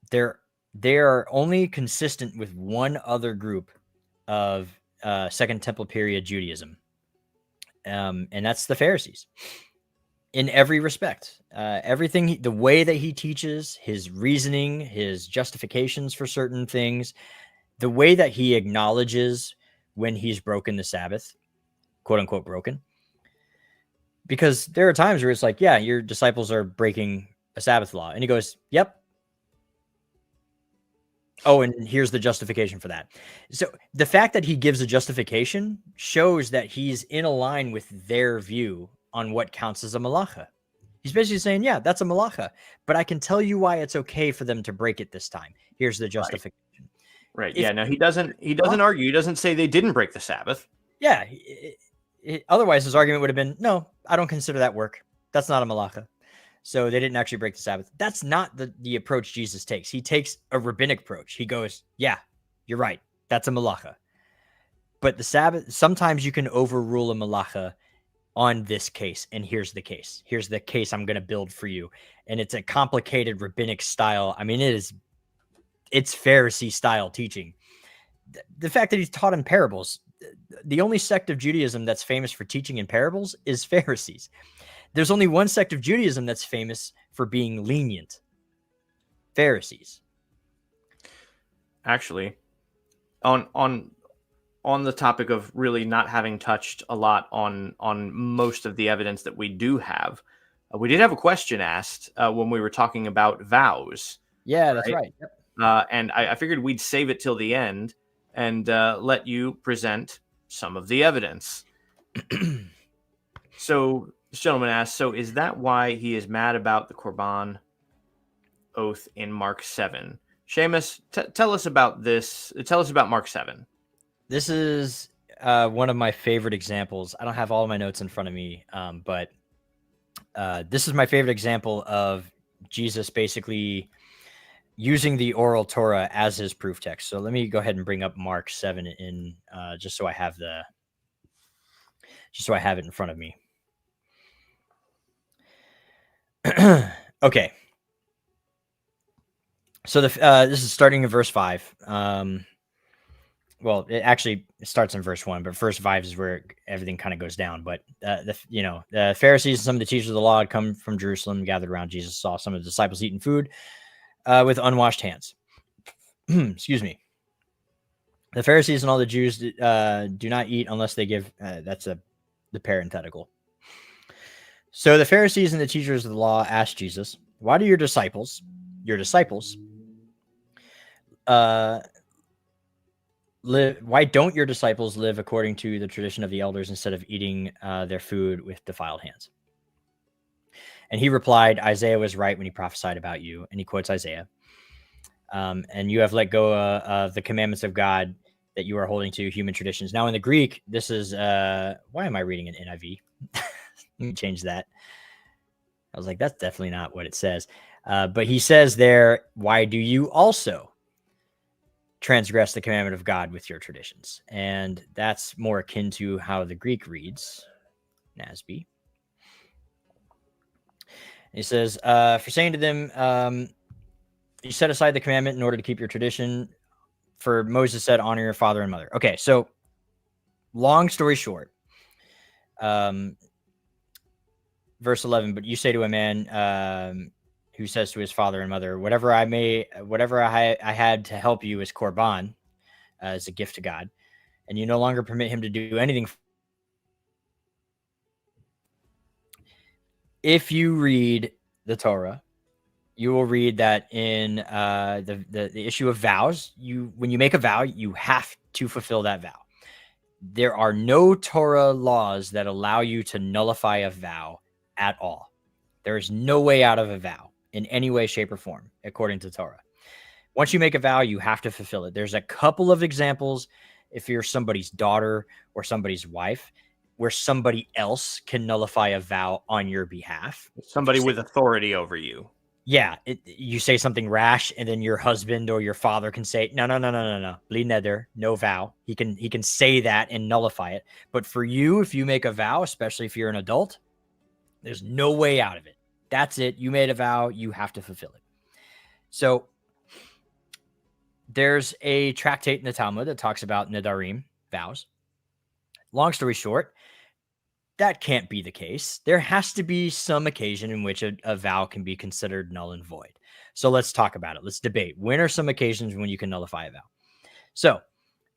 they are only consistent with one other group of Second Temple period Judaism. And that's the Pharisees in every respect. Everything, the way that he teaches, his reasoning, his justifications for certain things, the way that he acknowledges when he's broken the Sabbath, quote unquote broken. Because there are times where it's like, yeah, your disciples are breaking a Sabbath law. And he goes, yep. Oh, and here's the justification for that. So the fact that he gives a justification shows that he's in a line with their view on what counts as a malacha. He's basically saying, yeah, that's a malacha, but I can tell you why it's okay for them to break it this time. Here's the justification. Right. Yeah. No, he doesn't argue. He doesn't say they didn't break the Sabbath. Yeah. Otherwise, his argument would have been, no, I don't consider that work. That's not a malacha. So they didn't actually break the Sabbath. That's not the approach Jesus takes. He takes a rabbinic approach. He goes, yeah, you're right. That's a malacha. But the Sabbath, sometimes you can overrule a malacha on this case, and here's the case. Here's the case I'm going to build for you. And it's a complicated rabbinic style. I mean, it's Pharisee style teaching. The fact that he's taught in parables, the only sect of Judaism that's famous for teaching in parables is Pharisees. There's only one sect of Judaism that's famous for being lenient. Pharisees. Actually, on the topic of really not having touched a lot on most of the evidence that we do have, we did have a question asked when we were talking about vows. Yeah, that's right. Yep. And I figured we'd save it till the end and let you present some of the evidence. So this gentleman asked, so is that why he is mad about the Korban oath in Mark 7? Seamus, tell us about this. Tell us about Mark 7. This is one of my favorite examples. I don't have all of my notes in front of me, but this is my favorite example of Jesus basically using the oral Torah as his proof text. So let me go ahead and bring up Mark 7 in just so I have it in front of me. Okay. So this is starting in verse 5. Well, it starts in verse 1, but verse 5 is where everything kind of goes down. But the Pharisees and some of the teachers of the law had come from Jerusalem, gathered around Jesus, saw some of the disciples eating food with unwashed hands. Excuse me. The Pharisees and all the Jews do not eat unless they give. That's the parenthetical. So the Pharisees and the teachers of the law asked Jesus, "Why do your disciples live? Why don't your disciples live according to the tradition of the elders instead of eating their food with defiled hands?" And he replied, "Isaiah was right when he prophesied about you." And he quotes Isaiah. And you have let go of the commandments of God that you are holding to human traditions. Now in the Greek, this is, why am I reading an NIV? Let me change that. I was like, that's definitely not what it says. But he says there, why do you also transgress the commandment of God with your traditions? And that's more akin to how the Greek reads, NASB. He says, for saying to them, you set aside the commandment in order to keep your tradition. For Moses said, honor your father and mother. Okay, so long story short, verse 11, but you say to a man who says to his father and mother, whatever I had to help you is Korban, as a gift to God, and you no longer permit him to do anything. If you read the Torah, you will read that in the issue of vows, when you make a vow, you have to fulfill that vow. There are no Torah laws that allow you to nullify a vow at all. There is no way out of a vow in any way, shape, or form, according to Torah. Once you make a vow, you have to fulfill it. There's a couple of examples if you're somebody's daughter or somebody's wife, where somebody else can nullify a vow on your behalf. Somebody with authority over you. Yeah, you say something rash, and then your husband or your father can say, no, bli neder, no vow. He can say that and nullify it. But for you, if you make a vow, especially if you're an adult, there's no way out of it. That's it. You made a vow. You have to fulfill it. So there's a tractate in the Talmud that talks about nedarim, vows. Long story short, that can't be the case. There has to be some occasion in which a vow can be considered null and void. So let's talk about it. Let's debate. When are some occasions when you can nullify a vow? So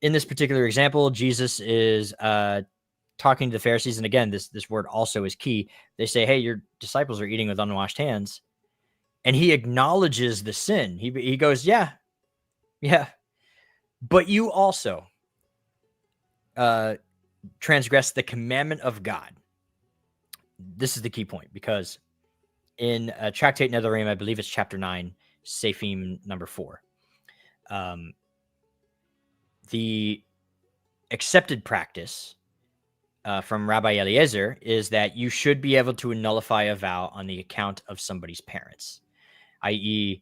in this particular example, Jesus is talking to the Pharisees. And again, this word also is key. They say, hey, your disciples are eating with unwashed hands. And he acknowledges the sin. He goes, yeah. But you also transgress the commandment of God. This is the key point, because in Tractate Nedarim, I believe it's chapter 9, Sefim number 4, the accepted practice from Rabbi Eliezer is that you should be able to nullify a vow on the account of somebody's parents, i.e.,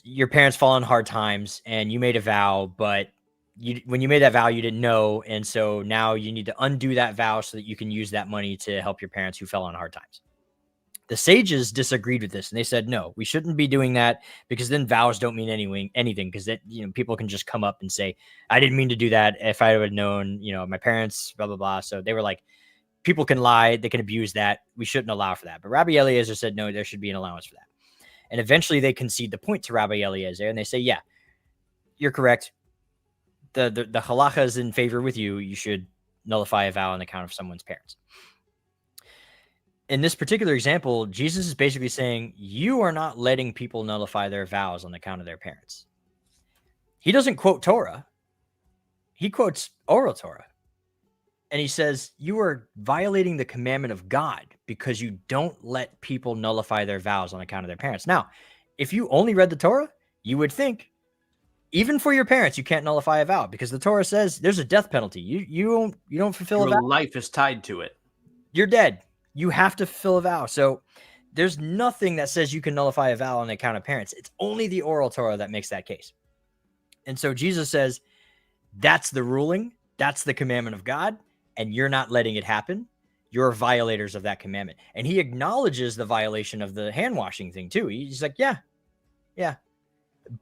your parents fall in hard times and you made a vow, but when you made that vow, you didn't know. And so now you need to undo that vow so that you can use that money to help your parents who fell on hard times. The sages disagreed with this, and they said, no, we shouldn't be doing that, because then vows don't mean anything, because that, people can just come up and say, I didn't mean to do that. If I would have known, my parents, blah, blah, blah. So they were like, people can lie, they can abuse that. We shouldn't allow for that. But Rabbi Eliezer said, no, there should be an allowance for that. And eventually they concede the point to Rabbi Eliezer, and they say, yeah, you're correct. The halacha is in favor with you. You should nullify a vow on account of someone's parents. In this particular example, Jesus is basically saying, you are not letting people nullify their vows on account of their parents. He doesn't quote Torah. He quotes oral Torah. And he says, you are violating the commandment of God because you don't let people nullify their vows on account of their parents. Now, if you only read the Torah, you would think, even for your parents, you can't nullify a vow, because the Torah says there's a death penalty. You don't fulfill a vow. Your life is tied to it. You're dead. You have to fulfill a vow. So there's nothing that says you can nullify a vow on account of parents. It's only the oral Torah that makes that case. And so Jesus says, that's the ruling. That's the commandment of God. And you're not letting it happen. You're violators of that commandment. And he acknowledges the violation of the hand washing thing too. He's like, yeah,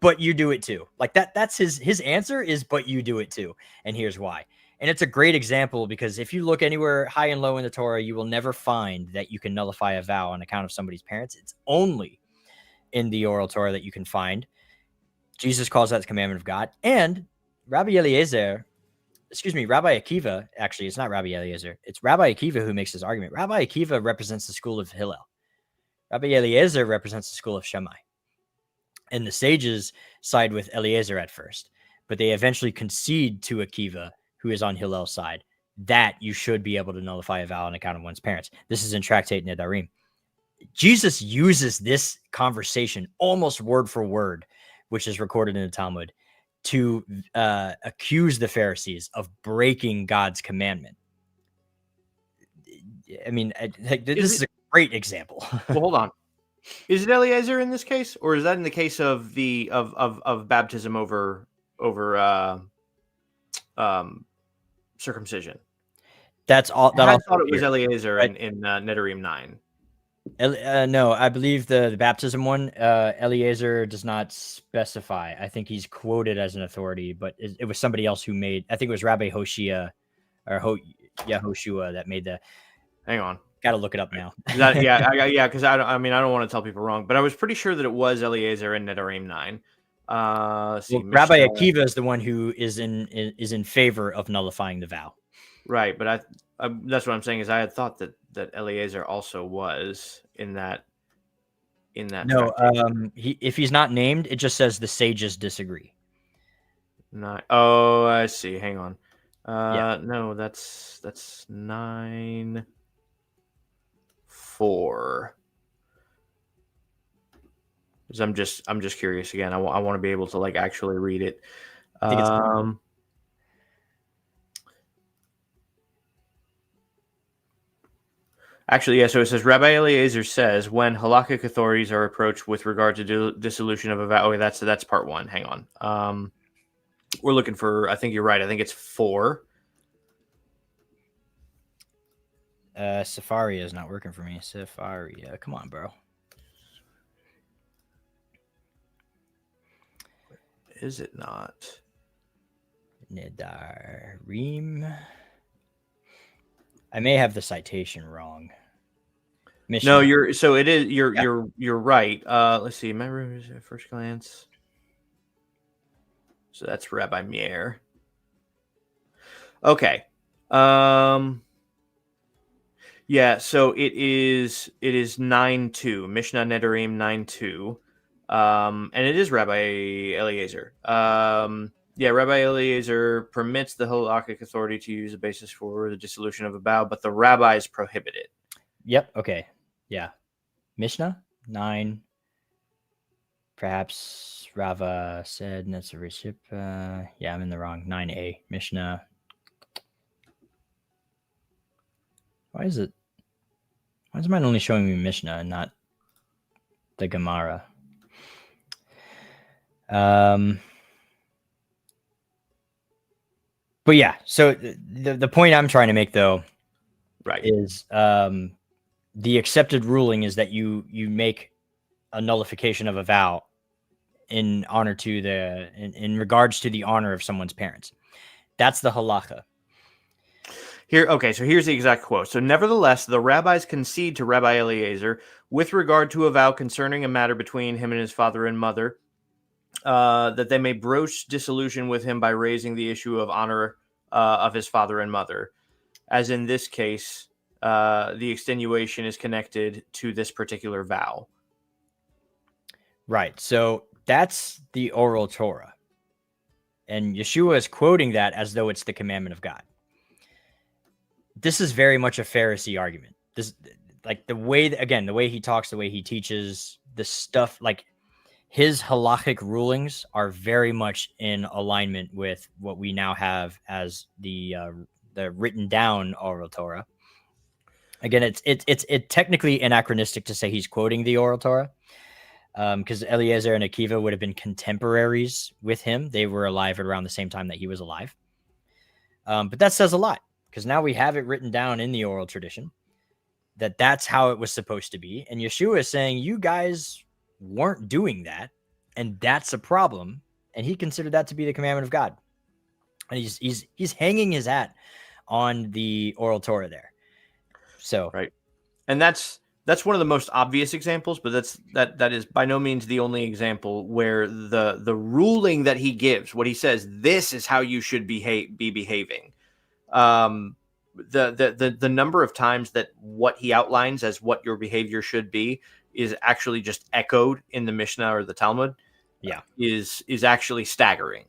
but you do it too. Like that's his answer is, but you do it too. And here's why. And it's a great example, because if you look anywhere high and low in the Torah, you will never find that you can nullify a vow on account of somebody's parents. It's only in the oral Torah that you can find. Jesus calls that the commandment of God. And Rabbi Akiva, actually, it's not Rabbi Eliezer. It's Rabbi Akiva who makes this argument. Rabbi Akiva represents the school of Hillel. Rabbi Eliezer represents the school of Shammai. And the sages side with Eliezer at first, but they eventually concede to Akiva, who is on Hillel's side, that you should be able to nullify a vow on account of one's parents. This is in Tractate Nedarim. Jesus uses this conversation almost word for word, which is recorded in the Talmud, to accuse the Pharisees of breaking God's commandment. I mean, this is a great example. Well, hold on. Is it Eliezer in this case, or is that in the case of the of baptism over circumcision? That's all. I thought it was Eliezer in Nedarim 9. No, I believe the baptism one, Eliezer does not specify. I think he's quoted as an authority, but it was somebody else who made. I think it was Rabbi Hoshea or Yahoshua that made the. Hang on. Got to look it up now. Because I don't want to tell people wrong, but I was pretty sure that it was Eliezer in Nedarim 9. Rabbi Akiva is the one who is in favor of nullifying the vow. Right, but that's what I'm saying is I had thought that Eliezer also was in that. No, if he's not named, it just says the sages disagree. Oh, I see. Hang on. No, that's 9. 4. Because I'm just curious again. I want to be able to like actually read it. Actually, yeah. So it says Rabbi Eliezer says when halakhic authorities are approached with regard to dissolution of a vow. Okay, that's part 1. Hang on. We're looking for. I think you're right. I think it's 4. Safari is not working for me. Safari, come on, bro. Is it not? Nedarim. I may have the citation wrong. Mishnah. No, you're right. Let's see. My room is at first glance. So that's Rabbi Meir. Okay. Yeah, so it is 9:2, Mishnah Nedarim 9:2, and it is Rabbi Eliezer. Rabbi Eliezer permits the halakhic authority to use a basis for the dissolution of a vow, but the rabbis prohibit it. Yep. Okay. Yeah. Mishnah 9. Perhaps Rava said Netzariship. Yeah, I'm in the wrong. 9a Mishnah. Why is mine only showing me Mishnah and not the Gemara? But yeah, so the point I'm trying to make though Right. is the accepted ruling is that you make a nullification of a vow in honor to in regards to the honor of someone's parents. That's the halacha. So here's the exact quote. So, nevertheless, the rabbis concede to Rabbi Eliezer with regard to a vow concerning a matter between him and his father and mother, that they may broach dissolution with him by raising the issue of honor of his father and mother. As in this case, the extenuation is connected to this particular vow. Right. So that's the oral Torah. And Yeshua is quoting that as though it's the commandment of God. This is very much a Pharisee argument. This, like the way he talks, the way he teaches, the stuff, like his halachic rulings are very much in alignment with what we now have as the written down oral Torah. Again, it's technically anachronistic to say he's quoting the oral Torah, because Eliezer and Akiva would have been contemporaries with him. They were alive at around the same time that he was alive. But that says a lot, because now we have it written down in the oral tradition that that's how it was supposed to be. And Yeshua is saying, you guys weren't doing that, and that's a problem. And he considered that to be the commandment of God. And he's hanging his hat on the oral Torah there. So right. And that's one of the most obvious examples, but that is by no means the only example where the ruling that he gives, what he says, this is how you should be behaving. The number of times that what he outlines as what your behavior should be is actually just echoed in the Mishnah or the Talmud. Yeah, is actually staggering.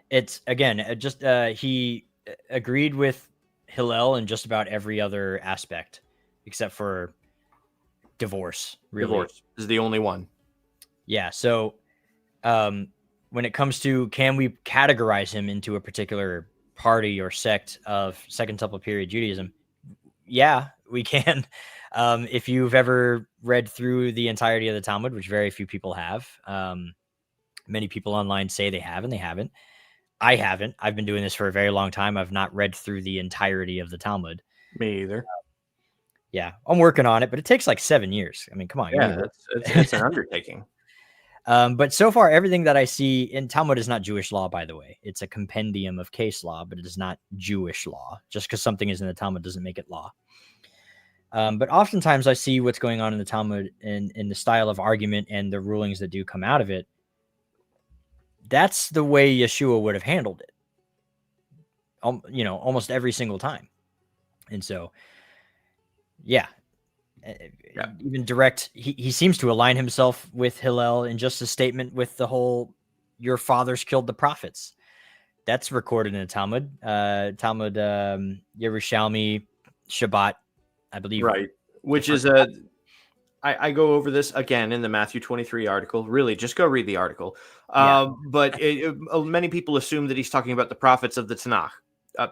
It's again just he agreed with Hillel in just about every other aspect except for divorce. Really. Divorce is the only one. Yeah. So when it comes to, can we categorize him into a particular party or sect of Second Temple period Judaism? Yeah, we can. If you've ever read through the entirety of the Talmud, which very few people have, many people online say they have and they haven't. I haven't. I've been doing this for a very long time. I've not read through the entirety of the Talmud. Me either. Yeah, I'm working on it, but it takes like 7 years. I mean, come on. Yeah, it's an undertaking. But so far, everything that I see in Talmud is not Jewish law, by the way. It's a compendium of case law, but it is not Jewish law. Just because something is in the Talmud doesn't make it law. But oftentimes I see what's going on in the Talmud in the style of argument and the rulings that do come out of it. That's the way Yeshua would have handled it. Almost every single time. And so, yeah. Even direct, he seems to align himself with Hillel in just a statement with the whole, your fathers killed the prophets. That's recorded in the Talmud. Yerushalmi Shabbat, I believe. Right. Which is I go over this again in the Matthew 23 article. Really, just go read the article. But many people assume that he's talking about the prophets of the Tanakh.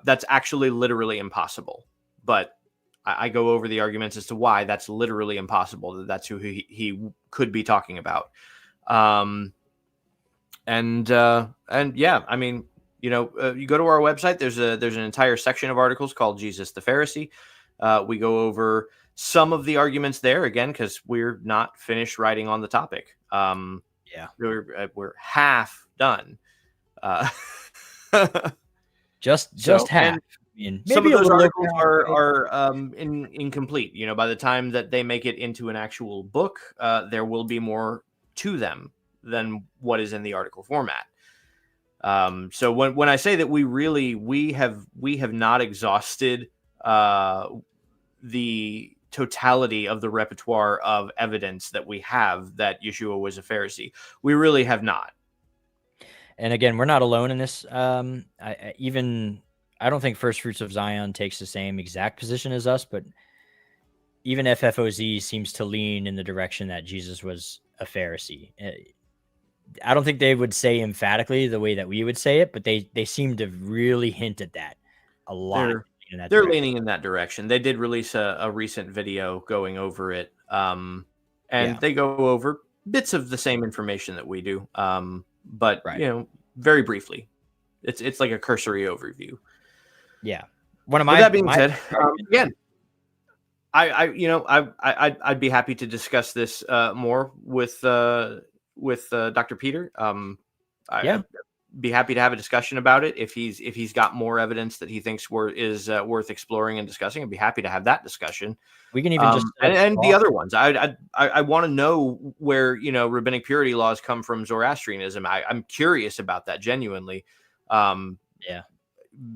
That's actually literally impossible. But I go over the arguments as to why that's literally impossible. That's who he could be talking about. And yeah, I mean, you go to our website. There's an entire section of articles called Jesus the Pharisee. We go over some of the arguments there again because we're not finished writing on the topic. We're half done. Just half. Some of those articles are incomplete. By the time that they make it into an actual book, there will be more to them than what is in the article format. So when I say that we have not exhausted the totality of the repertoire of evidence that we have that Yeshua was a Pharisee, we really have not. And again, we're not alone in this. I don't think First Fruits of Zion takes the same exact position as us, but even FFOZ seems to lean in the direction that Jesus was a Pharisee. I don't think they would say emphatically the way that we would say it, but they seem to really hint at that a lot. They're leaning in that direction. They did release a recent video going over it, and they go over bits of the same information that we do, but very briefly. It's like a cursory overview. Yeah. One of With my that being my said, again, I'd be happy to discuss this more with Dr. Peter. Yeah. I'd be happy to have a discussion about it if he's got more evidence that he thinks is worth exploring and discussing. I'd be happy to have that discussion. We can even just and the other ones. I want to know where rabbinic purity laws come from Zoroastrianism. I'm curious about that genuinely. Yeah.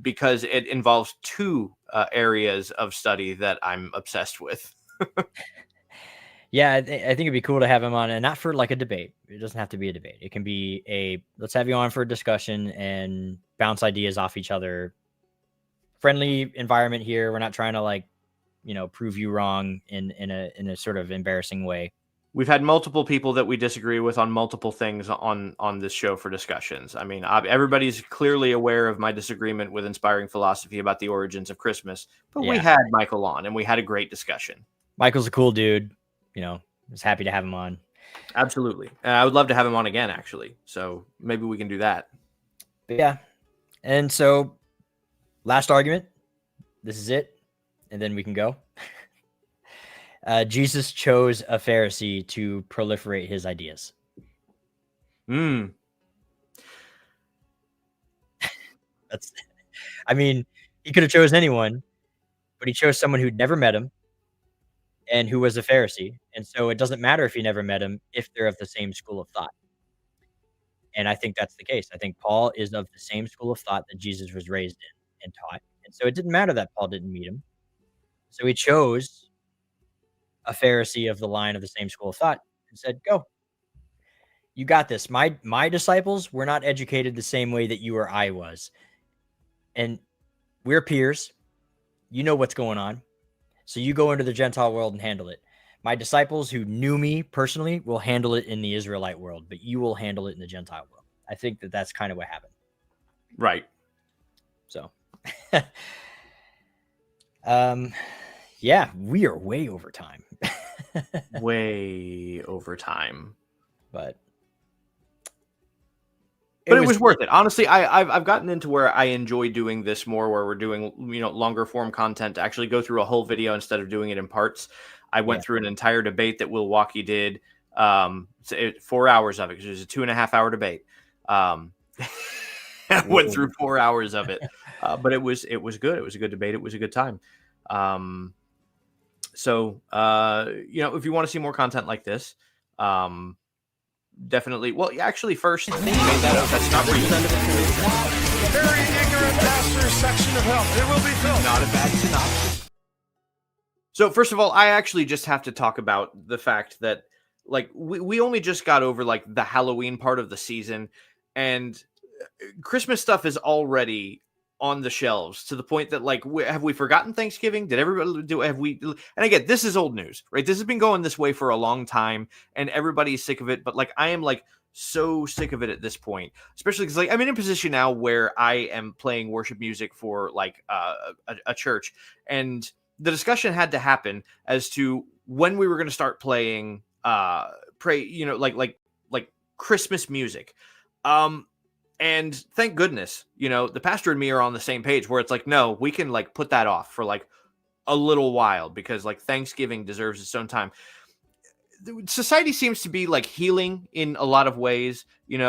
Because it involves two areas of study that I'm obsessed with. Yeah, I think it'd be cool to have him on, and not for like a debate. It doesn't have to be a debate. It can be let's have you on for a discussion and bounce ideas off each other. Friendly environment here. We're not trying to prove you wrong in a sort of embarrassing way. We've had multiple people that we disagree with on multiple things on this show for discussions. I mean, everybody's clearly aware of my disagreement with inspiring philosophy about the origins of Christmas, but we had Michael on and we had a great discussion. Michael's a cool dude. Was happy to have him on. Absolutely. I would love to have him on again, actually. So maybe we can do that. But yeah. And so last argument, this is it. And then we can go. Jesus chose a Pharisee to proliferate his ideas. He could have chosen anyone, but he chose someone who'd never met him and who was a Pharisee. And so it doesn't matter if he never met him, if they're of the same school of thought. And I think that's the case. I think Paul is of the same school of thought that Jesus was raised in and taught. And so it didn't matter that Paul didn't meet him. So he chose a Pharisee of the line of the same school of thought and said, go, you got this. My disciples were not educated the same way that you or I was. And we're peers. You know what's going on. So you go into the Gentile world and handle it. My disciples who knew me personally will handle it in the Israelite world, but you will handle it in the Gentile world. I think that that's kind of what happened. Right. So, yeah, we are way over time. Way over time. But it was worth it. Honestly, I've gotten into where I enjoy doing this more, where we're doing longer form content to actually go through a whole video instead of doing it in parts. I went through an entire debate that Will Walkie did, 4 hours of it, because it was a 2.5 hour debate. I went through 4 hours of it, but it was good. It was a good debate. It was a good time. So if you want to see more content like this, definitely. Well, actually, first, I think you made that up. That's not representative. Very ignorant pastor's section of hell. It will be filled. Not a bad synopsis. So, first of all, I actually just have to talk about the fact that, we only just got over, the Halloween part of the season, and Christmas stuff is already on the shelves to the point that, have we forgotten Thanksgiving? Did everybody do? Have we? And again, this is old news, right? This has been going this way for a long time, and everybody's sick of it. But I am so sick of it at this point, especially because I'm in a position now where I am playing worship music for a church, and the discussion had to happen as to when we were going to start playing Christmas music. And thank goodness, the pastor and me are on the same page where it's no, we can put that off for a little while because Thanksgiving deserves its own time. Society seems to be healing in a lot of ways, in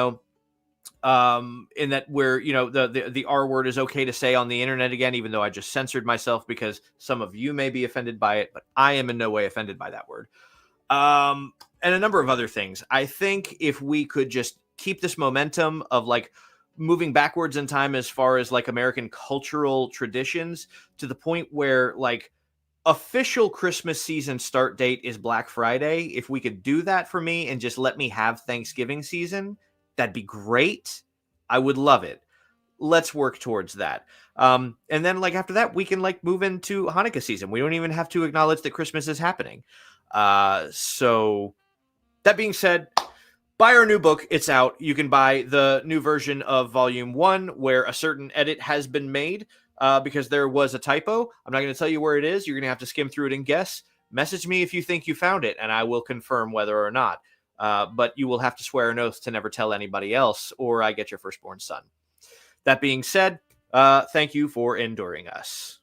that where, the R word is okay to say on the internet again, even though I just censored myself because some of you may be offended by it, but I am in no way offended by that word. And a number of other things. I think if we could just keep this momentum of moving backwards in time as far as American cultural traditions to the point where official Christmas season start date is Black Friday. If we could do that for me and just let me have Thanksgiving season, that'd be great. I would love it. Let's work towards that. And then after that, we can move into Hanukkah season. We don't even have to acknowledge that Christmas is happening. So that being said, buy our new book. It's out. You can buy the new version of Volume 1 where a certain edit has been made because there was a typo. I'm not going to tell you where it is. You're going to have to skim through it and guess. Message me if you think you found it, and I will confirm whether or not. But you will have to swear an oath to never tell anybody else, or I get your firstborn son. That being said, thank you for enduring us.